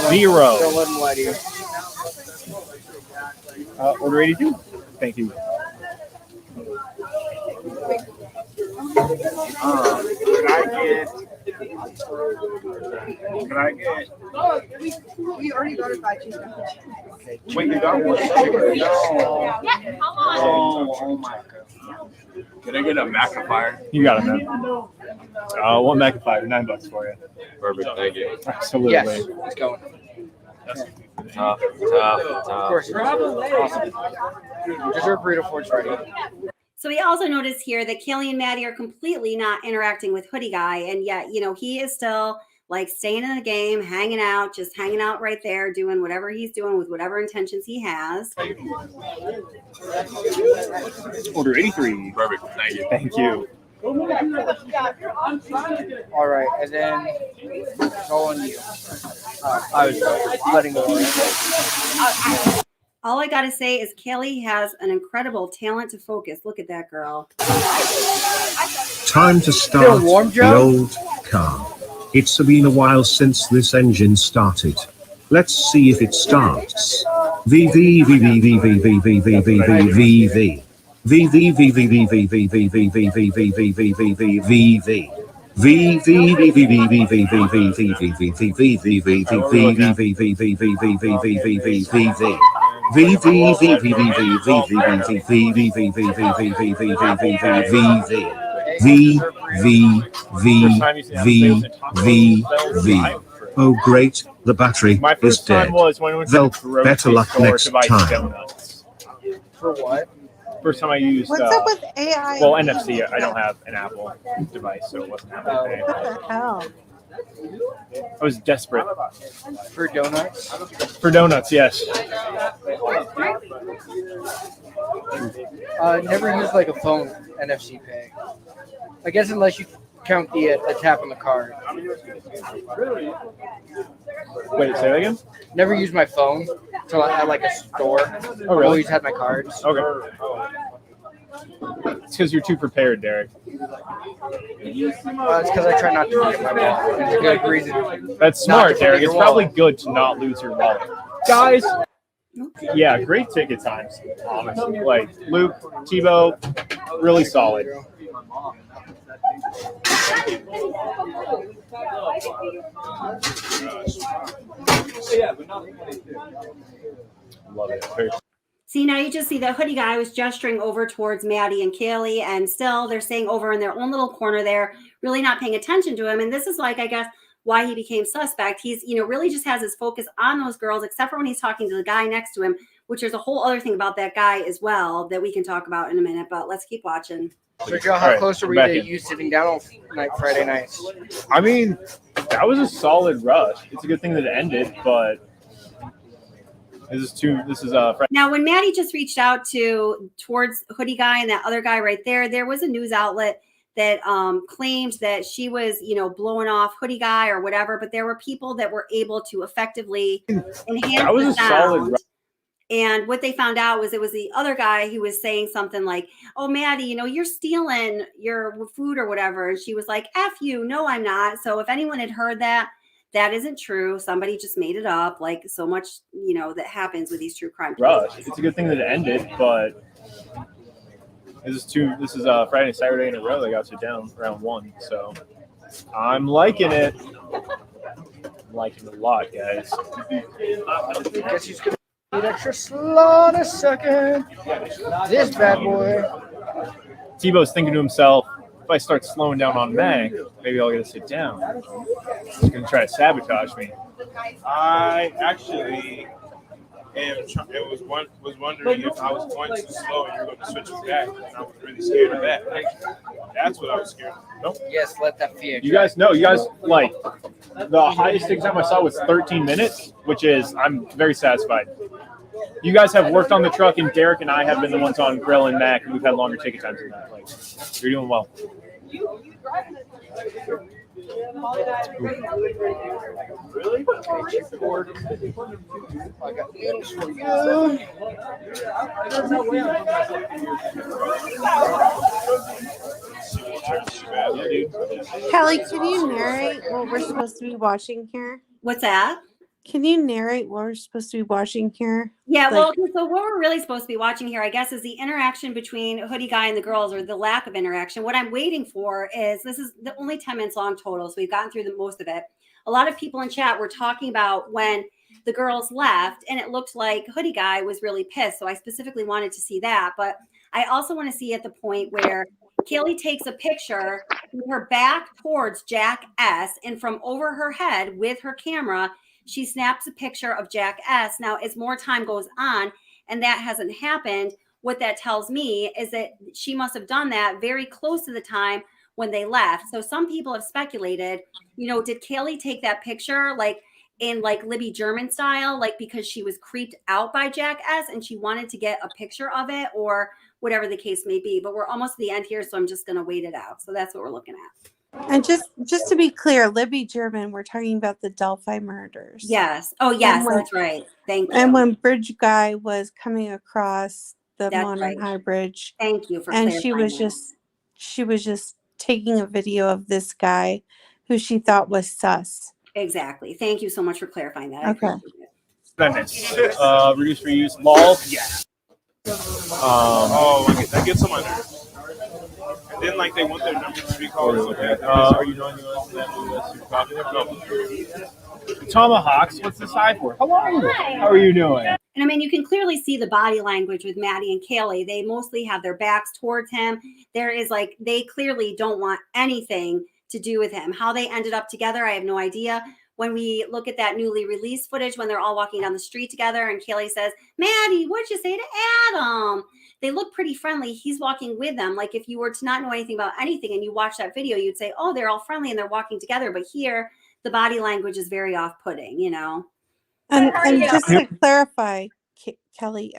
0. Don't let them lie to you. Order 82. Thank you. Can I get? We already got it by Tuesday. Wait, you got one? Yeah, come on. Oh my God. Can I get a Magnifier? You got it, man. One Magnifier, $9 for you. Perfect, thank you. Absolutely. Yes, it's going. Tough. Of course. Awesome. Dessert burrito for it's ready. So we also notice here that Kaylee and Maddie are completely not interacting with Hoodie Guy, and yet, you know, he is still like staying in the game, hanging out, just hanging out right there, doing whatever he's doing with whatever intentions he has. Order 83. Perfect, thank you. Thank you. All right, and then it's all on you. I was letting go. All I got to say is Kaylee has an incredible talent to focus. Look at that girl. Time to start the old car. It's been a while since this engine started. Let's see if it starts. VV VV VV VV VV VV VV. Oh great, the battery My is first time dead. was when we went to Well, the grocery better luck store next to buy time. donuts. For what? First time I used What's up with AI? well, NFC. I don't have an Apple device, so it wasn't Apple Pay. What the hell? I was desperate. For donuts? For donuts, yes. Never used like a phone NFC pay. I guess unless you count the tap on the card. Wait, say that again? Never used my phone till at like a store. Oh, really? Always had my cards. Okay. It's because you're too prepared, Derek. It's because I try not to forget my wallet. It's a good reason. That's not smart, to Derek. forget It's your probably wallet. good to not lose your wallet. Guys, yeah, great ticket times, honestly. Like, Luke, Tebow, really solid. Love it. See, now you just see that Hoodie Guy was gesturing over towards Maddie and Kaylee, and still they're staying over in their own little corner there, really not paying attention to him. And this is like, I guess, why he became suspect. He's, you know, really just has his focus on those girls, except for when he's talking to the guy next to him, which there's a whole other thing about that guy as well that we can talk about in a minute, but let's keep watching. So, Joe, how close are we to you sitting down on Friday nights? I mean, that was a solid rush. It's a good thing that it ended, but this is Now, when Maddie just reached out towards Hoodie Guy and that other guy right there was a news outlet that claimed that she was, you know, blowing off Hoodie Guy or whatever, but there were people that were able to effectively enhance that was the a solid sound. rush. And what they found out was it was the other guy who was saying something like, "Oh, Maddie, you know, you're stealing your food or whatever." And she was like, "F you. No, I'm not." So if anyone had heard that, that isn't true. Somebody just made it up, like so much, you know, that happens with these true crime Rush. cases. It's a good thing that it ended, but this is Friday and Saturday in a row they got sit down round one. So I'm liking it. I'm liking it a lot, guys. Guess he's gonna need extra slow in a second. This bad boy. Tebow's thinking to himself, if I start slowing down on Meg, maybe I'll get to sit down. He's going to try to sabotage me. I actually was wondering if I was going too slow and you were going to switch it back. And I was really scared of that. That's what I was scared of. Nope. Yes, let that fear. You guys know, like, the highest ticket time I saw was 13 minutes, which is, I'm very satisfied. You guys have worked on the truck, and Derek and I have been the ones on Grill and Mac, and we've had longer ticket times than that. Like, you're doing well. Really? I got noodles for you. Kelly, can you narrate what we're supposed to be watching here? What's that? Can you narrate what we're supposed to be watching here? Yeah, Like- well, so what we're really supposed to be watching here, I guess, is the interaction between Hoodie Guy and the girls, or the lack of interaction. What I'm waiting for is, this is the only 10 minutes long total, so we've gotten through the most of it. A lot of people in chat were talking about when the girls left, and it looked like Hoodie Guy was really pissed. So I specifically wanted to see that, but I also want to see at the point where Kaylee takes a picture with her back towards Jack S, and from over her head with her camera, she snaps a picture of Jack S. Now, as more time goes on and that hasn't happened, what that tells me is that she must have done that very close to the time when they left. So some people have speculated, did Kaylee take that picture like in like Libby German style, like because she was creeped out by Jack S and she wanted to get a picture of it, or whatever the case may be. But we're almost at the end here, so I'm just going to wait it out. So that's what we're looking at. And just to be clear, Libby German, we're talking about the Delphi murders. Yes. Oh, yes, that's right. Thank you. And when Bridge Guy was coming across the That's Monon right. High Bridge, Thank you for and clarifying she was just taking a video of this guy who she thought was sus. Exactly. Thank you so much for clarifying that. I Okay. appreciate it. Reduce reuse. Lol. Yes. That gets on my nerves. And then, like, they want their numbers to be called. Are you knowing Tomahawks. What's the side for? How are you? How are you doing? And I mean, you can clearly see the body language with Maddie and Kaylee. They mostly have their backs towards him. There is like, they clearly don't want anything to do with him. How they ended up together, I have no idea. When we look at that newly released footage, when they're all walking down the street together and Kaylee says, Maddie, what'd you say to Adam? They look pretty friendly. He's walking with them. Like if you were to not know anything about anything and you watch that video, you'd say, oh, they're all friendly and they're walking together. But here, the body language is very off-putting, And just to clarify, Kelly,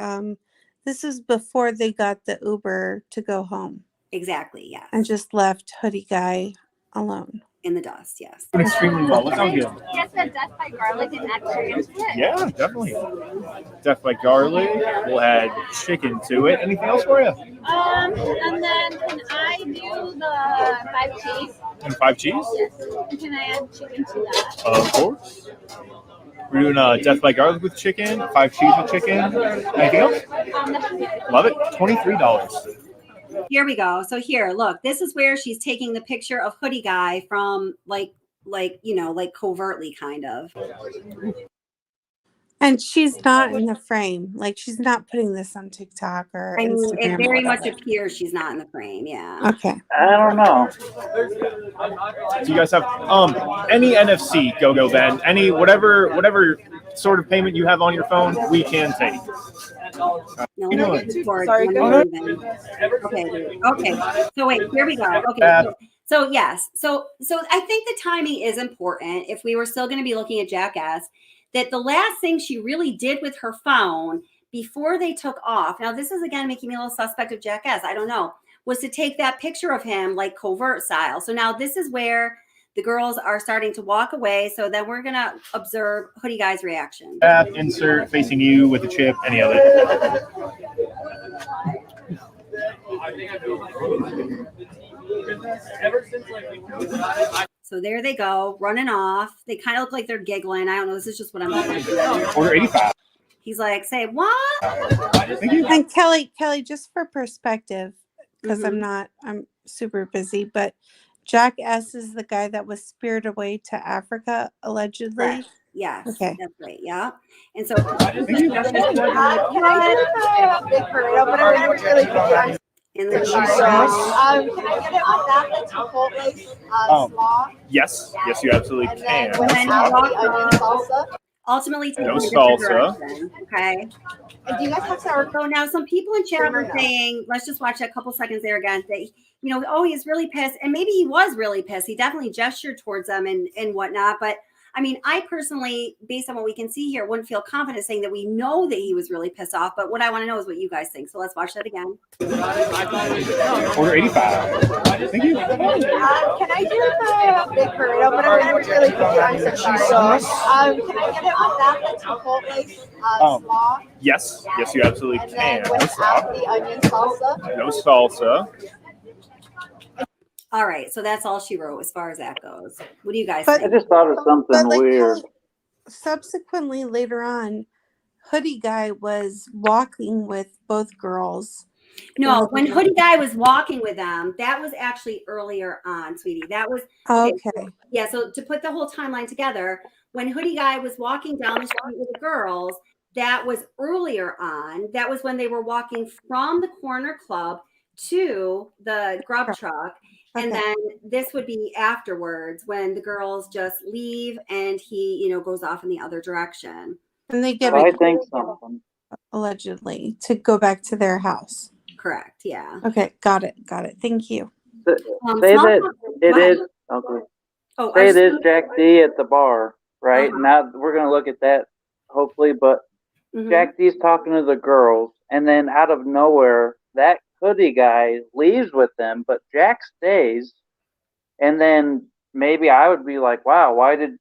this is before they got the Uber to go home. Exactly, yes. And just left Hoodie Guy alone. In the dust, yes. Extremely well. That sounds good. Yes, the death by garlic and experience with it. Yeah, definitely. Death by garlic. We'll add chicken to it. Anything else for you? And then can I do the 5 cheese? And 5 cheese? Yes. And can I add chicken to that? Of course. We're doing death by garlic with chicken, 5 cheese with chicken. Anything else? Love it. $23. Here we go. So here, look, this is where she's taking the picture of Hoodie Guy from like covertly kind of. And she's not in the frame. Like she's not putting this on TikTok or I mean, Instagram. it very much appears she's not in the frame. Yeah. Okay. I don't know. Do you guys have any NFC go Ben? Any whatever sort of payment you have on your phone, we can take. No, You know it. Sorry, Okay. So wait, here we go. Okay. So yes. So I think the timing is important if we were still going to be looking at Jackass, that the last thing she really did with her phone before they took off. Now, this is again making me a little suspect of Jackass. I don't know. Was to take that picture of him like covert style. So now this is where the girls are starting to walk away. So then we're going to observe Hoodie Guy's reaction. Insert facing you with the chip, any other. So there they go, running off. They kind of look like they're giggling. I don't know. This is just what I'm looking at. Order 85. He's like, say what? And Kelly, just for perspective, because I'm super busy, but Jack S is the guy that was speared away to Africa, allegedly. Correct. Yes. Okay. That's right. Yeah. And so and then Can I get it on that? That's Chipotle slaw. Yes, you absolutely can. And then onion salsa. Ultimately, no salsa. Okay. And do you guys have sour cream? So now some people in chat are saying, let's just watch that couple seconds there again. That oh, he's really pissed, and maybe he was really pissed. He definitely gestured towards them and whatnot, but. I mean, I personally, based on what we can see here, wouldn't feel confident saying that we know that he was really pissed off. But what I want to know is what you guys think. So let's watch that again. Order 85. Thank you. Can I do the big burrito? But I'm really picky on some cheese sauce. Can I get it on that? That's Chipotle slaw. Yes, you absolutely And can. then without the onion salsa. No salsa. All right, so that's all she wrote as far as that goes. What do you guys I think? just thought of something weird. subsequently later on, Hoodie Guy was walking with both girls. No, when Hoodie Guy was walking with them, that was actually earlier on, sweetie. That was okay. Yeah, so to put the whole timeline together, when Hoodie Guy was walking down the street with the girls, that was earlier on. That was when they were walking from the corner club to the grub truck. And then this would be afterwards when the girls just leave and he, goes off in the other direction. And they get I think something. allegedly to go back to their house. Correct. Yeah. Okay. Got it. Thank you. Say that it is. Okay. Say it is Jack D at the bar, right? Now we're gonna look at that hopefully, but Jack D's talking to the girls, and then out of nowhere, that Hoodie Guy leaves with them, but Jack stays. And then maybe I would be like, wow, why did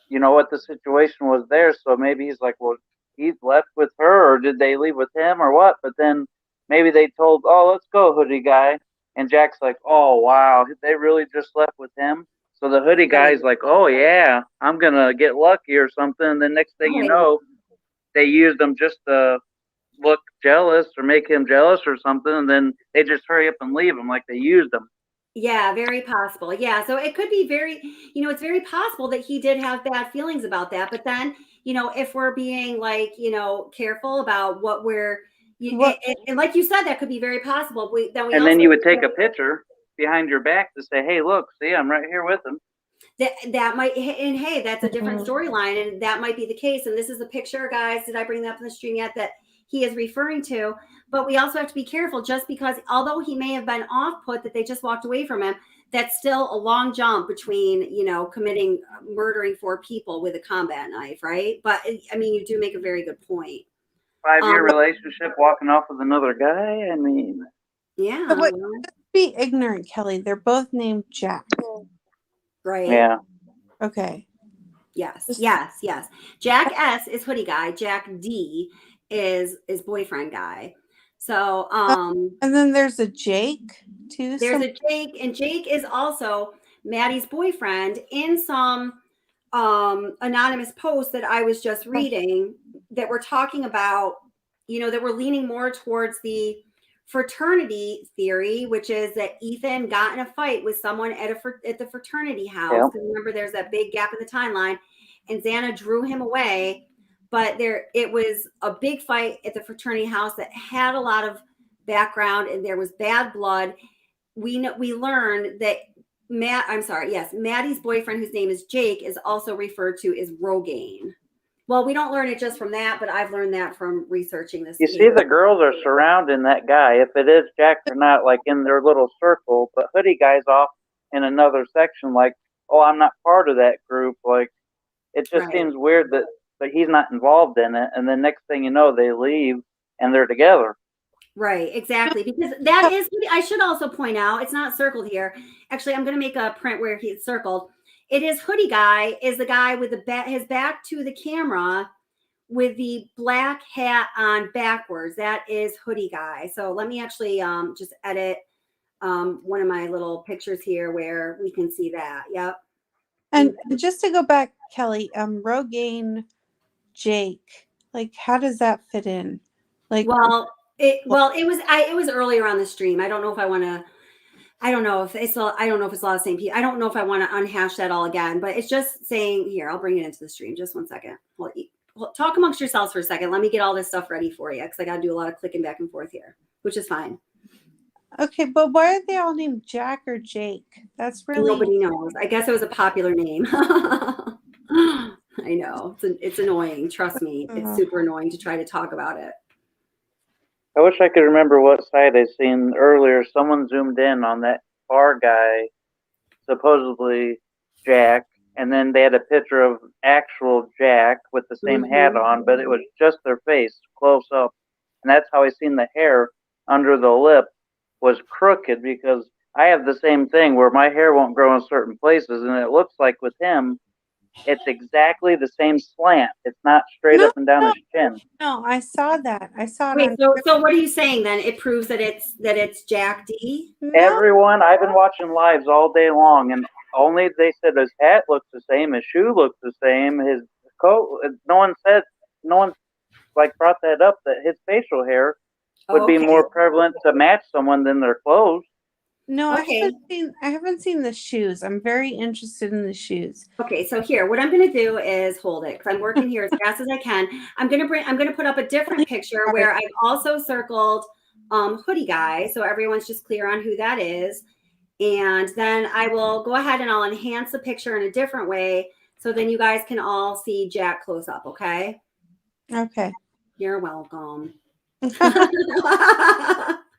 what the situation was there? So maybe he's like, well, he's left with her, or did they leave with him, or what? But then maybe they told, oh, let's go, Hoodie Guy. And Jack's like, oh, wow, they really just left with him? So the Hoodie Guy's like, oh, yeah, I'm going to get lucky or something. And then next thing you know, they used him just to look jealous or make him jealous or something. And then they just hurry up and leave him like they used him. Yeah, very possible. Yeah. So it could be it's very possible that he did have bad feelings about that. But then, if we're being careful about what we're, and like you said, that could be very possible. Then you would take a picture behind your back to say, hey, look, see, I'm right here with him. That might, and hey, that's a different storyline, and that might be the case. And this is the picture, guys. Did I bring that up in the stream yet? That he is referring to. But we also have to be careful, just because although he may have been off put that they just walked away from him, that's still a long jump between, murdering 4 people with a combat knife, right? But I mean, you do make a very good point. 5-year relationship, walking off with another guy. I mean, yeah. But just be ignorant, Kelly. They're both named Jack. Right. Yeah. Okay. Yes. Jack S is Hoodie Guy. Jack D is boyfriend guy. So and then there's a Jake too. There's a Jake, and Jake is also Maddie's boyfriend. In some anonymous post that I was just reading, that we're talking about, that we're leaning more towards the fraternity theory, which is that Ethan got in a fight with someone at the fraternity house. Yeah. Remember, there's that big gap in the timeline, and Xana drew him away. But it was a big fight at the fraternity house that had a lot of background, and there was bad blood. We learned that Maddie's boyfriend, whose name is Jake, is also referred to as Rogaine. Well, we don't learn it just from that, but I've learned that from researching this. You see, the girls are surrounding that guy. If it is Jack or not, like in their little circle, but Hoodie Guy's off in another section, like, oh, I'm not part of that group. Like, it just seems weird that he's not involved in it. And then next thing you know, they leave and they're together. Right, exactly. Because that is, I should also point out, it's not circled here. Actually, I'm going to make a print where he's circled. It is Hoodie Guy is the guy with his back to the camera with the black hat on backwards. That is Hoodie Guy. So let me actually just edit one of my little pictures here where we can see that. Yep. And just to go back, Kelly, Rogaine, Jake, like, how does that fit in? Like, it was earlier on the stream. I don't know if I want to. I don't know if it's a lot of the same people. I don't know if I want to unhash that all again, but it's just saying here. I'll bring it into the stream. Just one second. Well, talk amongst yourselves for a second. Let me get all this stuff ready for you, because I got to do a lot of clicking back and forth here, which is fine. Okay, but why are they all named Jack or Jake? That's really nobody knows. I guess it was a popular name. I know it's annoying. Trust me, it's super annoying to try to talk about it. I wish I could remember what site I seen earlier. Someone zoomed in on that bar guy, supposedly Jack, and then they had a picture of actual Jack with the same hat on, but it was just their face close up. And that's how I seen the hair under the lip was crooked, because I have the same thing where my hair won't grow in certain places, and it looks like with him, it's exactly the same slant. It's not straight up and down his chin. No, I saw that. I saw it. Wait, so what are you saying then? It proves that it's Jack D? Everyone, I've been watching lives all day long, and only they said his hat looks the same, his shoe looks the same, his no one like brought that up, that his facial hair would be okay. more prevalent to match someone than their clothes. No, Okay. I haven't seen the shoes. I'm very interested in the shoes. Okay, so here, what I'm going to do is hold it because I'm working here as fast as I can. I'm going to put up a different picture where I've also circled hoodie guy, so everyone's just clear on who that is. And then I will go ahead and I'll enhance the picture in a different way, so then you guys can all see Jack close up. Okay. Okay. You're welcome. I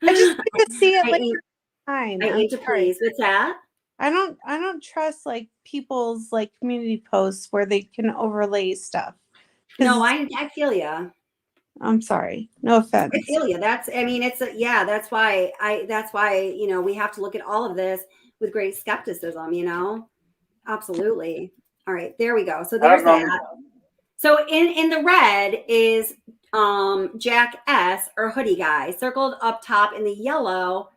just like to see it later time. I I'm aim to sorry. please. What's that? I don't trust like people's like community posts where they can overlay stuff. No, I feel ya. I'm sorry. No offense. I feel you. That's why we have to look at all of this with great skepticism, Absolutely. All right, there we go. So there's that. So in the red is Jack S or hoodie guy. Circled up top in the yellow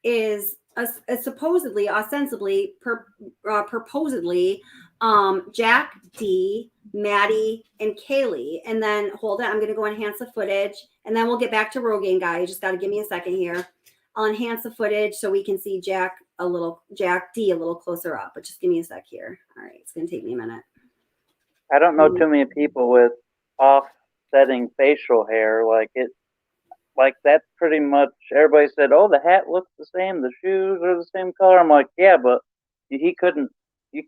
is a supposedly, ostensibly, purposedly Jack D, Maddie, and Kaylee. And then hold it. I'm going to go enhance the footage, and then we'll get back to Rogaine guy. You just got to give me a second here. I'll enhance the footage so we can see Jack D a little closer up. But just give me a sec here. All right, it's going to take me a minute. I don't know too many people with offsetting facial hair. Like that's pretty much, everybody said, oh, the hat looks the same, the shoes are the same color. I'm like, yeah, but you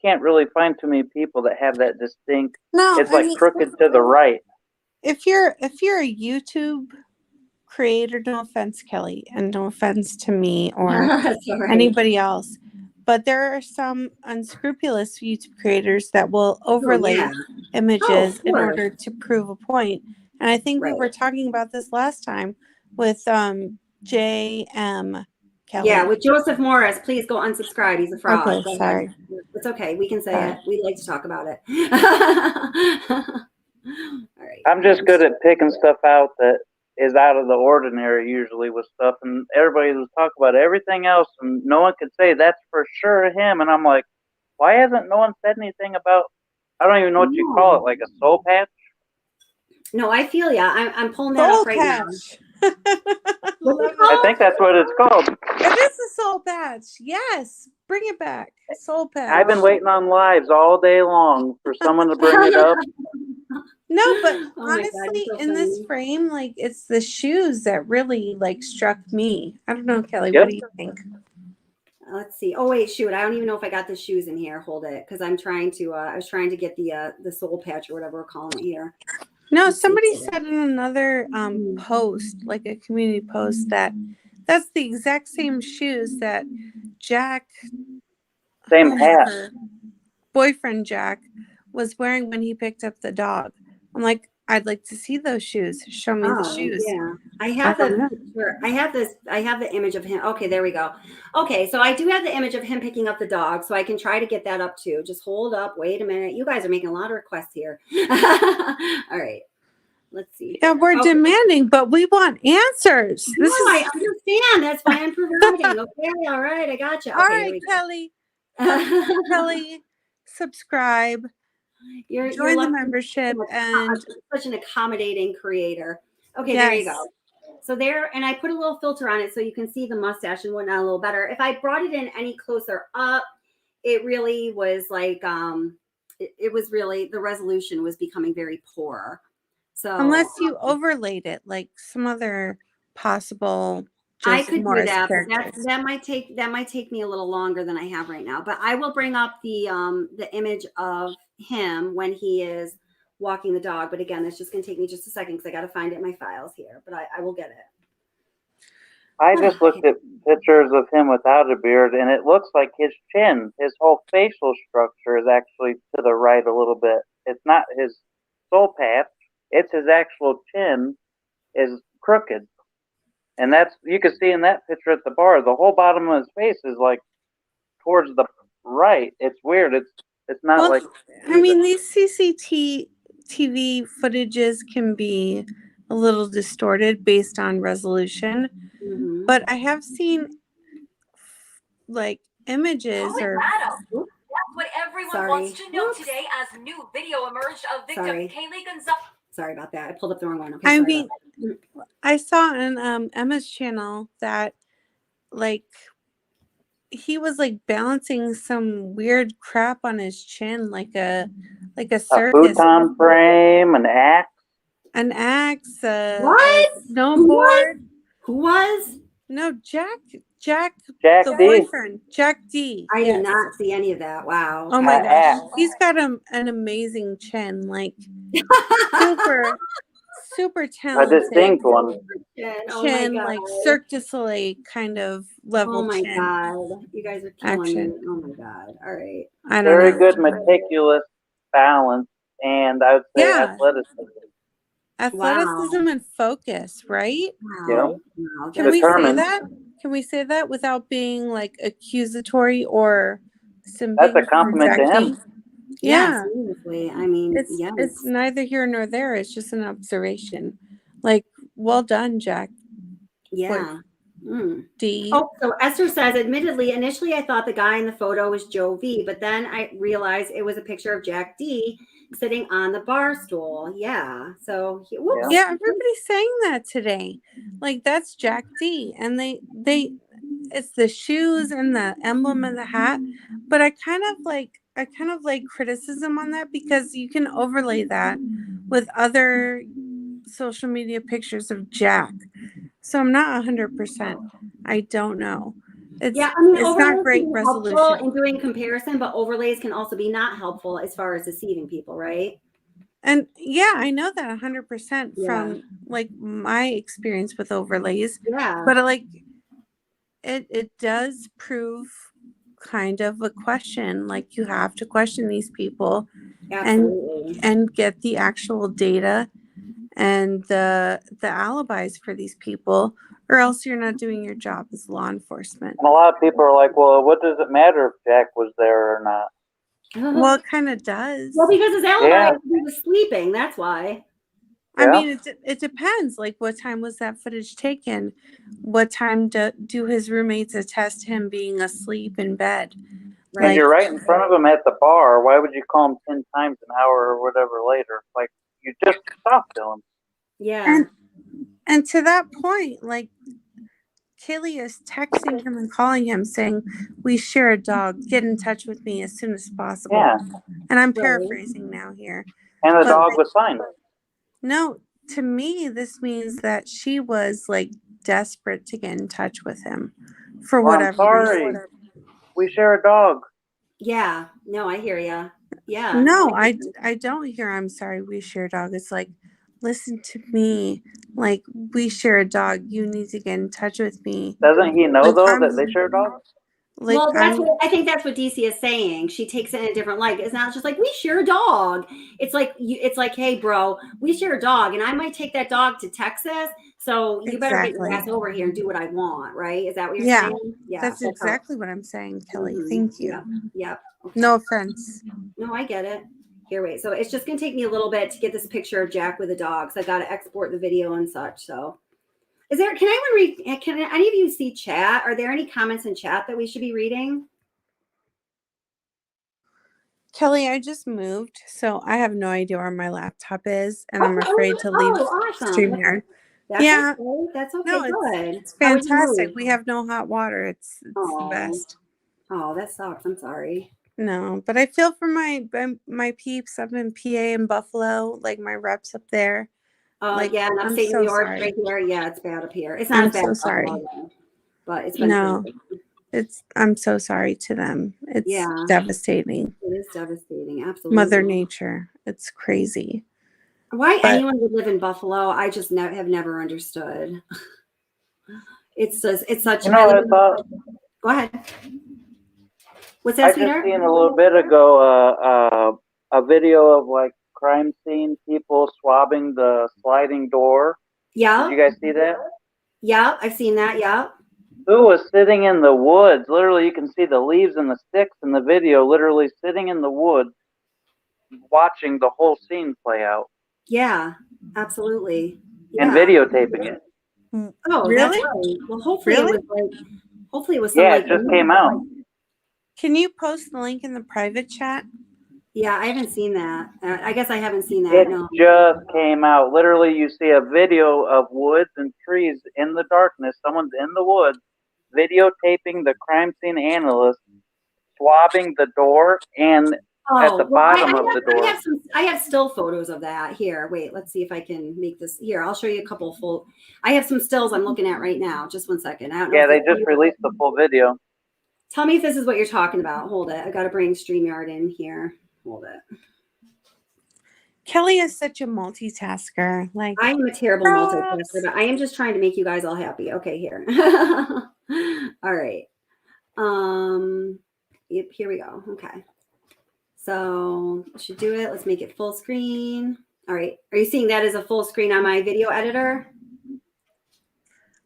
can't really find too many people that have that distinct. No, it's like crooked to the right. If you're a YouTube creator, no offense, Kelly, and no offense to me or anybody else, but there are some unscrupulous YouTube creators that will overlay images in order to prove a point. And I think we were talking about this last time with J.M. Kelly. Yeah, with Joseph Morris. Please go unsubscribe. He's a fraud. Okay, Go sorry. ahead. It's okay. We can say it. We like to talk about it. All right. I'm just good at picking stuff out that is out of the ordinary usually with stuff, and everybody was talking about everything else, and no one could say that's for sure him. And I'm like, why hasn't no one said anything about? I don't even know what you call it, like a soul patch. No, I feel ya. I'm pulling that up right now. I think that's what it's called. It is a soul patch. Yes, bring it back. Soul patch. I've been waiting on lives all day long for someone to bring it up. No, but Oh my God, honestly, you're so in this funny. frame, like it's the shoes that really like struck me. I don't know, Kelly. What do you think? Let's see. Oh wait, shoot. I don't even know if I got the shoes in here. Hold it, because I'm trying to. I was trying to get the soul patch or whatever we're calling it here. No, somebody said in another post, like a community post, that that's the exact same shoes that Jack, same hat, boyfriend Jack, was wearing when he picked up the dog. I'm like, I'd like to see those shoes. Show me the shoes. Yeah, I have I have the image of him. Okay, there we go. Okay, so I do have the image of him picking up the dog, so I can try to get that up too. Just hold up. Wait a minute. You guys are making a lot of requests here. All right. Let's see. Yeah, we're demanding, but we want answers. I understand. That's why I'm providing. Okay, all right, I got you. Okay, All right, Kelly. Kelly, subscribe. Join the membership and such an accommodating creator. Okay, there you go. So there, and I put a little filter on it so you can see the mustache and whatnot a little better. If I brought it in any closer up, it really was like it was really, the resolution was becoming very poor. So unless you overlaid it like some other possible I could do that, but that might take me a little longer than I have right now. But I will bring up the image of him when he is walking the dog. But again, it's just going to take me just a second because I got to find it in my files here. But I will get it. I just looked at pictures of him without a beard, and it looks like his chin, his whole facial structure is actually to the right a little bit. It's not his soul patch. It's his actual chin is crooked. And that's, you can see in that picture at the bar, the whole bottom of his face is like towards the right. It's weird. It's not like. I mean, these CCTV footages can be a little distorted based on resolution, but I have seen like images or. That's what everyone wants to know today as new video emerged of victim Kaylee Gonzalez. Sorry about that. I pulled up the wrong one. Okay, I sorry mean, about that. I saw on Emma's channel that like he was like balancing some weird crap on his chin, like a circus. futon frame, an axe. An axe, What? a snowboard. Who was? No, Jack, Jack the D. boyfriend, Jack D. I yes. did not see any of that. Wow. Oh my An gosh, axe. he's got an amazing chin, like super A talented. distinct one. Oh my Chin, God. like Cirque du Soleil kind of level Oh my chin. God. You guys are killing Action. me. Oh my God. All right. I don't Very know. good, meticulous balance, and I would say Yeah. athleticism. Athleticism and focus, right? Yeah. Wow. Can we say Determined. that? Can we say that without being like accusatory or simping? That's a for compliment to Jack him. D? Yeah. Seriously. I mean, It's neither here nor there. It's just an observation. Like, well done, Jack. Yeah. Mm. D. Oh, so Esther says, admittedly, initially I thought the guy in the photo was Joe V, but then I realized it was a picture of Jack D sitting on the bar stool. Yeah. So, whoops. Yeah, everybody's saying that today. Like, that's Jack D. And they it's the shoes and the emblem and the hat. But I kind of like criticism on that because you can overlay that with other social media pictures of Jack. So I'm not 100%. I don't know. It's overlays not great can be helpful resolution. in doing comparison, but overlays can also be not helpful as far as deceiving people, right? And yeah, I know that 100% Yeah. from like my experience with overlays. Yeah. But like it does prove kind of a question. Like you have to question these people Absolutely. and get the actual data and the alibis for these people, or else you're not doing your job as law enforcement. And a lot of people are like, well, what does it matter if Jack was there or not? Well, it kind of does. Well, because his alibi Yeah. he was sleeping. That's why. I mean, it depends. Like, what time was that footage taken? What time do his roommates attest him being asleep in bed? And you're right in front of him at the bar. Why would you call him 10 times an hour or whatever later? Like, you just talked to him. Yeah. And to that point, like, Kaylee is texting him and calling him saying, we share a dog. Get in touch with me as soon as possible. Yeah. And I'm paraphrasing now here. And the But, dog like, was fine. No, to me, this means that she was like desperate to get in touch with him for Well, I'm whatever sorry. reason. We share a dog. Yeah. No, I hear you. Yeah. No, I don't hear I'm sorry, we share a dog. It's like, listen to me. Like, we share a dog. You need to get in touch with me. Doesn't he know, Like, though, I'm- that they share a dog? Like, Well, I think that's what DC is saying. She takes it in a different light. It's not just like we share a dog. It's like hey, bro, we share a dog, and I might take that dog to Texas. So you better get your Exactly. ass over here and do what I want, right? Is that what you're Yeah, saying? Yeah, that's how- exactly what I'm saying, Kelly. Mhm. Thank you. Yep. Yep. Okay. No offense. No, I get it. Here, wait. So it's just gonna take me a little bit to get this picture of Jack with the dog. So I got to export the video and such. So, can anyone read? Can any of you see chat? Are there any comments in chat that we should be reading? Kelly, I just moved, so I have no idea where my laptop is, and I'm afraid to leave awesome. StreamYard. That's Yeah. okay. That's okay. No, Good. it's How was your fantastic. move? We have no hot water. It's the best. Oh, that sucks. I'm sorry. No, but I feel for my peeps up in PA and Buffalo, like my reps up there. Like, Yeah, and I'm upstate so New York, sorry. right here. Yeah, it's bad up here. It's not I'm as bad so as sorry. Buffalo, but it's been No, crazy. I'm so sorry to them. It's Yeah. devastating. It is devastating. Absolutely. Mother Nature. It's crazy. Why But- anyone would live in Buffalo, I just have never understood. It's such. You know, I thought Go ahead. What's I that, just sweetheart? seen a little bit ago a video of like crime scene people swabbing the sliding door. Yeah. Did you guys see that? Yeah, I've seen that. Yeah. Who was sitting in the woods? Literally, you can see the leaves and the sticks in the video. Literally sitting in the woods, watching the whole scene play out Yeah, absolutely. and Yeah. videotaping it. Oh, Really? that's right. Well, hopefully Really? it was some Yeah, like it just came out. Can you post the link in the private chat? Yeah, I haven't seen that. I guess I haven't seen that. It No. just came out. Literally, you see a video of woods and trees in the darkness. Someone's in the woods videotaping the crime scene analyst swabbing the door and at the bottom of the door. I have still photos of that here. Wait, let's see if I can make this here. I'll show you a couple full. I have some stills I'm looking at right now. Just one second. I don't know Yeah, if they just released the full video. Tell me if this is what you're talking about. Hold it. I got to bring StreamYard in here. Hold it. Kelly is such a multitasker. Like, I am a terrible multitasker, but I am just trying to make you guys all happy. Okay, here. All right. Yep, here we go. Okay. So I should do it. Let's make it full screen. All right. Are you seeing that as a full screen on my video editor?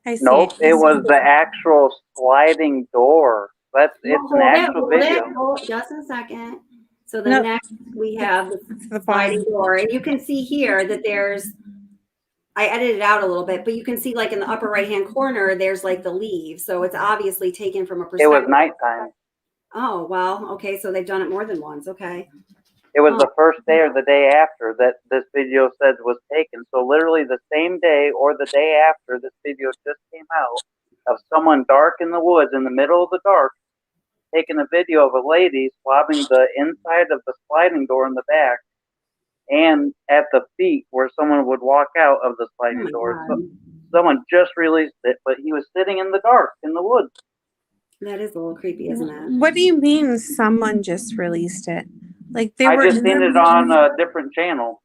Nope, it was the actual sliding door. It's an actual video. Just a second. So then next we have the sliding door, and you can see here that I edited it out a little bit, but you can see like in the upper right hand corner, there's like the leaves. So it's obviously taken from a perspective. It was nighttime. Oh, well, okay. So they've done it more than once. Okay. It was the first day or the day after that this video said was taken. So literally the same day or the day after this video just came out of someone dark in the woods in the middle of the dark taking a video of a lady swabbing the inside of the sliding door in the back and at the feet where someone would walk out of the sliding door. So someone just released it, but he was sitting in the dark in the woods. That is a little creepy, isn't it? What do you mean someone just released it? Like I just seen it on a different channel.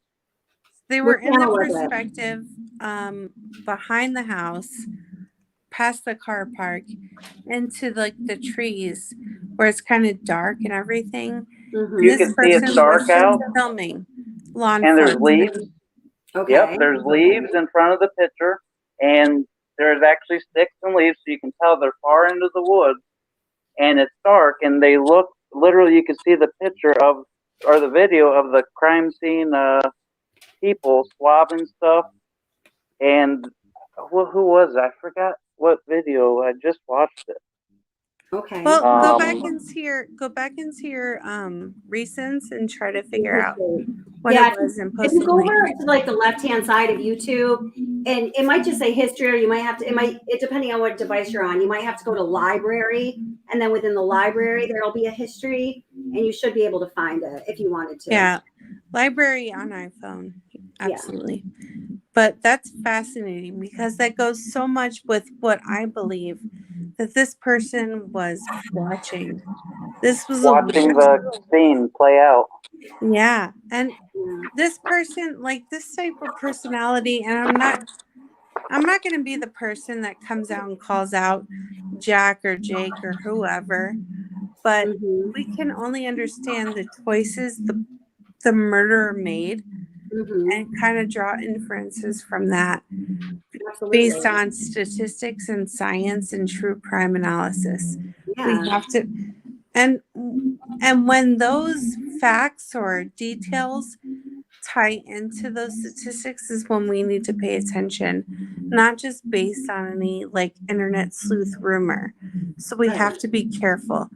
They were in the perspective behind the house, past the car park, into like the trees where it's kind of dark and everything. Mm-hmm. You can see it's dark out. Filming and there's leaves. Okay. Yep, there's leaves in front of the picture, and there's actually sticks and leaves, so you can tell they're far into the woods, and it's dark, and they look literally. You can see the picture of or the video of the crime scene people swabbing stuff, and who was it? I forgot what video. I just watched it. Okay. Well, go back into your recents and try to figure out what it was and post if you the go link. over to like the left-hand side of YouTube, and it might just say history, or you might have to. It depending on what device you're on, you might have to go to library, and then within the library there'll be a history, and you should be able to find it if you wanted to. Yeah, library on iPhone, absolutely. But that's fascinating because that goes so much with what I believe that this person was watching. This was watching the scene play out. Yeah, and this person, like this type of personality, and I'm not going to be the person that comes out and calls out Jack or Jake or whoever, but we can only understand the choices the murderer made and kind of draw inferences from that based on statistics and science and true crime analysis. We have to, and when those facts or details tie into those statistics is when we need to pay attention, not just based on any like internet sleuth rumor. So we have to be careful.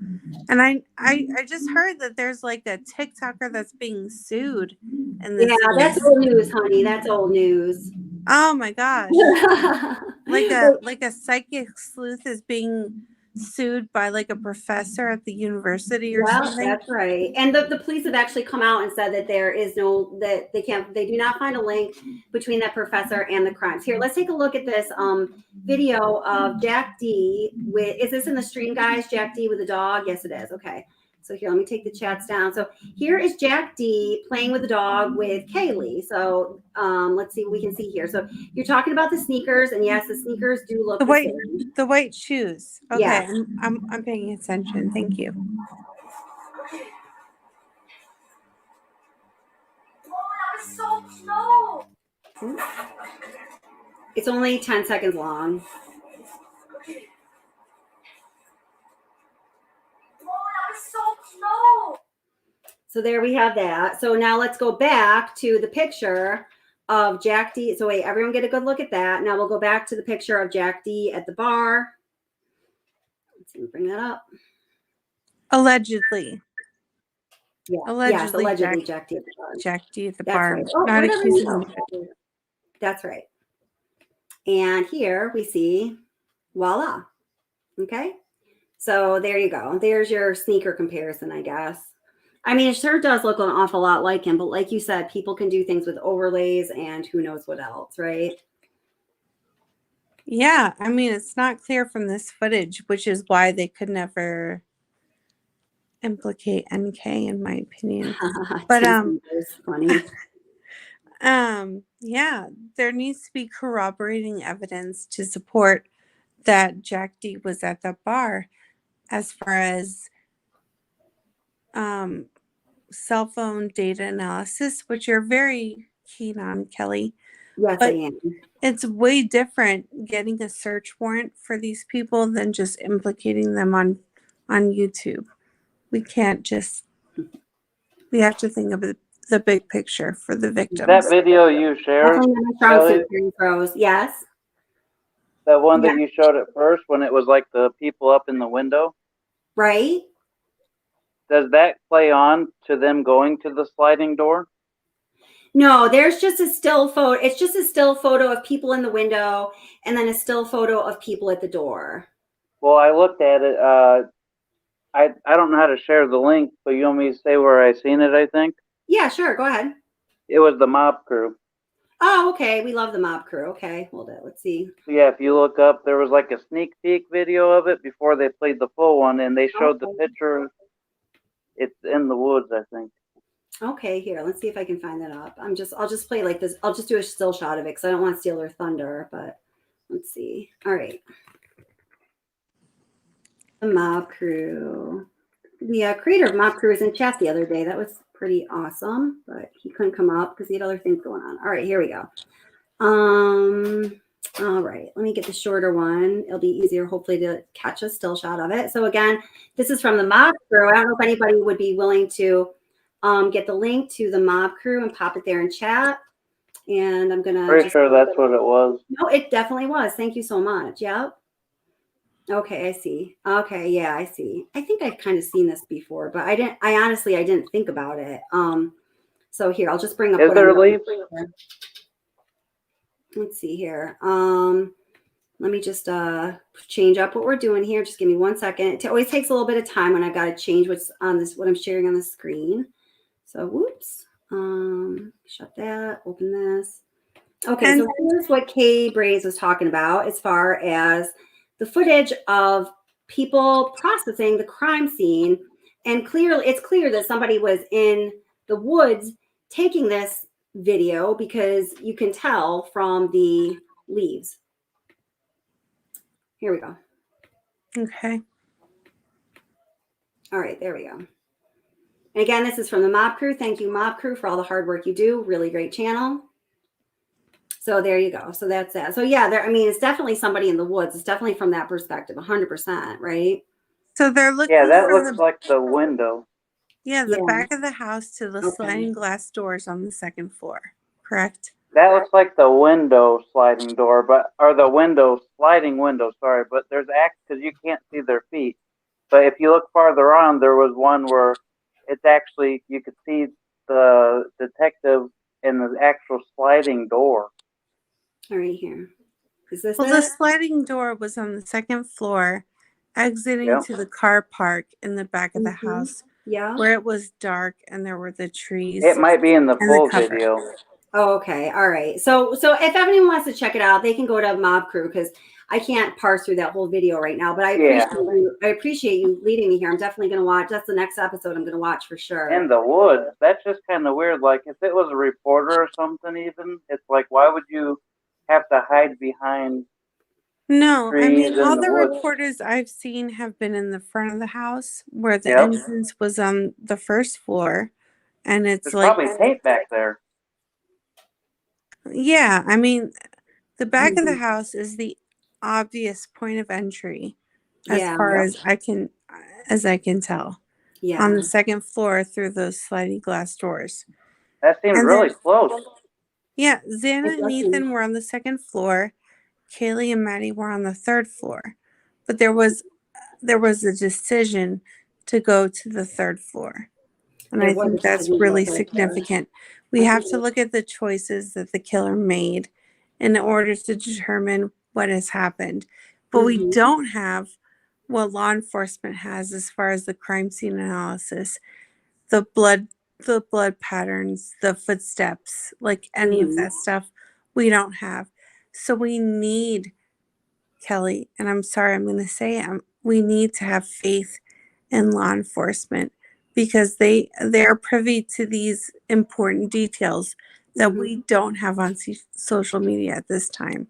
And I just heard that there's like a TikToker that's being sued in this case. That's old news, honey. That's old news. Oh my gosh. like a psychic sleuth is being sued by like a professor at the university or something. That's right. And the police have actually come out and said that there is they do not find a link between that professor and the crimes. Here, let's take a look at this video of Jack D is this in the stream, guys? Jack D with a dog? Yes, it is. Okay. So here, let me take the chats down. So here is Jack D playing with the dog with Kaylee. So let's see what we can see here. So you're talking about the sneakers, and yes, the sneakers do look the white shoes. Okay, yeah. I'm paying attention. Thank you. So slow. It's only 10 seconds long. So there we have that. So now let's go back to the picture of Jack D. So wait, everyone get a good look at that. Now we'll go back to the picture of Jack D at the bar. Let's see, bring that up. Allegedly. Yeah. Yes, Allegedly, allegedly Jack D. Jack D at the That's bar. right. Oh, Not where did I accusing go? him of it. That's right. And here we see, voila. Okay. So there you go. There's your sneaker comparison, I guess. I mean, it sure does look an awful lot like him, but like you said, people can do things with overlays and who knows what else, right? Yeah, I mean, it's not clear from this footage, which is why they could never implicate NK, in my opinion. But It's funny. yeah, there needs to be corroborating evidence to support that Jack D was at the bar. As far as cell phone data analysis, which you're very keen on, Kelly. Yes, but I am. It's way different getting a search warrant for these people than just implicating them on YouTube. We can't just. We have to think of the big picture for the victims. That video you shared, Definitely not a strong Kelly, suit during throws. Yes. that one Yeah. that you showed at first when it was like the people up in the window, Right? does that play on to them going to the sliding door? No, there's just a still photo. It's just a still photo of people in the window and then a still photo of people at the door. Well, I looked at it. I don't know how to share the link, but you want me to say where I seen it, I think? Yeah, sure. Go ahead. It was the mob crew. Oh, okay. We love the mob crew. Okay, hold it. Let's see. Yeah, if you look up, there was like a sneak peek video of it before they played the full one, and they showed the picture. It's in the woods, I think. Okay, here. Let's see if I can find that up. I'll just play like this. I'll just do a still shot of it because I don't want to steal their thunder, but let's see. All right. The mob crew. The creator of mob crew was in chat the other day. That was pretty awesome, but he couldn't come up because he had other things going on. All right, here we go. All right, let me get the shorter one. It'll be easier, hopefully, to catch a still shot of it. So again, this is from the mob crew. I don't know if anybody would be willing to get the link to the mob crew and pop it there in chat. And I'm gonna Pretty sure that's what it was. No, it definitely was. Thank you so much. Yep. Okay, I see. Okay, yeah, I see. I think I've kind of seen this before, but I honestly didn't think about it. So here, I'll just bring up. Is what there I'm leaves? Let's see here. Let me just change up what we're doing here. Just give me 1 second. It always takes a little bit of time when I've got to change what I'm sharing on the screen. So whoops. Shut that, open this. Okay, so here's what Kay Braze was talking about as far as the footage of people processing the crime scene. And clearly, it's clear that somebody was in the woods taking this video because you can tell from the leaves. Here we go. Okay. All right, there we go. And again, this is from the mob crew. Thank you, mob crew, for all the hard work you do. Really great channel. So there you go. So that's that. So yeah, I mean, it's definitely somebody in the woods. It's definitely from that perspective, 100%, right? So they're looking. Yeah, that for looks like the window. Yeah, the Yeah. back of the house to the sliding glass doors on the second floor. Correct. That looks like the window sliding door, or the window sliding window. Sorry, but there's because you can't see their feet. But if you look farther on, there was one where it's actually you could see the detective in the actual sliding door. All right, here. Is this Well, it? the sliding door was on the second floor, exiting Yep. to the car park in the back of the house. Yeah. Where it was dark and there were the trees. It might be in the and full cover. video. Oh, okay. All right. So if anyone wants to check it out, they can go to Mob Crew because I can't parse through that whole video right now. But I appreciate you leading me here. I'm definitely going to watch. That's the next episode I'm going to watch for sure. In the woods. That's just kind of weird. Like if it was a reporter or something, even it's like, why would you have to hide behind? No, I mean, trees all in the the woods? reporters I've seen have been in the front of the house where the Yep. entrance was on the first floor. And it's There's like, probably tape back there. yeah, I mean, the back of the house is the obvious point of entry as Yeah. far as I can tell. Yeah. On the second floor through those sliding glass doors. That seems And really then- close. Yeah, Xana It and does Ethan seem- were on the second floor. Kaylee and Maddie were on the third floor. But there was a decision to go to the third floor. And It I was think just a that's usual really third floor. significant. We have to look at the choices that the killer made in order to determine what has happened. But we don't have what law enforcement has as far as the crime scene analysis, the blood patterns, the footsteps, like any of that stuff we don't have. So we need, Kelly, and I'm sorry I'm going to say it, we need to have faith in law enforcement because they're privy to these important details that we don't have on social media at this time.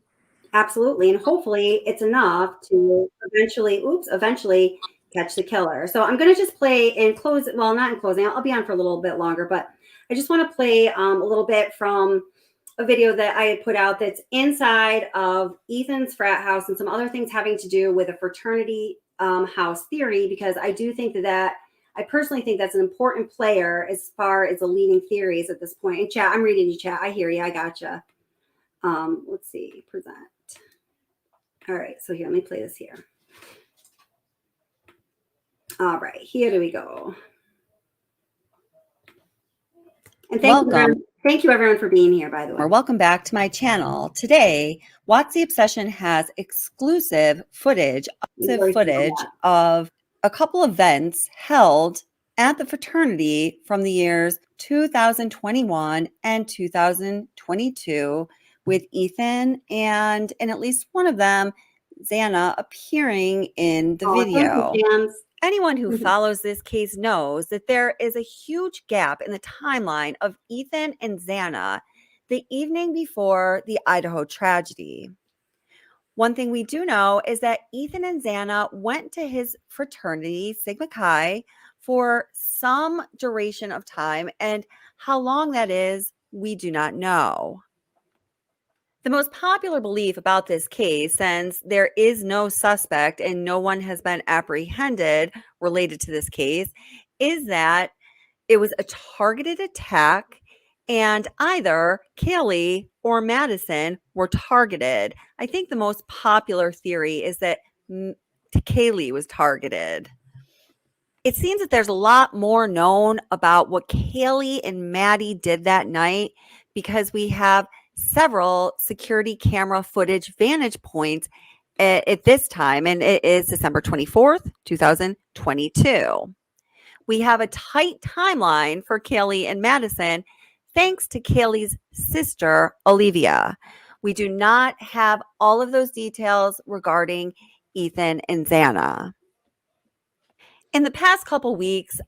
Absolutely. And hopefully it's enough to eventually catch the killer. So I'm going to just play in close. Well, not in closing. I'll be on for a little bit longer, but I just want to play a little bit from a video that I had put out that's inside of Ethan's frat house and some other things having to do with a fraternity house theory, because I do think that I personally think that's an important player as far as the leading theories at this point. And chat, I'm reading you, chat. I hear you. I gotcha. Let's see, present. All right, so here, let me play this here. All right, here we go. And thank you everyone for being here, by the way. Or welcome back to my channel. Today, What's the Obsession has exclusive footage of a couple events held at the fraternity from the years 2021 and 2022 with Ethan and in at least one of them, Xana, appearing in the video. Anyone who follows this case knows that there is a huge gap in the timeline of Ethan and Xana the evening before the Idaho tragedy. One thing we do know is that Ethan and Xana went to his fraternity, Sigma Chi, for some duration of time, and how long that is, we do not know. The most popular belief about this case, since there is no suspect and no one has been apprehended related to this case, is that it was a targeted attack and either Kaylee or Madison were targeted. I think the most popular theory is that Kaylee was targeted. It seems that there's a lot more known about what Kaylee and Maddie did that night because we have several security camera footage vantage points at this time, and it is December 24th, 2022. We have a tight timeline for Kaylee and Madison thanks to Kaylee's sister, Olivia. We do not have all of those details regarding Ethan and Xana. In the past couple weeks,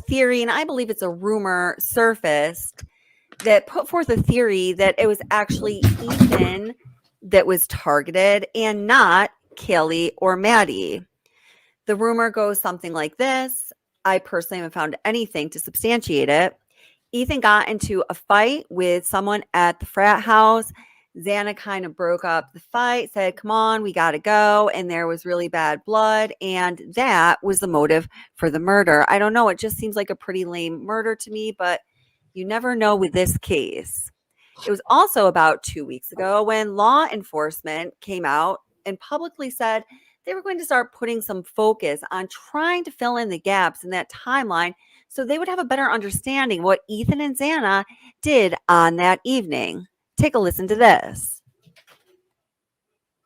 theory, and I believe it's a rumor, surfaced that put forth a theory that it was actually Ethan that was targeted and not Kaylee or Maddie. The rumor goes something like this. I personally haven't found anything to substantiate it. Ethan got into a fight with someone at the frat house. Xana kind of broke up the fight, said, come on, we got to go. And there was really bad blood. And that was the motive for the murder. I don't know. It just seems like a pretty lame murder to me, but you never know with this case. It was also about 2 weeks ago when law enforcement came out and publicly said they were going to start putting some focus on trying to fill in the gaps in that timeline so they would have a better understanding what Ethan and Xana did on that evening. Take a listen to this.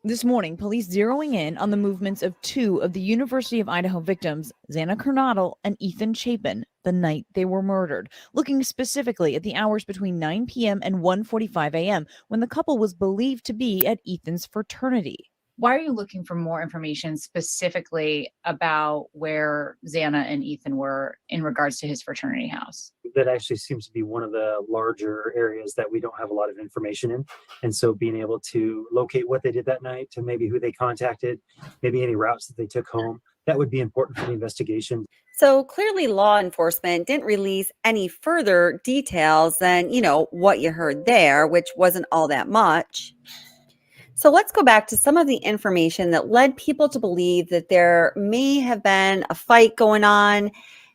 This morning, police zeroing in on the movements of two of the University of Idaho victims, Xana Kernodle and Ethan Chapin, the night they were murdered, looking specifically at the hours between 9 p.m. and 1:45 a.m. when the couple was believed to be at Ethan's fraternity. Why are you looking for more information specifically about where Xana and Ethan were in regards to his fraternity house? That actually seems to be one of the larger areas that we don't have a lot of information in. And so being able to locate what they did that night, to maybe who they contacted, maybe any routes that they took home, that would be important for the investigation. So clearly law enforcement didn't release any further details than, what you heard there, which wasn't all that much. So let's go back to some of the information that led people to believe that there may have been a fight going on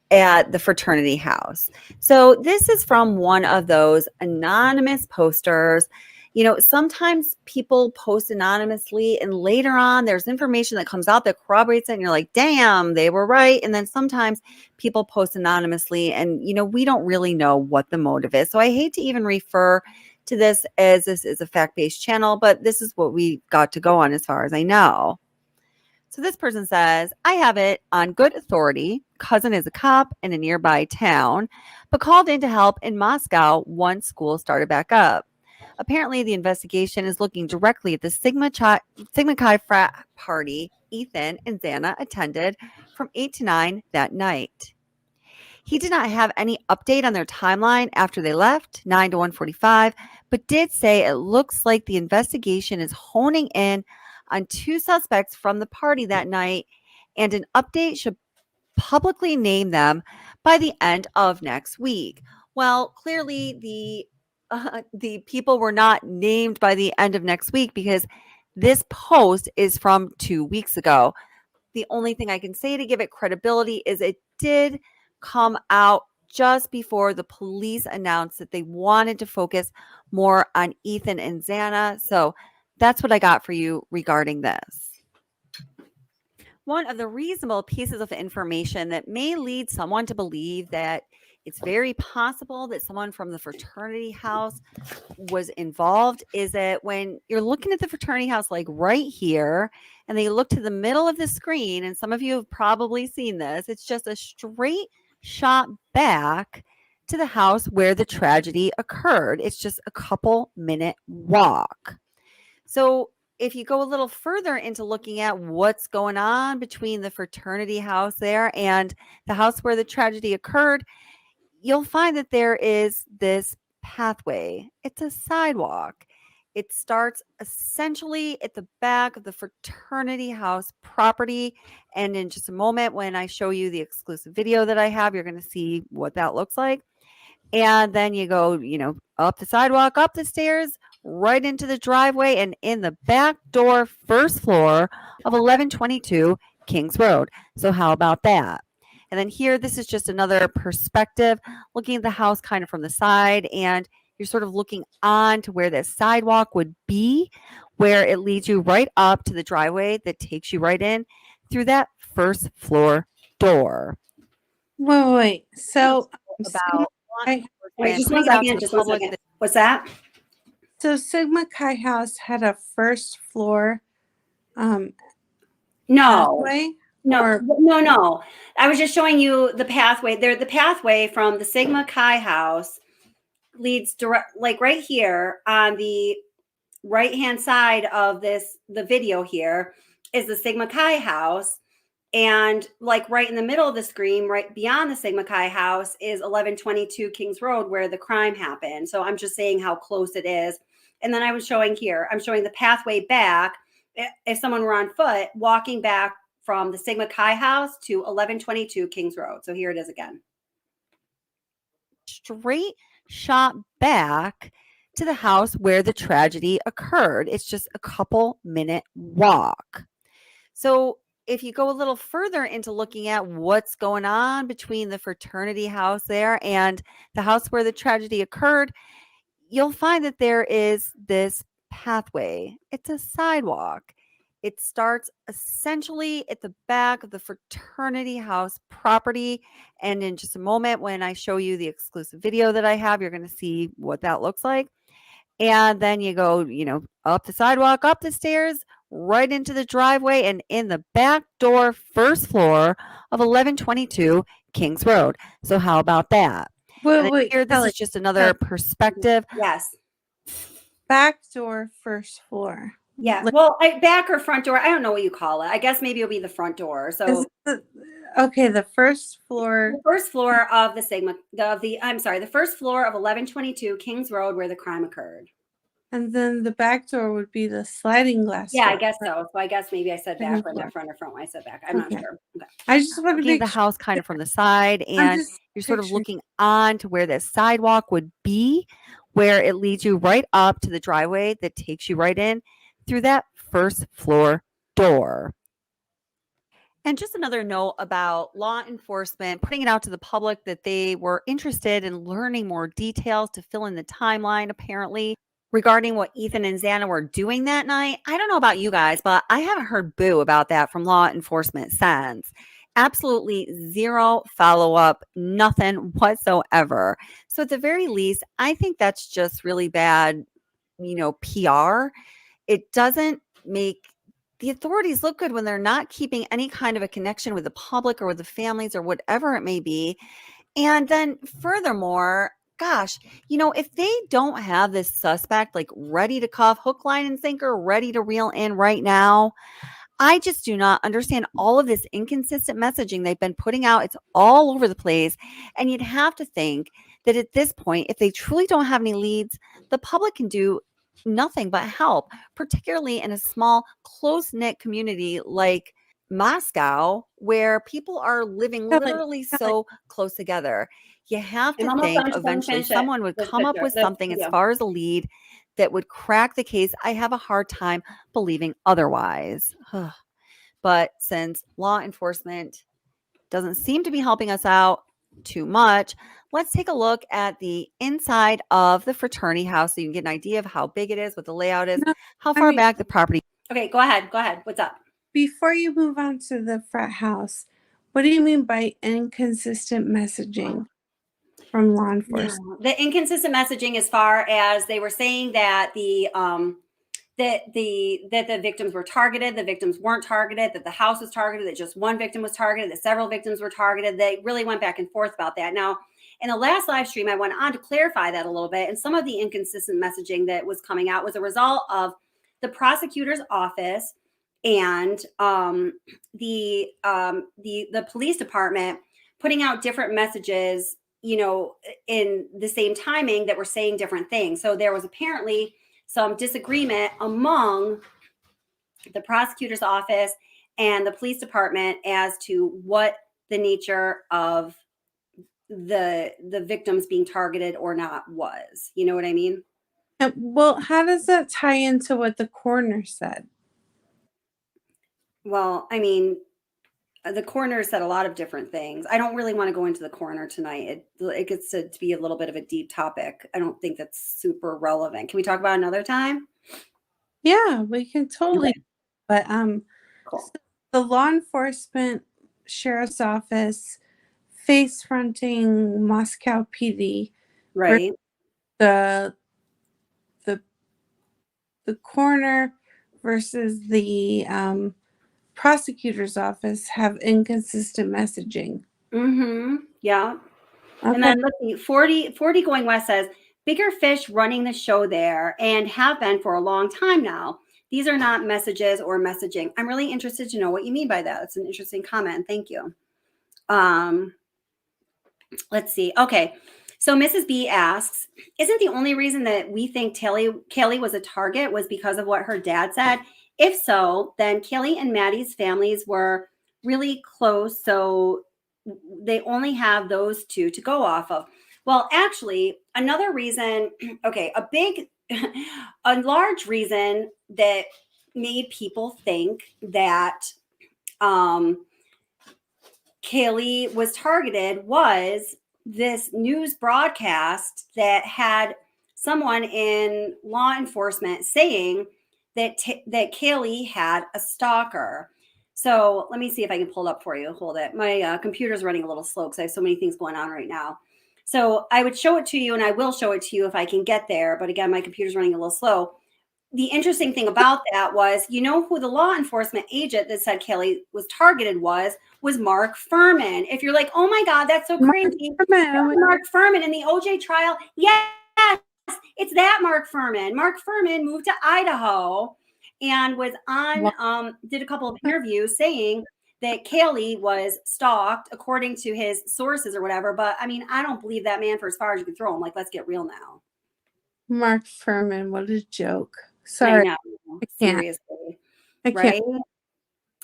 at the fraternity house. So this is from one of those anonymous posters. You know, sometimes people post anonymously and later on there's information that comes out that corroborates it and you're like, damn, they were right. And then sometimes people post anonymously and, you know, we don't really know what the motive is. So I hate to even refer to this as this is a fact-based channel, but this is what we got to go on as far as I know. So this person says, I have it on good authority. Cousin is a cop in a nearby town, but called in to help in Moscow once school started back up. Apparently, the investigation is looking directly at the Sigma Chi frat party Ethan and Xana attended from 8 to 9 that night. He did not have any update on their timeline after they left, 9 to 1:45, but did say it looks like the investigation is honing in on 2 suspects from the party that night, and an update should publicly name them by the end of next week. Well, clearly the people were not named by the end of next week because this post is from 2 weeks ago. The only thing I can say to give it credibility is it did come out just before the police announced that they wanted to focus more on Ethan and Xana. So that's what I got for you regarding this. One of the reasonable pieces of information that may lead someone to believe that it's very possible that someone from the fraternity house was involved is that when you're looking at the fraternity house, like right here, and they look to the middle of the screen, and some of you have probably seen this, it's just a straight shot back to the house where the tragedy occurred. It's just a couple minute walk. So if you go a little further into looking at what's going on between the fraternity house there and the house where the tragedy occurred, you'll find that there is this pathway. It's a sidewalk. It starts essentially at the back of the fraternity house property. And in just a moment, when I show you the exclusive video that I have, you're going to see what that looks like. And then you go, you know, up the sidewalk, up the stairs, right into the driveway, and in the back door, first floor of 1122 Kings Road. So how about that? And then here, this is just another perspective, looking at the house kind of from the side, and you're sort of looking on to where the sidewalk would be, where it leads you right up to the driveway that takes you right in through that first floor door. Wait. So about Wait, just one second. Just 1 second. What's that? So Sigma Chi House had a first floor No. pathway? No. I was just showing you the pathway. There, the pathway from the Sigma Chi house leads direct, like right here on the right-hand side of the video here is the Sigma Chi house. And like right in the middle of the screen, right beyond the Sigma Chi house is 1122 Kings Road where the crime happened. So I'm just saying how close it is. And then I was showing here, I'm showing the pathway back. If someone were on foot walking back from the Sigma Chi house to 1122 Kings Road. So here it is again. Straight shot back to the house where the tragedy occurred. It's just a couple minute walk. So if you go a little further into looking at what's going on between the fraternity house there and the house where the tragedy occurred, you'll find that there is this pathway. It's a sidewalk. It starts essentially at the back of the fraternity house property. And in just a moment, when I show you the exclusive video that I have, you're going to see what that looks like. And then you go, you know, up the sidewalk, up the stairs, right into the driveway, and in the back door, first floor of 1122 Kings Road. So how about that? Wait, here, this Kelly, is just another perspective. Yes. Back door, first floor. Yeah. Well, back or front door. I don't know what you call it. I guess maybe it'll be the front door. So the first floor. The first floor of the Sigma, the first floor of 1122 Kings Road where the crime occurred. And then the back door would be the sliding glass Yeah, door. I guess so. So I guess maybe I said back or not front or front when I said back. I'm not sure. Okay. I just want to Looking at make the house kind of from the side, and you're sort of looking on to where the sidewalk would be, where it leads you right up to the driveway that takes you right in through that first floor door. And just another note about law enforcement putting it out to the public that they were interested in learning more details to fill in the timeline, apparently. regarding what Ethan and Xana were doing that night. I don't know about you guys, but I haven't heard boo about that from law enforcement since. Absolutely zero follow-up, nothing whatsoever. So at the very least, I think that's just really bad, PR. It doesn't make the authorities look good when they're not keeping any kind of a connection with the public or with the families or whatever it may be. And then furthermore, gosh, if they don't have this suspect like ready to cuff, hook, line, and sinker, ready to reel in right now, I just do not understand all of this inconsistent messaging they've been putting out. It's all over the place. And you'd have to think that at this point, if they truly don't have any leads, the public can do nothing but help, particularly in a small, close-knit community like Moscow, where people are living literally so close together. You have to think eventually someone would come up with something as far as a lead that would crack the case. I have a hard time believing otherwise. But since law enforcement doesn't seem to be helping us out too much, let's take a look at the inside of the fraternity house so you can get an idea of how big it is, what the layout is, how far back the property. Okay, go ahead. What's up? Before you move on to the frat house, what do you mean by inconsistent messaging from law enforcement? The inconsistent messaging as far as they were saying that that the victims were targeted, the victims weren't targeted, that the house was targeted, that just one victim was targeted, that several victims were targeted. They really went back and forth about that. Now, in the last live stream, I went on to clarify that a little bit, and some of the inconsistent messaging that was coming out was a result of the prosecutor's office and the police department putting out different messages, in the same timing that were saying different things. So there was apparently some disagreement among the prosecutor's office and the police department as to what the nature of the victims being targeted or not was. You know what I mean? Well, how does that tie into what the coroner said? Well, I mean, the coroner said a lot of different things. I don't really want to go into the coroner tonight. It gets to be a little bit of a deep topic. I don't think that's super relevant. Can we talk about another time? Yeah, we can totally. Okay. But Cool. so the law enforcement sheriff's office face fronting Moscow PD, right? The coroner versus the prosecutor's office have inconsistent messaging. Yeah. Okay. And then let's see, 40 Going West says, bigger fish running the show there and have been for a long time now. These are not messages or messaging. I'm really interested to know what you mean by that. That's an interesting comment. Thank you. Let's see. Okay. So Mrs. B asks, isn't the only reason that we think Kaylee was a target was because of what her dad said? If so, then Kaylee and Maddie's families were really close. So they only have those two to go off of. Well, actually, another reason, okay, a large reason that made people think that Kaylee was targeted was this news broadcast that had someone in law enforcement saying that that Kaylee had a stalker. So let me see if I can pull it up for you. Hold it. My computer's running a little slow because I have so many things going on right now. So I would show it to you, and I will show it to you if I can get there. But again, my computer's running a little slow. The interesting thing about that was, who the law enforcement agent that said Kelly was targeted was Mark Furman. If you're like, oh my God, that's so crazy. Mark Furman in the OJ trial. Yes, it's that Mark Furman. Mark Furman moved to Idaho and was on, did a couple of interviews saying that Kaylee was stalked according to his sources or whatever. But I mean, I don't believe that man for as far as you can throw him. Like, let's get real now. Mark Furman, what a joke. Sorry. I know. Seriously. I right? can't.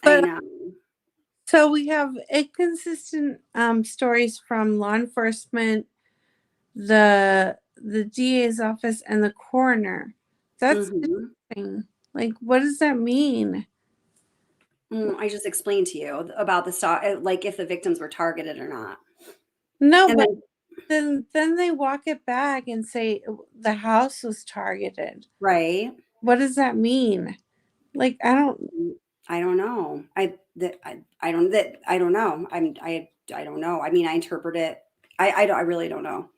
I know. So we have inconsistent stories from law enforcement, the DA's office, and the coroner. That's interesting. Like, what does that mean? I just explained to you about the like if the victims were targeted or not. No, and but then, Then they walk it back and say the house was targeted. Right. What does that mean? Like I don't know. I don't know. I don't know. I mean, I interpret it. I really don't know.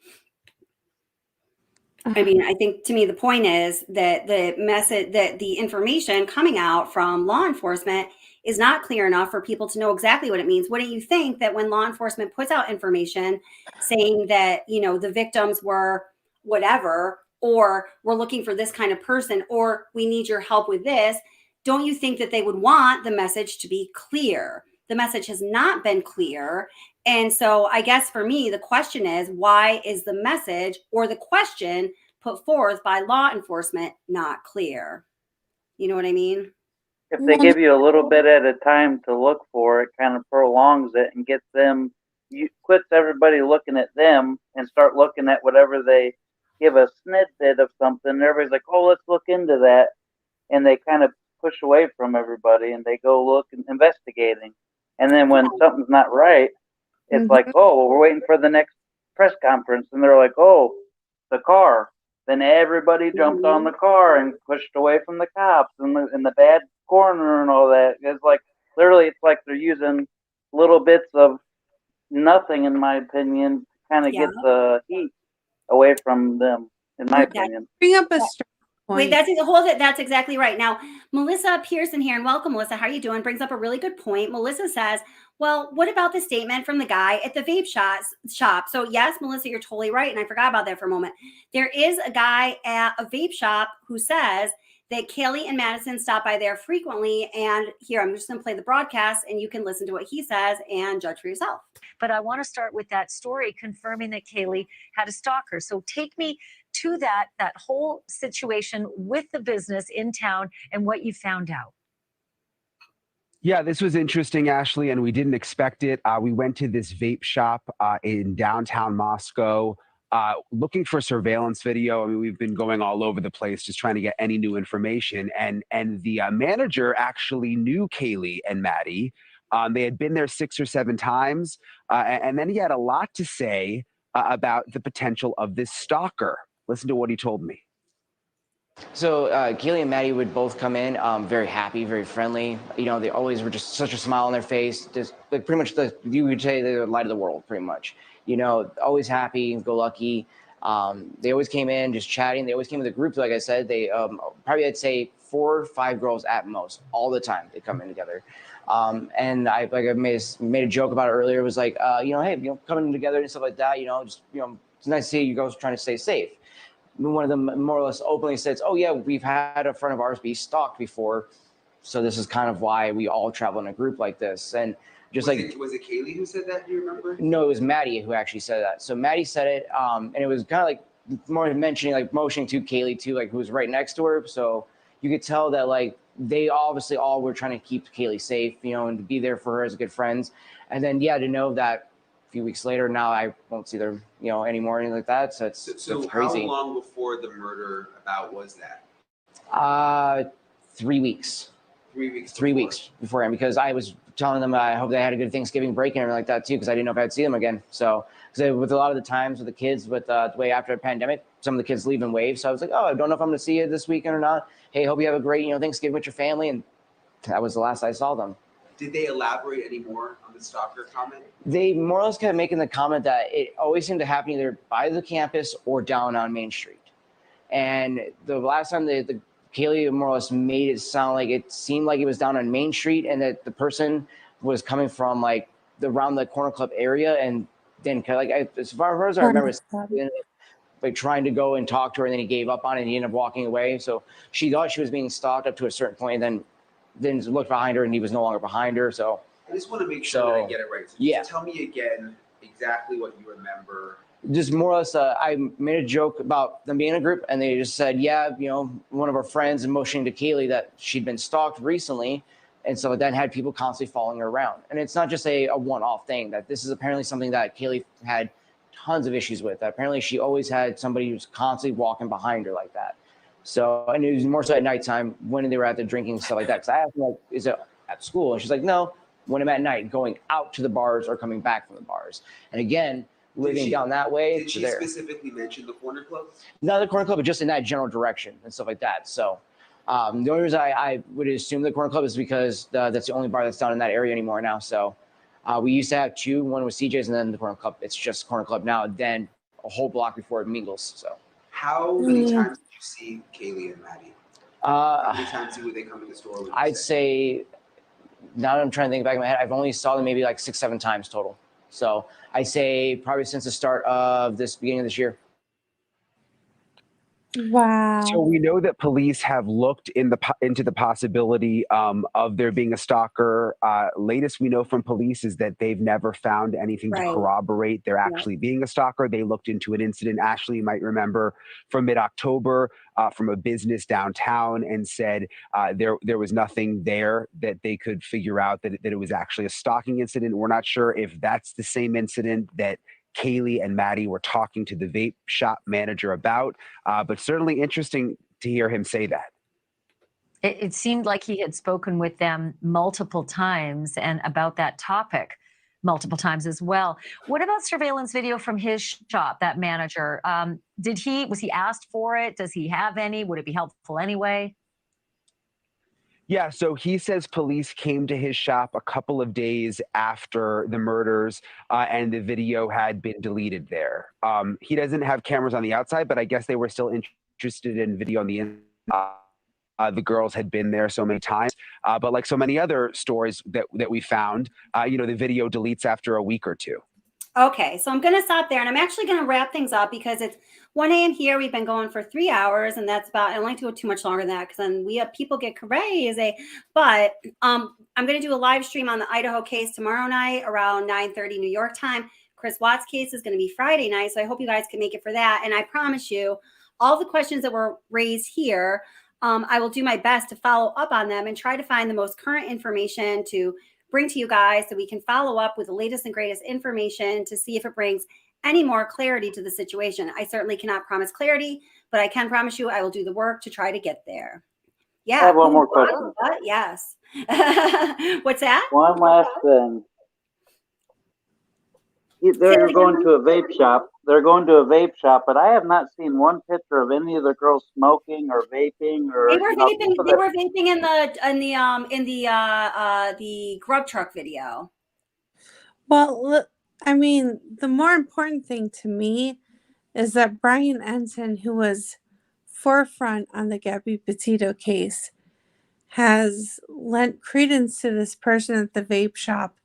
I mean, I think to me, the point is that the message, that the information coming out from law enforcement is not clear enough for people to know exactly what it means. Wouldn't you think that when law enforcement puts out information saying that, you know, the victims were whatever, or we're looking for this kind of person, or we need your help with this, don't you think that they would want the message to be clear? The message has not been clear. And so I guess for me, the question is, why is the message or the question put forth by law enforcement not clear? You know what I mean? If they give you a little bit at a time to look for, it kind of prolongs it and gets them, quits everybody looking at them and start looking at whatever they give a snippet of something. Everybody's like, oh, let's look into that. And they kind of push away from everybody and they go look and investigating. And then when something's not right, it's like, oh, well, we're waiting for the next press conference. And they're like, oh, the car. Then everybody jumped on the car and pushed away from the cops and the bad coroner and all that. It's like, literally, it's like they're using little bits of nothing, in my opinion, to kind of get the heat away from them, in my opinion. Bring up a Wait, that's exactly right. Now, Melissa Pearson here, and welcome, Melissa. How are you doing? Brings up a really good point. Melissa says, well, what about the statement from the guy at the vape shop? So yes, Melissa, you're totally right. And I forgot about that for a moment. There is a guy at a vape shop who says that Kaylee and Madison stop by there frequently. And here, I'm just going to play the broadcast and you can listen to what he says and judge for yourself. But I want to start with that story confirming that Kaylee had a stalker. So take me to that whole situation with the business in town and what you found out. Yeah, this was interesting, Ashley, and we didn't expect it. We went to this vape shop in downtown Moscow looking for surveillance video. I mean, we've been going all over the place just trying to get any new information. And the manager actually knew Kaylee and Maddie. They had been there 6 or 7 times. And then he had a lot to say about the potential of this stalker. Listen to what he told me. So Kaylee and Maddie would both come in very happy, very friendly. You know, they always were just such a smile on their face. Just like pretty much you would say they're the light of the world, pretty much. You know, always happy, go lucky. They always came in just chatting. They always came with a group, like I said. They probably, I'd say 4 or 5 girls at most, all the time. They come in together. And I made a joke about it earlier. It was like, you know, hey, you know, coming together and stuff like that. You know, just it's nice to see you girls trying to stay safe. One of them more or less openly says, oh yeah, we've had a friend of ours be stalked before. So this is kind of why we all travel in a group like this. And just was it Kaylee who said that? Do you remember? No, it was Maddie who actually said that. So Maddie said it. And it was kind of like more mentioning, like motioning to Kaylee too, like who was right next to her. So you could tell that like they obviously all were trying to keep Kaylee safe, you know, and to be there for her as good friends. And then, yeah, to know that a few weeks later, now I won't see them, you know, anymore, anything like that. So it's crazy. How long before the murder about was that? 3 weeks. 3 weeks. 3 weeks beforehand, because I was telling them I hope they had a good Thanksgiving break and everything like that too, because I didn't know if I'd see them again. So, because with a lot of the times with the kids, with the way after the pandemic, some of the kids leave in waves. So I was like, oh, I don't know if I'm going to see you this weekend or not. Hey, hope you have a great, you know, Thanksgiving with your family. And that was the last I saw them. Did they elaborate any more on the stalker comment? They more or less kept making the comment that it always seemed to happen either by the campus or down on Main Street. And the last time the Kaylee more or less made it sound like it seemed like it was down on Main Street and that the person was coming from like around the Corner Club area, and then like as far as I remember, like trying to go and talk to her, and then he gave up on it and he ended up walking away. So she thought she was being stalked up to a certain point, and then looked behind her and he was no longer behind her. So I just want to make sure that I get it right. So yeah. Just tell me again exactly what you remember. Just more or less, I made a joke about them being in a group, and they just said, yeah, you know, one of our friends and motioning to Kaylee that she'd been stalked recently. And so then had people constantly following her around. And it's not just a one-off thing, that this is apparently something that Kaylee had tons of issues with. That apparently she always had somebody who's constantly walking behind her like that. So, and it was more so at nighttime when they were out there drinking and stuff like that. Because I asked her, like, is it at school? And she's like, no, when I'm at night, going out to the bars or coming back from the bars. And again, living down that way. Did she there. specifically mention the corner club? Not the corner club, but just in that general direction and stuff like that. So the only reason I would assume the corner club is because that's the only bar that's down in that area anymore now. So we used to have two. One was CJ's and then the corner club. It's just corner club now. Then a whole block before it mingles. So How many times did you see Kaylee and Maddie? How many times would they come to the store? Would you I'd say, now that I'm trying to think back in my head, I've only saw them maybe like 6-7 times total. So I say probably since the start of this beginning of this year. Wow. So we know that police have looked into the possibility of there being a stalker. Latest we know from police is that they've never found anything to corroborate there actually being a stalker. They looked into an incident, Ashley, you might remember, from mid-October from a business downtown and said there was nothing there that they could figure out that it was actually a stalking incident. We're not sure if that's the same incident that Kaylee and Maddie were talking to the vape shop manager about, but certainly interesting to hear him say that. It seemed like he had spoken with them multiple times and about that topic multiple times as well. What about surveillance video from his shop, that manager? Was he asked for it? Does he have any? Would it be helpful anyway? Yeah, so he says police came to his shop a couple of days after the murders and the video had been deleted there. He doesn't have cameras on the outside, but I guess they were still interested in video on the inside. The girls had been there so many times. But like so many other stories that we found, the video deletes after a week or two. Okay, so I'm going to stop there, and I'm actually going to wrap things up because it's 1 a.m. here. We've been going for 3 hours, and that's about, I don't like to go too much longer than that because then we have people get crazy. But I'm going to do a live stream on the Idaho case tomorrow night around 9:30 New York time. Chris Watt's case is going to be Friday night, so I hope you guys can make it for that. And I promise you, all the questions that were raised here, I will do my best to follow up on them and try to find the most current information to bring to you guys so we can follow up with the latest and greatest information to see if it brings any more clarity to the situation. I certainly cannot promise clarity, but I can promise you I will do the work to try to get there. Yeah. I have one more question. Yes. What's that? One last thing. They're going to a vape shop. They're going to a vape shop, but I have not seen one picture of any of the girls smoking or vaping or. They were vaping. They were vaping in the grub truck video. Well, look, I mean, the more important thing to me is that Brian Ensign, who was forefront on the Gabby Petito case, has lent credence to this person at the vape shop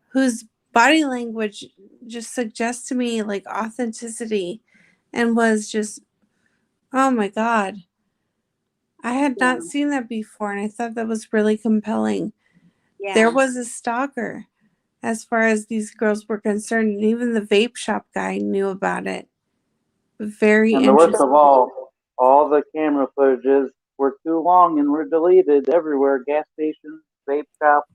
whose body language just suggests to me like authenticity and was just, oh my God. I had not seen that before, and I thought that was really compelling. Yeah. There was a stalker as far as these girls were concerned, and even the vape shop guy knew about it. Very and the interesting. worst of all the camera footages were too long and were deleted everywhere. Gas stations, vape shops.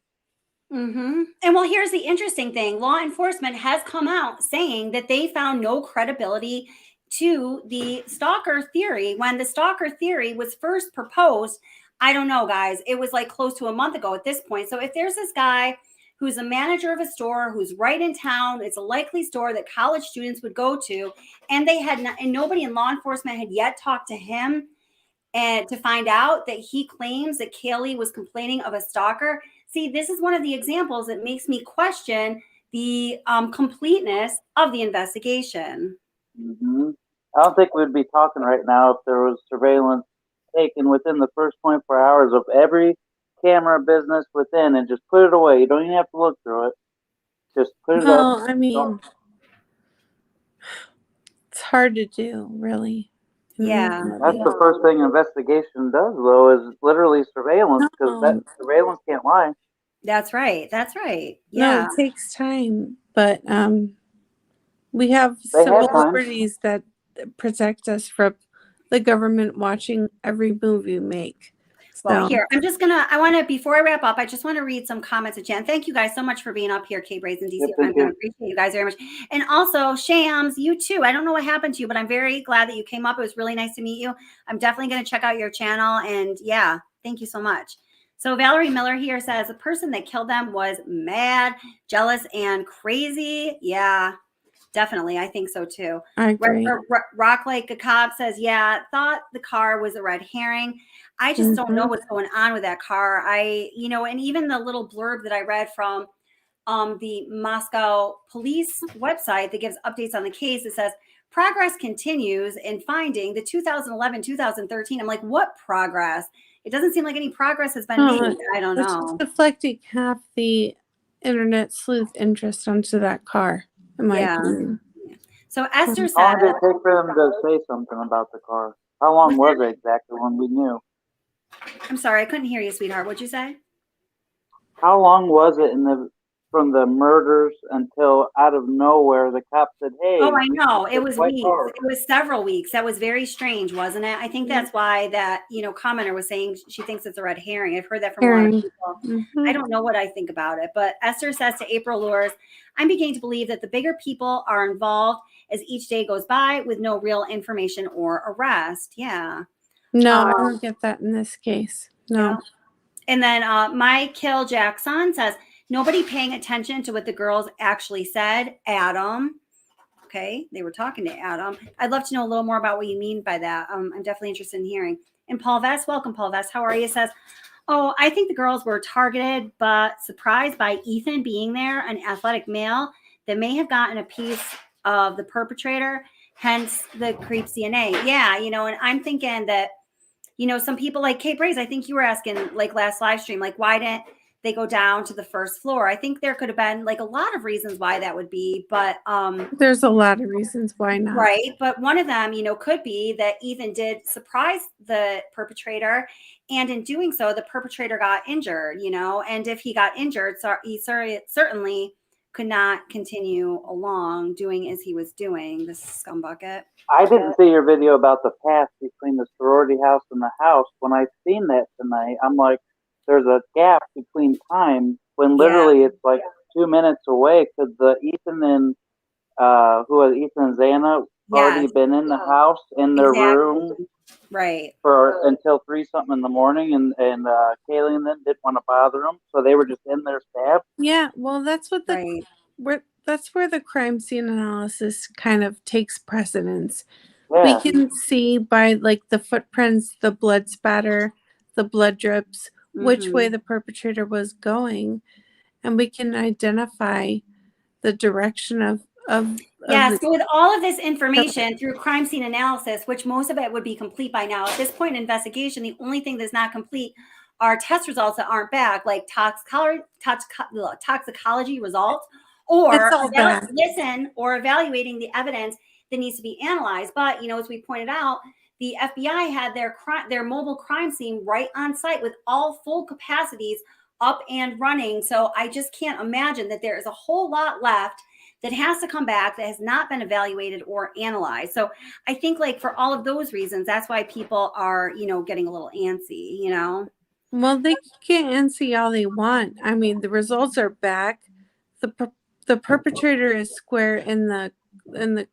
Mm-hmm. And well, here's the interesting thing. Law enforcement has come out saying that they found no credibility to the stalker theory. When the stalker theory was first proposed, I don't know, guys, it was like close to a month ago at this point. So if there's this guy who's a manager of a store who's right in town, it's a likely store that college students would go to, and they had not, and nobody in law enforcement had yet talked to him and to find out that he claims that Kaylee was complaining of a stalker. See, this is one of the examples that makes me question the completeness of the investigation. Mm-hmm. I don't think we'd be talking right now if there was surveillance taken within the first 24 hours of every camera business within and just put it away. You don't even have to look through it. Just put it up. No, I mean, it's hard to do, really. Yeah. That's the first thing an investigation does, though, is literally surveillance, because that surveillance can't lie. That's right. That's right. No, Yeah. it takes time, but we have They civil have time. liberties that protect us from the government watching every move you make. Well, So- here, before I wrap up, I just want to read some comments of Jen. Thank you guys so much for being up here, K-Braze and DC. I appreciate you guys very much. And also, Shams, you too. I don't know what happened to you, but I'm very glad that you came up. It was really nice to meet you. I'm definitely going to check out your channel. And yeah, thank you so much. So Valerie Miller here says, the person that killed them was mad, jealous, and crazy. Yeah. Definitely. I think so too. I agree. Rock Like a Cop says, yeah, thought the car was a red herring. I just don't know what's going on with that car. And even the little blurb that I read from the Moscow police website that gives updates on the case, it says, progress continues in finding the 2011-2013. I'm like, what progress? It doesn't seem like any progress has been made. I don't It's know. just deflecting half the internet sleuth interest onto that car, in my opinion. So Esther How long said, did it take for them to say something about the car? How long was it exactly when we knew? I'm sorry, I couldn't hear you, sweetheart. What'd you say? How long was it from the murders until out of nowhere the cop said, "Hey"? Oh, I know. It was white weeks. car. It was several weeks. That was very strange, wasn't it? I think that's why that, commenter was saying she thinks it's a red herring. I've heard that from a lot of people. I don't know what I think about it, but Esther says to April Lures, I'm beginning to believe that the bigger people are involved as each day goes by with no real information or arrest. Yeah. No, I don't get that in this case. No. Yeah. And then my Kill Jackson says, nobody paying attention to what the girls actually said. Adam. Okay, they were talking to Adam. I'd love to know a little more about what you mean by that. I'm definitely interested in hearing. And Paul Vest, welcome, Paul Vest. How are you? Says, oh, I think the girls were targeted but surprised by Ethan being there, an athletic male that may have gotten a piece of the perpetrator, hence the creep's DNA. Yeah, and I'm thinking that, some people like Kate Braze, I think you were asking like last live stream, like why didn't they go down to the first floor? I think there could have been like a lot of reasons why that would be, but there's a lot of reasons why not. Right. But one of them, could be that Ethan did surprise the perpetrator. And in doing so, the perpetrator got injured, and if he got injured, so he certainly could not continue along doing as he was doing, this scumbucket. I didn't see your video about the past between the sorority house and the house. When I seen that tonight, I'm like, there's a gap between time when literally it's like 2 minutes away because the Ethan and who was Ethan and Xana already been in the house in their room, right, for until 3-something in the morning, and Kaylee and them didn't want to bother them, so they were just in their staff. Yeah, well, that's what that's where the crime scene analysis kind of takes precedence. Yeah. We can see by like the footprints, the blood spatter, the blood drips, which way the perpetrator was going, and we can identify the direction of Yes, so with all of this information through crime scene analysis, which most of it would be complete by now, at this point in investigation, the only thing that's not complete are test results that aren't back, like toxicology results, or evaluating the evidence that needs to be analyzed. But as we pointed out, the FBI had their mobile crime scene right on site with all full capacities up and running. So I just can't imagine that there is a whole lot left that has to come back that has not been evaluated or analyzed. So I think like for all of those reasons, that's why people are, getting a little antsy, Well, they can antsy all they want. I mean, the results are back. The perpetrator is square in the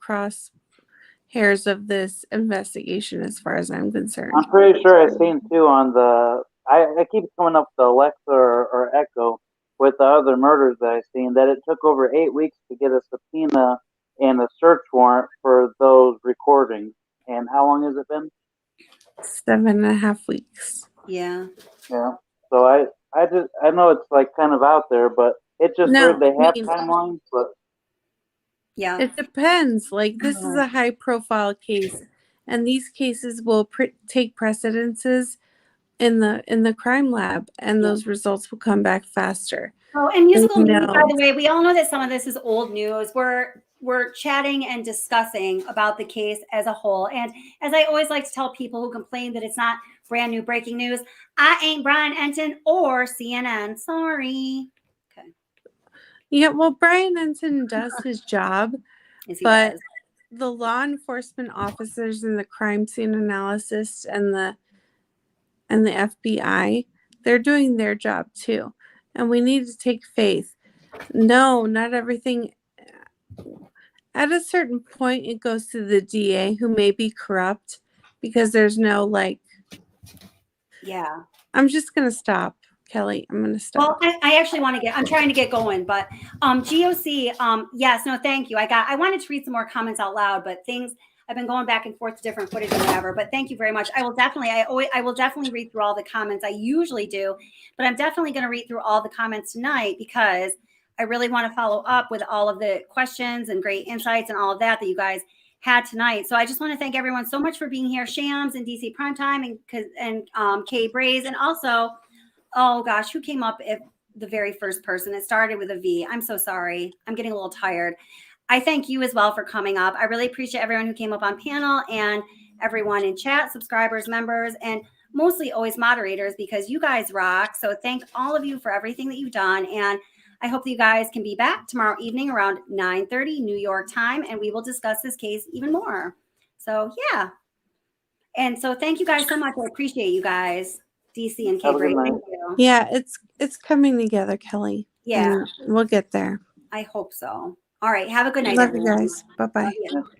crosshairs of this investigation, as far as I'm concerned. I'm pretty sure I've seen too on the. I keep coming up with Alexa or Echo with the other murders that I've seen, that it took over 8 weeks to get a subpoena and a search warrant for those recordings. And how long has it been? 7.5 weeks. Yeah. Yeah. So I know it's like kind of out there, but it's just weird they have timelines, but yeah, it depends. Like this is a high profile case, and these cases will take precedences in the crime lab, and those results will come back faster. Oh, and musical news, by the way, we all know that some of this is old news. We're chatting and discussing about the case as a whole. And as I always like to tell people who complain that it's not brand new breaking news, I ain't Brian Enton or CNN. Sorry. Okay. Yeah, well, Brian Enton does his job, but the law enforcement officers and the crime scene analysis and the FBI, they're doing their job too. And we need to take faith. No, not everything. At a certain point, it goes to the DA, who may be corrupt, because there's no like. Yeah. I'm just going to stop. Kelly. I'm going to stop. Well, I actually want to I'm trying to get going, but GOC, yes, no, thank you. I wanted to read some more comments out loud, but I've been going back and forth to different footage and whatever, but thank you very much. I will definitely read through all the comments. I usually do, but I'm definitely going to read through all the comments tonight because I really want to follow up with all of the questions and great insights and all of that you guys had tonight. So I just want to thank everyone so much for being here. Shams and DC Primetime and Kay Braze, and also, oh gosh, who came up at the very first person? It started with a V. I'm so sorry. I'm getting a little tired. I thank you as well for coming up. I really appreciate everyone who came up on panel and everyone in chat, subscribers, members, and mostly always moderators because you guys rock. So thank all of you for everything that you've done. And I hope that you guys can be back tomorrow evening around 9:30 New York time, and we will discuss this case even more. So yeah. And so thank you guys so much. I appreciate you guys. DC and Kay Bray, thank you. Yeah, it's coming together, Kelly. Yeah. And we'll get there. I hope so. All right. Have a good night, Love everyone. you guys. Bye-bye. Love you.